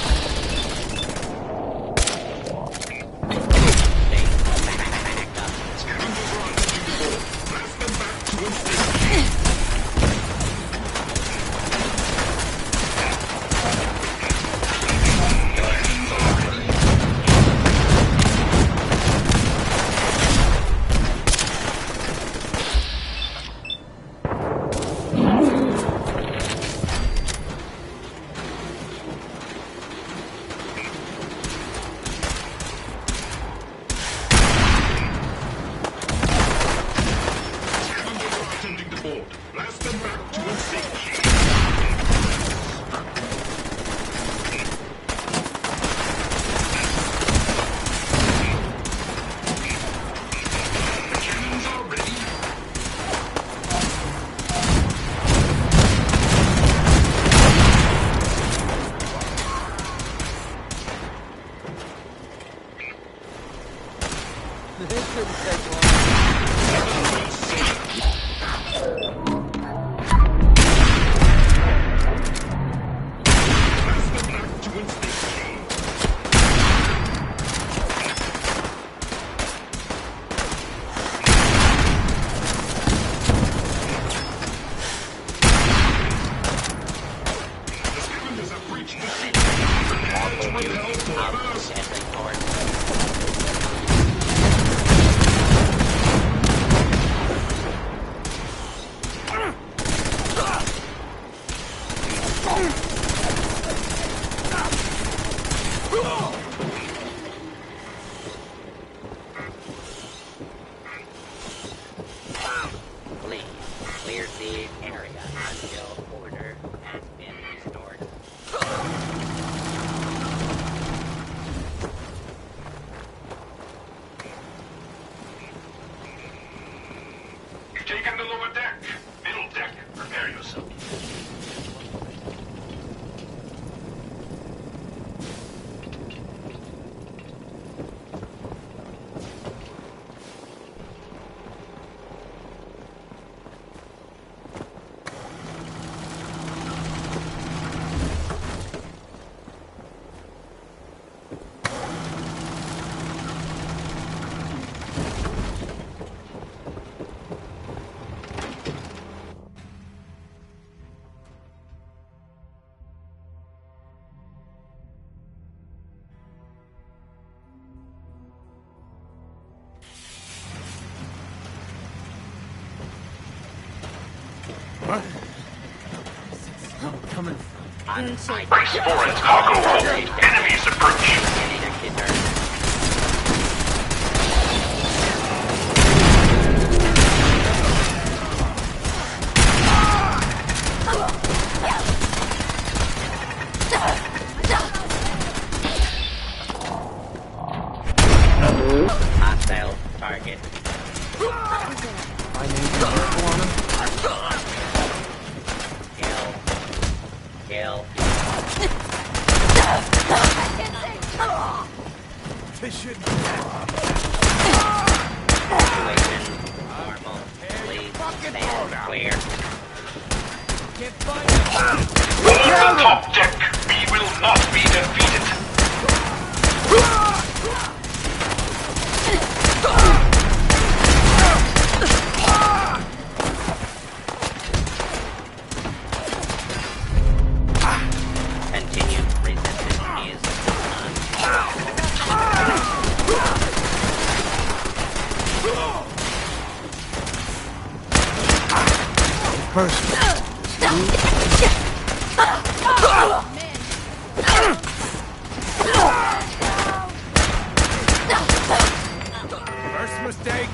operating. Please clear the area until order has been restored. You've taken the lower deck. Middle deck, prepare yourself. Coming. Base 4 and cargo hold. Enemies approach. Hostile target. Kill. This shouldn't Situation normal. Please stand clear. Can't find it. Hold the top deck. We will not be defeated. Continue. Resistance is First mistake.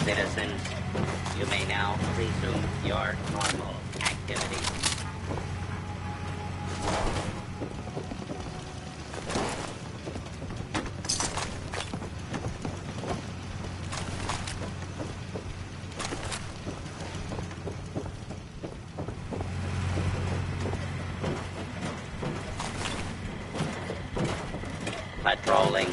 Citizens, you may now resume your normal activities. Patrolling.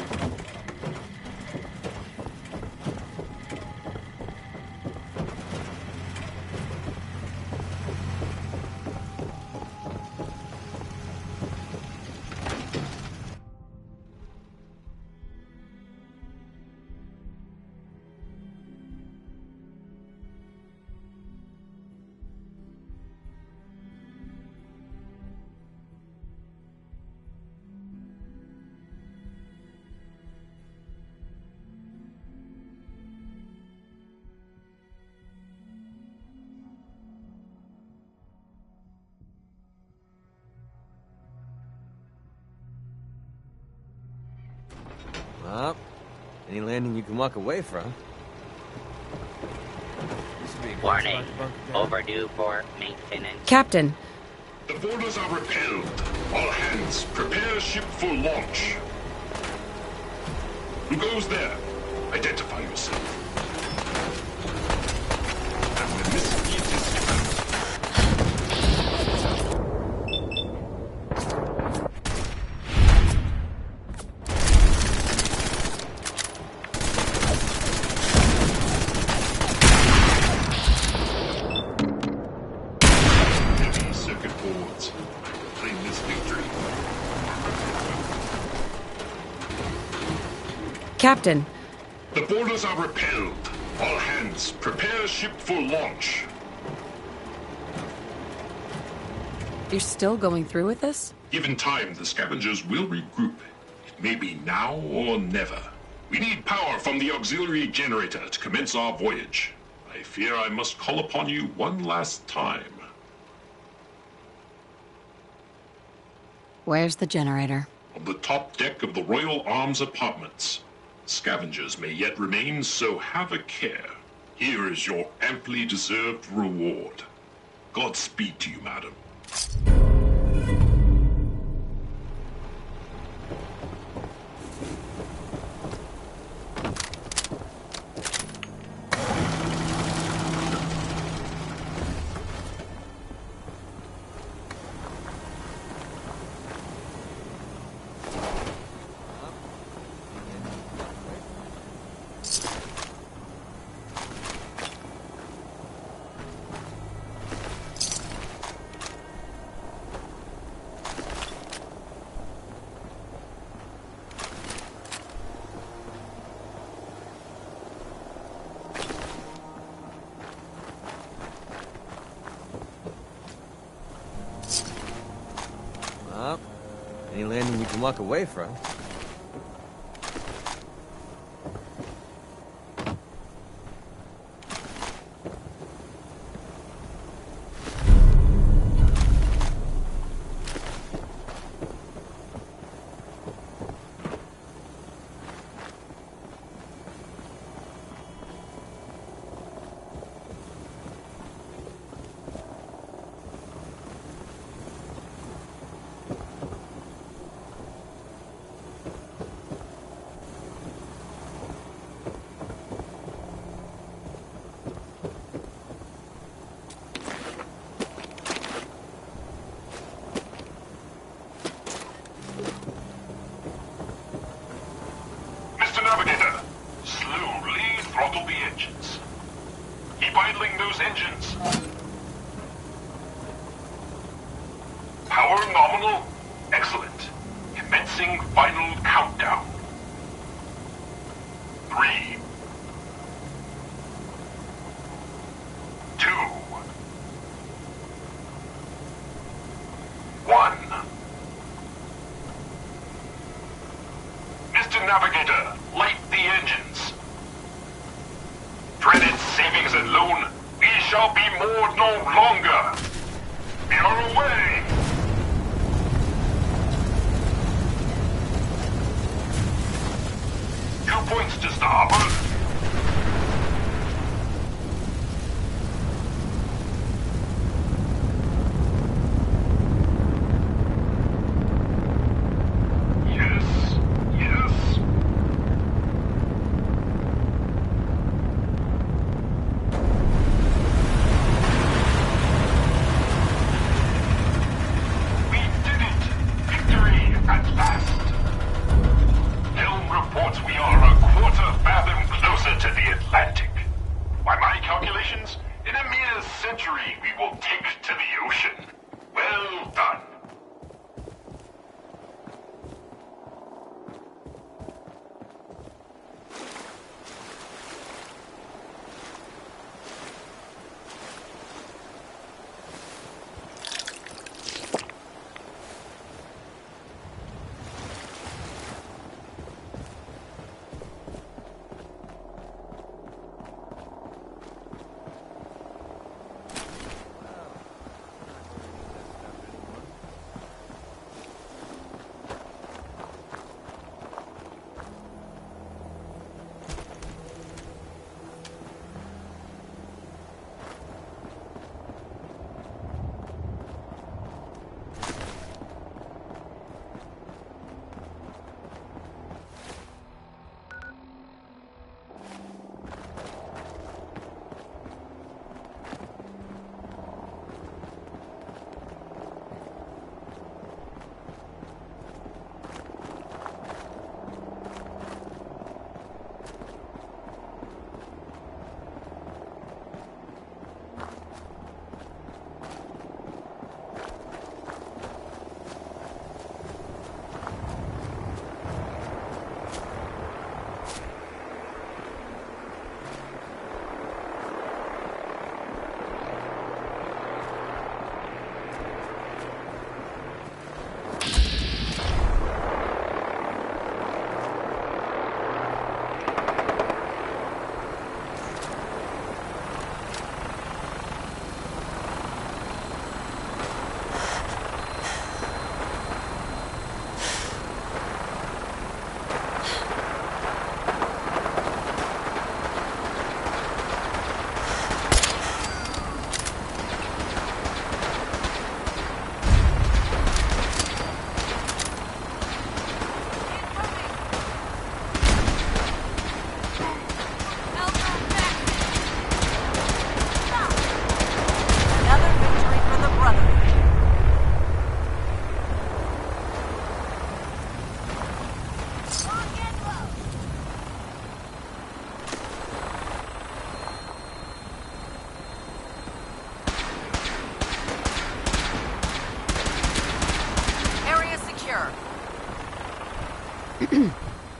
Well, any landing you can walk away from. Warning. Overdue for maintenance. Captain. The boarders are repelled. All hands, prepare ship for launch. Who goes there? Identify yourself. Captain. The boarders are repelled. All hands, prepare ship for launch. You're still going through with this? Given time, the scavengers will regroup. It may be now or never. We need power from the auxiliary generator to commence our voyage. I fear I must call upon you one last time. Where's the generator? On the top deck of the Royal Arms Apartments. Scavengers may yet remain, so have a care. Here is your amply deserved reward. Godspeed to you, madam. Any landing you can walk away from. Navigator, slowly throttle the engines. Keep idling those engines. Power nominal. Excellent. Commencing final countdown. 3, 2, 1. Mr. Navigator, light the engines. Dreaded savings and loan, we shall be moored no longer. We are away. Two points to starboard.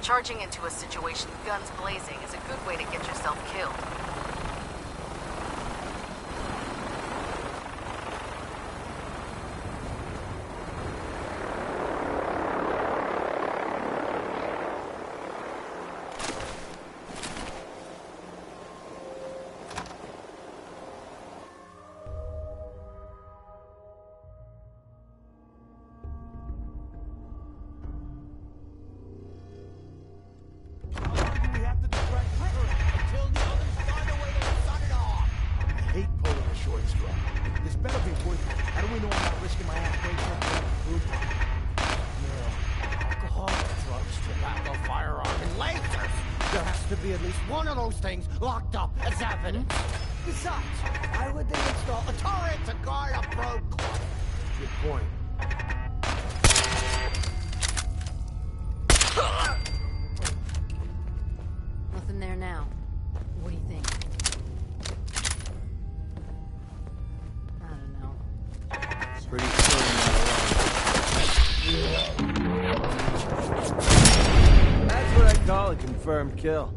Charging into a situation guns blazing is a good way to get yourself killed. Things locked up as evidence. Besides, why would they install a turret to guard a broke clock? Good point. Nothing there now. What do you think? I don't know. Pretty sure you're not alone. That's what I call a confirmed kill.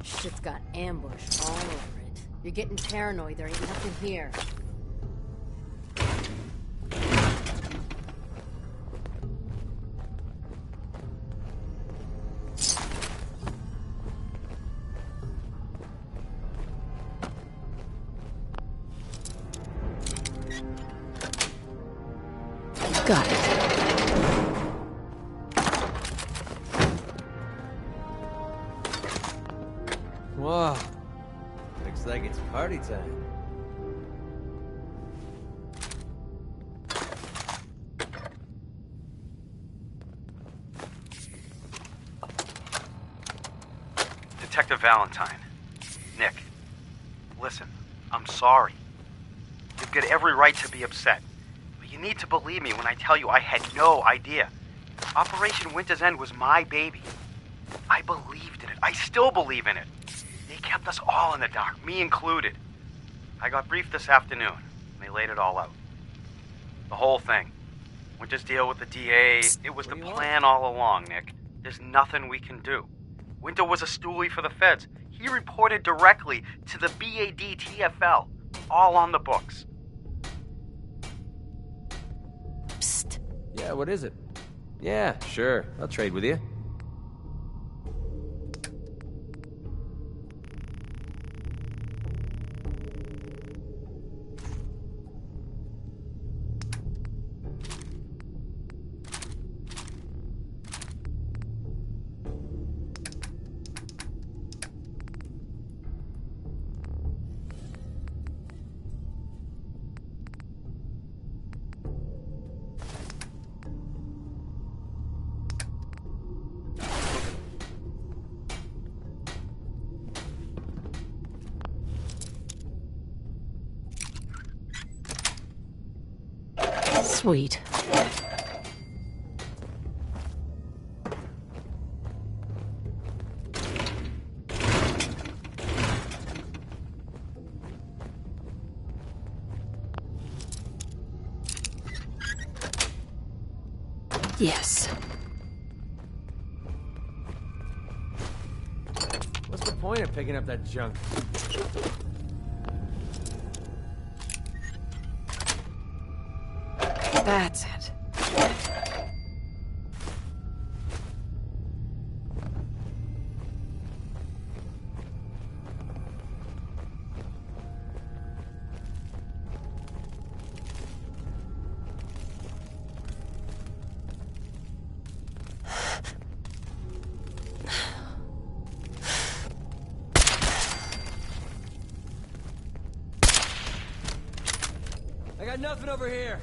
Shit's got ambush all over it. You're getting paranoid. There ain't nothing here. Got it. Whoa. Looks like it's party time. Detective Valentine. Nick. Listen, I'm sorry. You've got every right to be upset. But you need to believe me when I tell you I had no idea. Operation Winter's End was my baby. I believed in it. I still believe in it. They kept us all in the dark, me included. I got briefed this afternoon, and they laid it all out. The whole thing. Winter's deal with the DA, it was the plan all along, Nick. There's nothing we can do. Winter was a stoolie for the feds. He reported directly to the BAD-TFL. All on the books. Psst. Yeah, what is it? Yeah, sure. I'll trade with you. Sweet. Yes. What's the point of picking up that junk? That's it. I got nothing over here.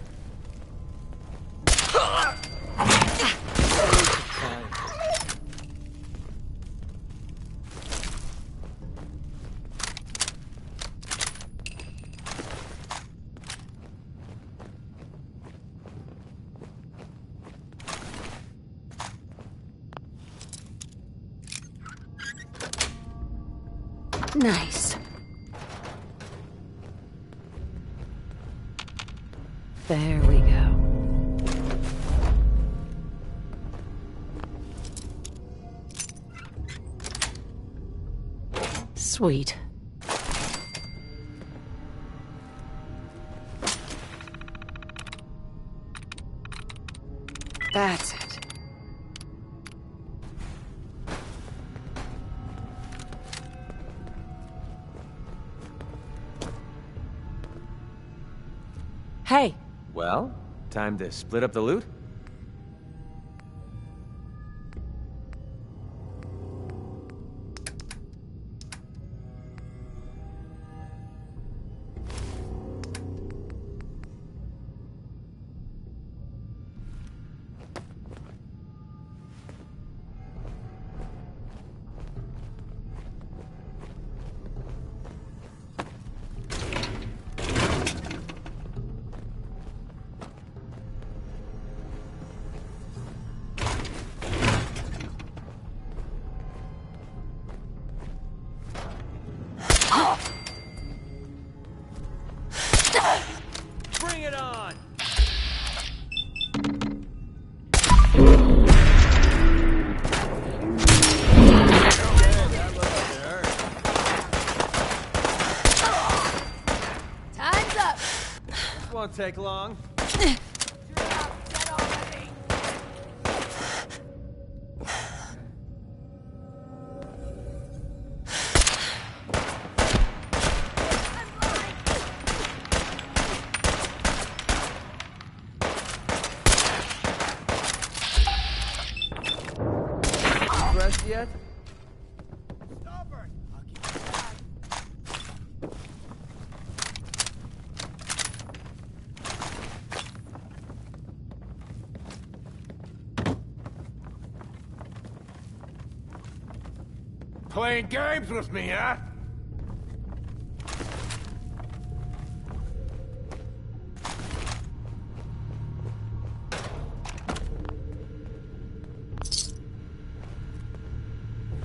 Nice. There we go. Sweet. That's it. Hey! Well, time to split up the loot? Bring it on! Time's up! This won't take long. Dressed yet? Playing games with me, huh?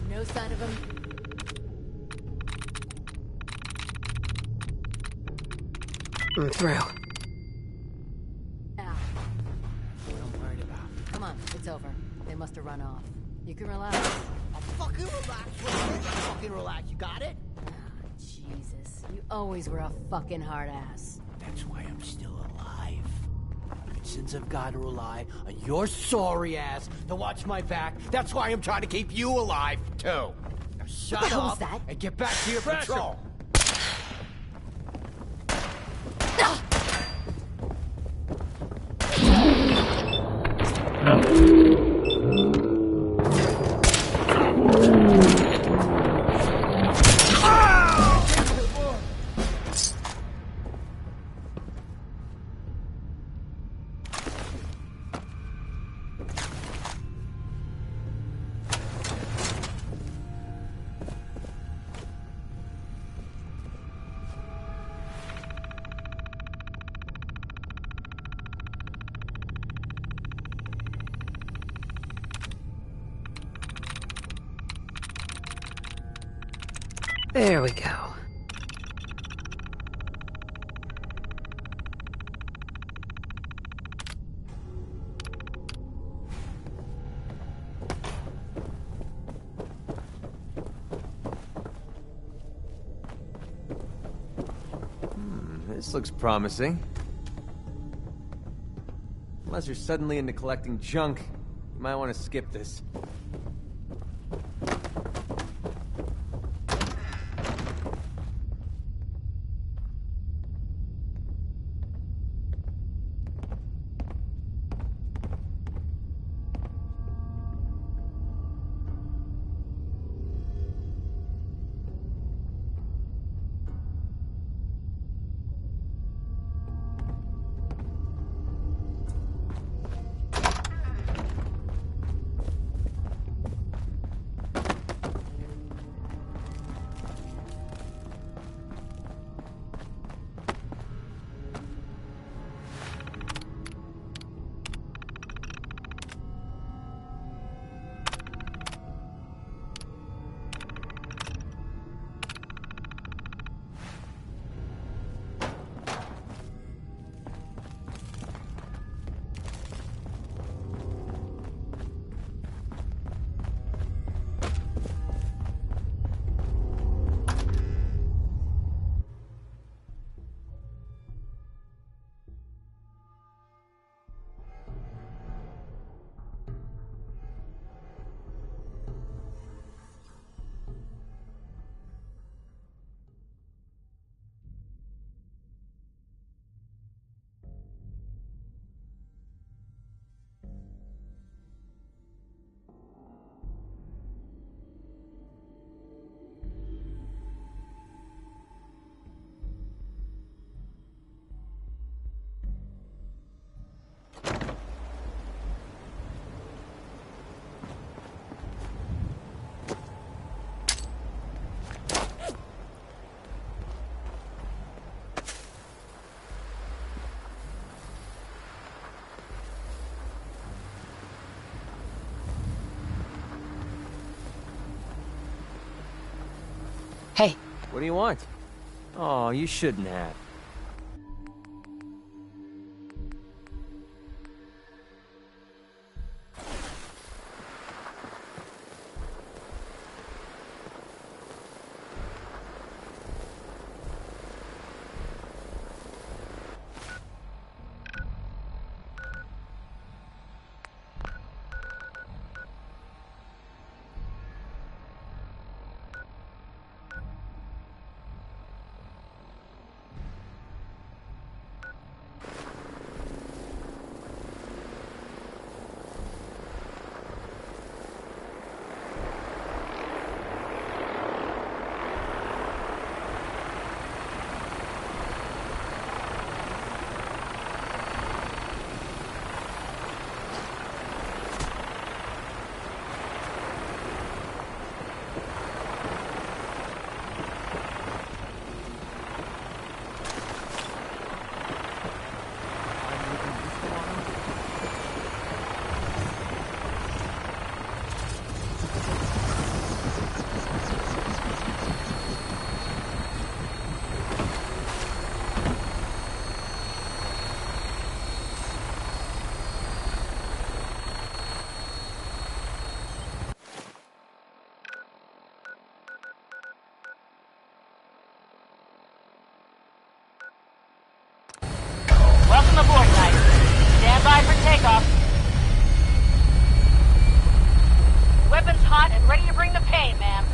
No sign of him. I'm through. Now. What I'm worried about. Come on, it's over. They must have run off. You can relax. I'll fucking relax. Fucking relax. You got it? Jesus, you always were a fucking hard ass. That's why I'm still alive. And since I've got to rely on your sorry ass to watch my back, that's why I'm trying to keep you alive, too. Now shut What the hell up was that? and get back to your patrol. There we go. This looks promising. Unless you're suddenly into collecting junk, you might want to skip this. Hey. What do you want? Oh, you shouldn't have. Welcome aboard, Knight. Stand by for takeoff. Weapons hot and ready to bring the pain, ma'am.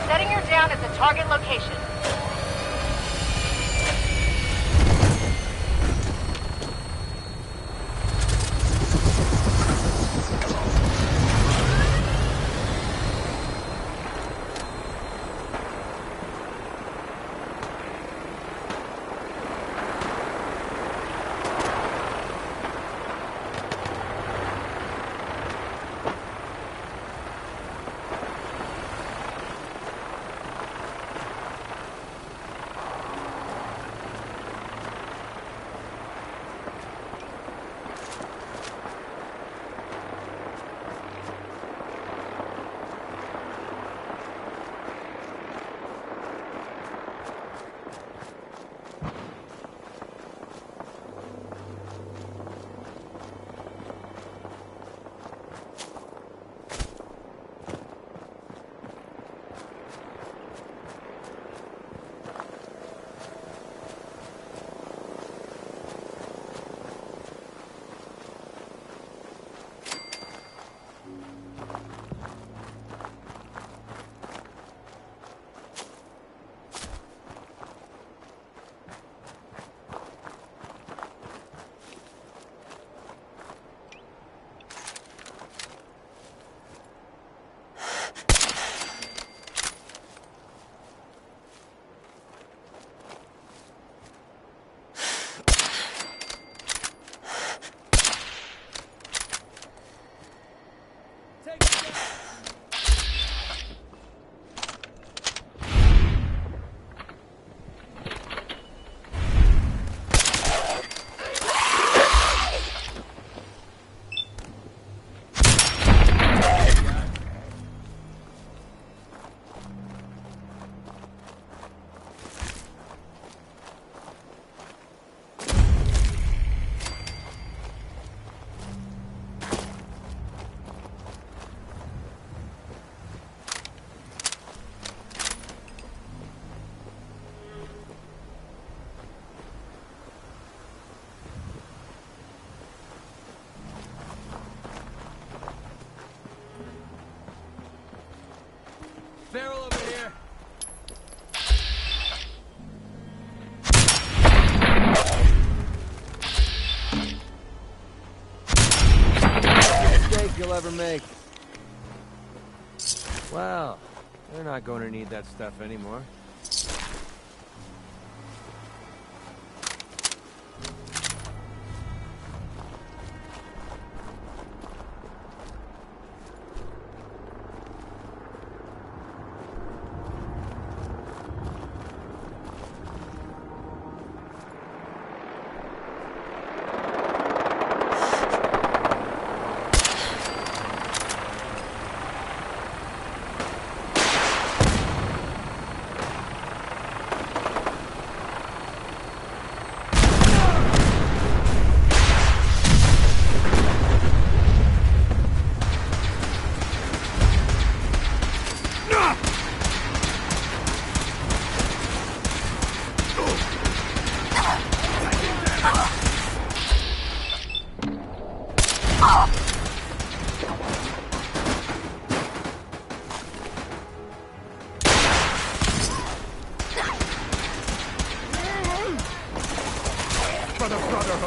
Setting her down at the target location. Feral over here. Mistake you'll ever make. Well, they're not going to need that stuff anymore.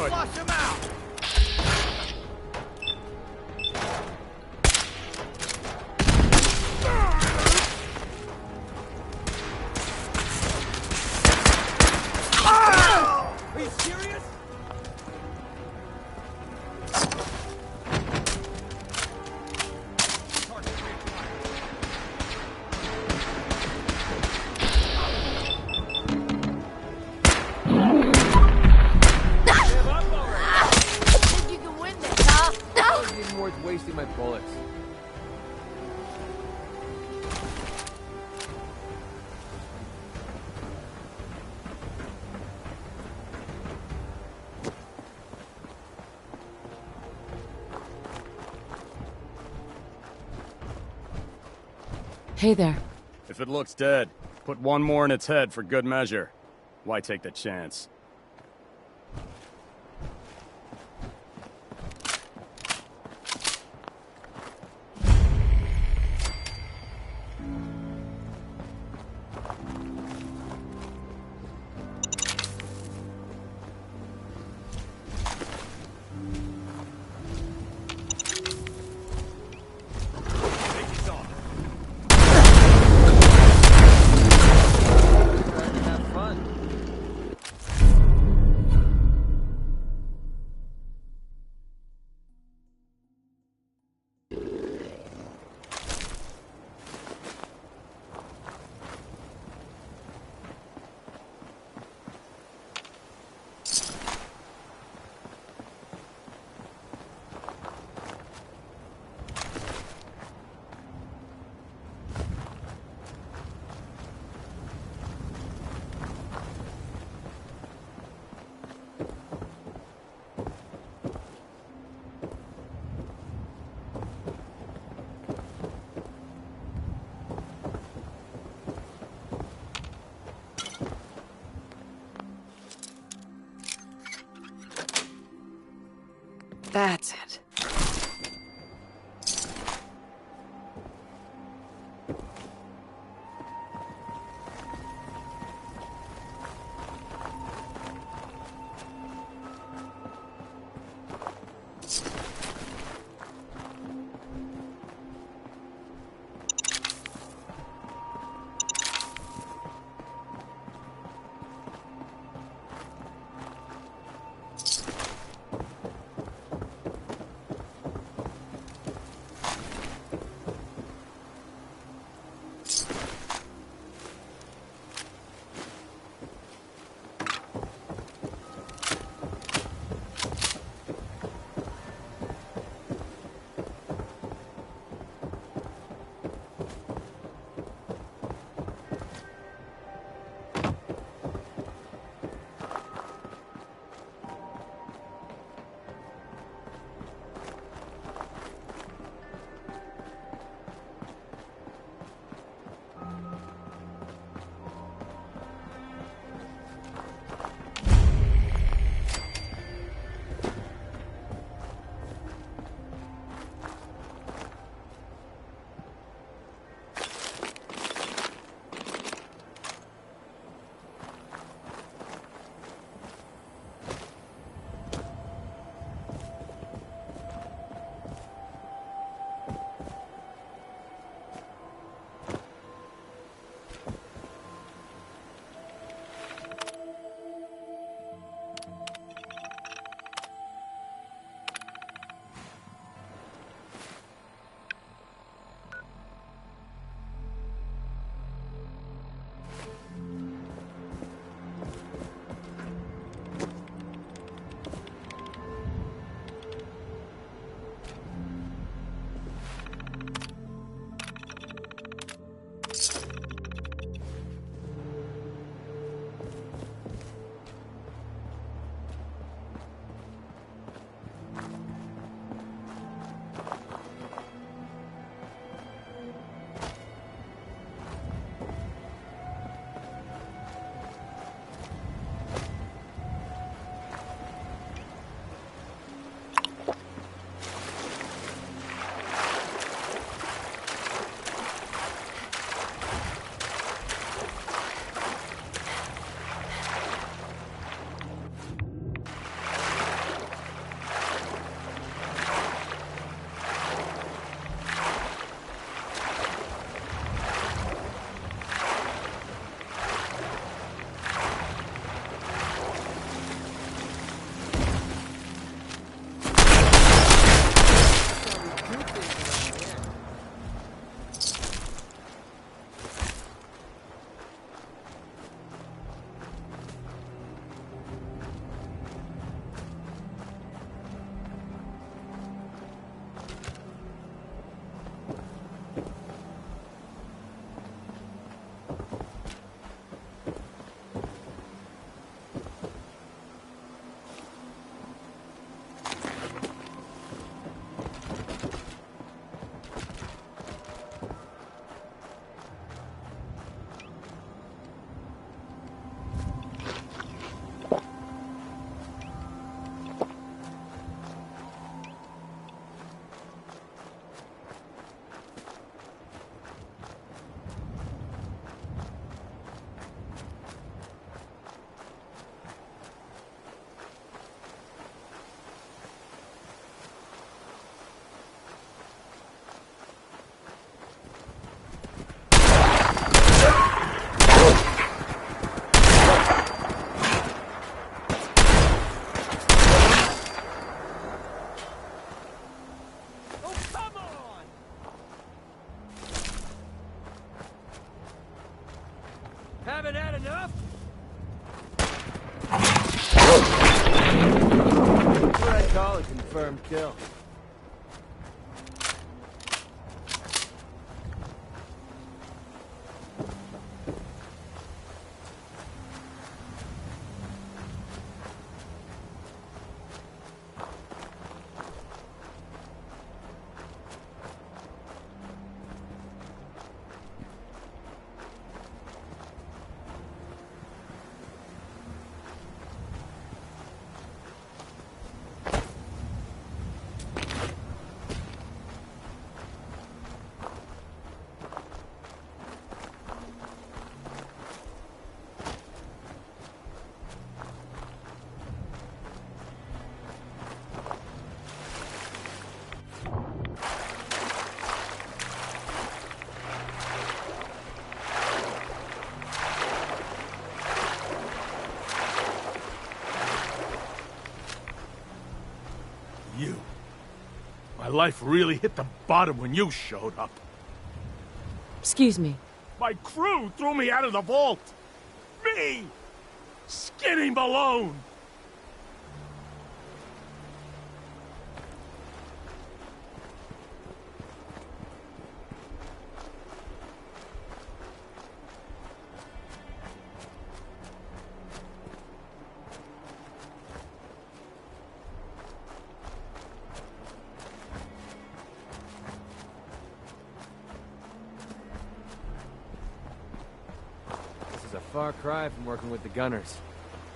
Flush him out! Are you serious? Worth wasting my bullets. Hey there. If it looks dead, put one more in its head for good measure. Why take the chance? That's it. Confirmed kill. You. My life really hit the bottom when you showed up. Excuse me. My crew threw me out of the vault. Me! Skinny Malone! This is a far cry from working with the gunners.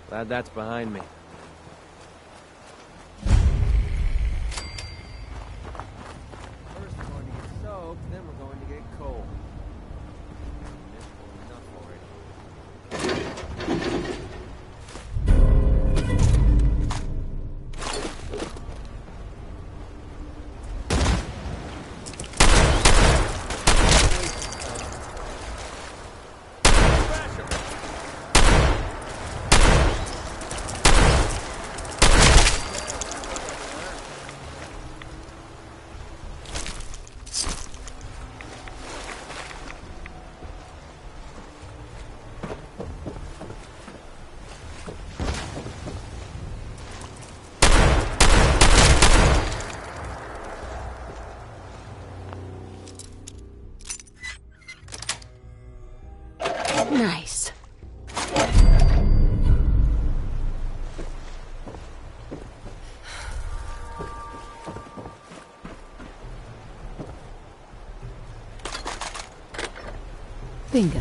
Glad that's behind me. First we're going to get soaked, then we're going to get cold. Enough already. Nice. Bingo.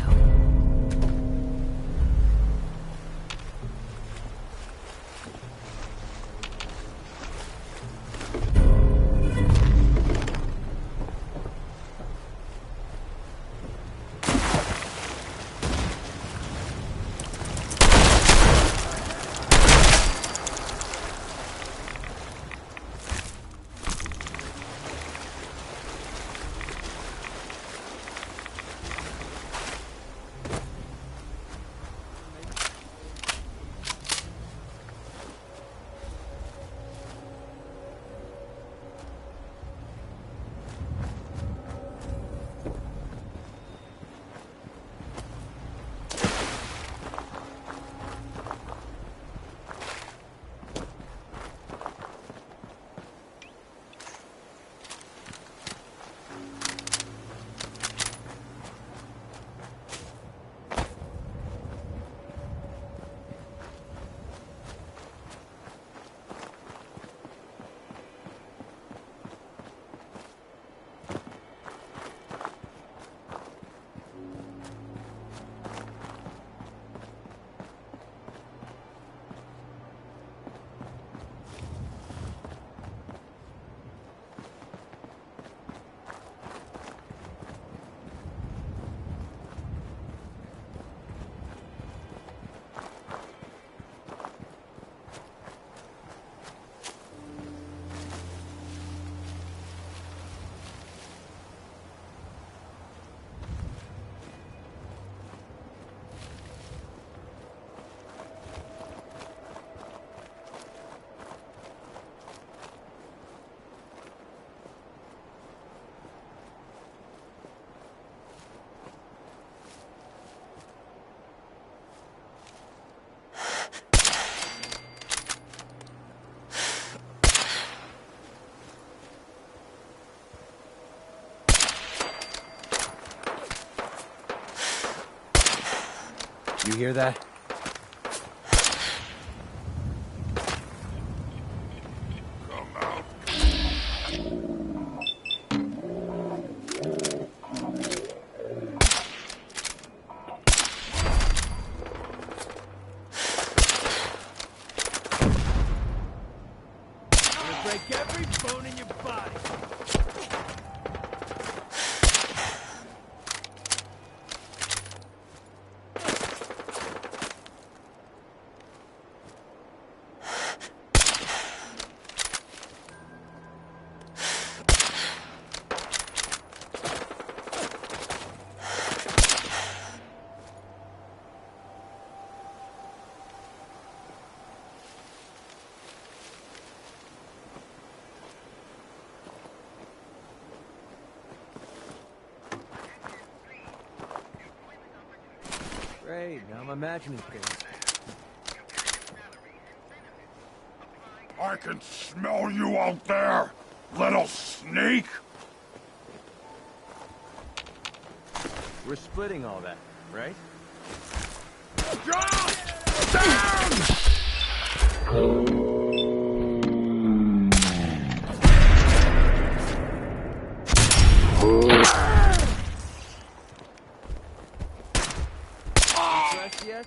You hear that? Break every bone in your body. Great, now I'm imagining things. I can smell you out there, little sneak! We're splitting all that, right? Dressed yet?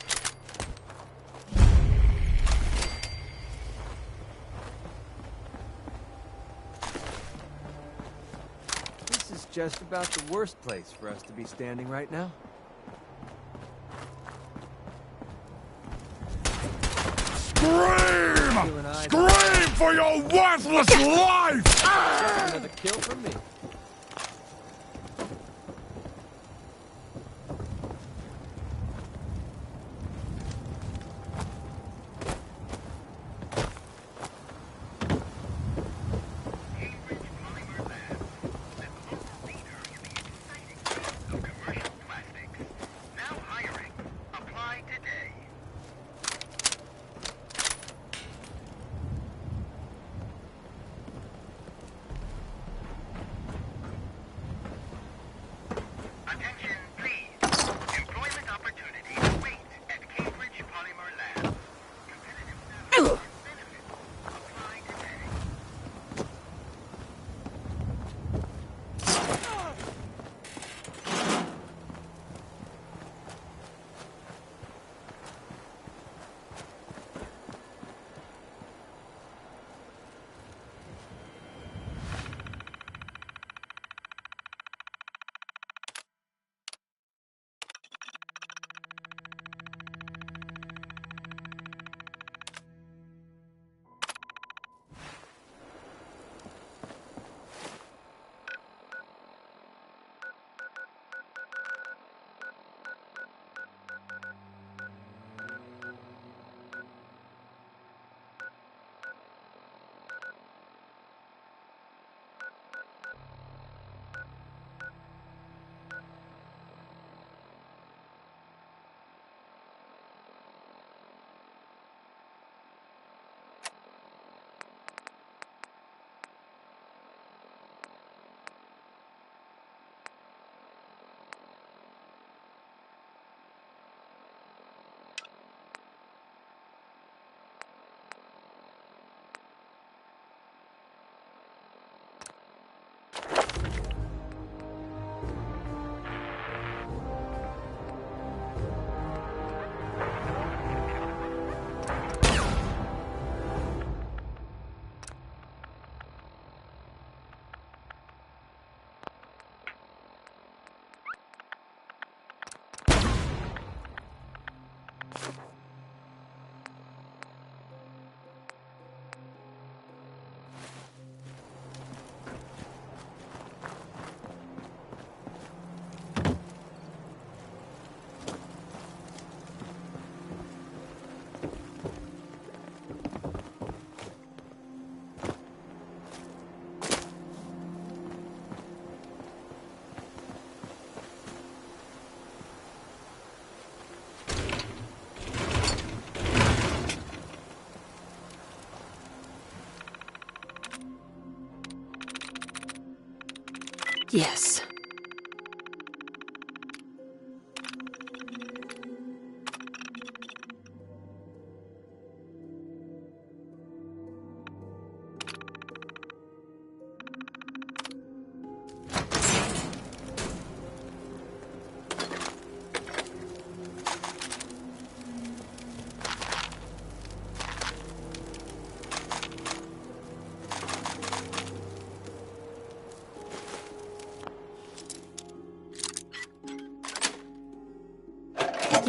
This is just about the worst place for us to be standing right now. Scream! Scream for your worthless life! Another kill from me. Yes.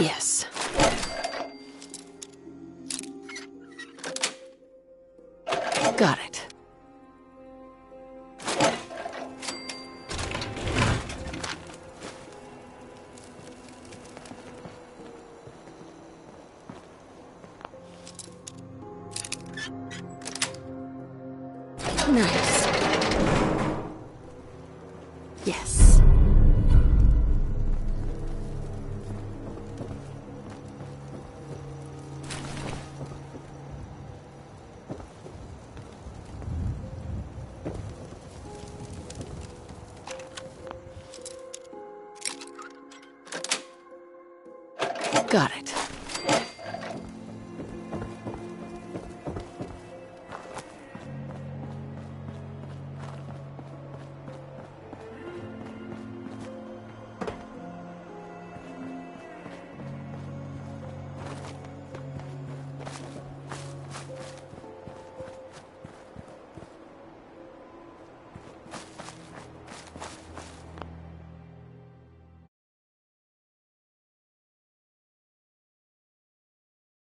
Yes. Got it. Nice.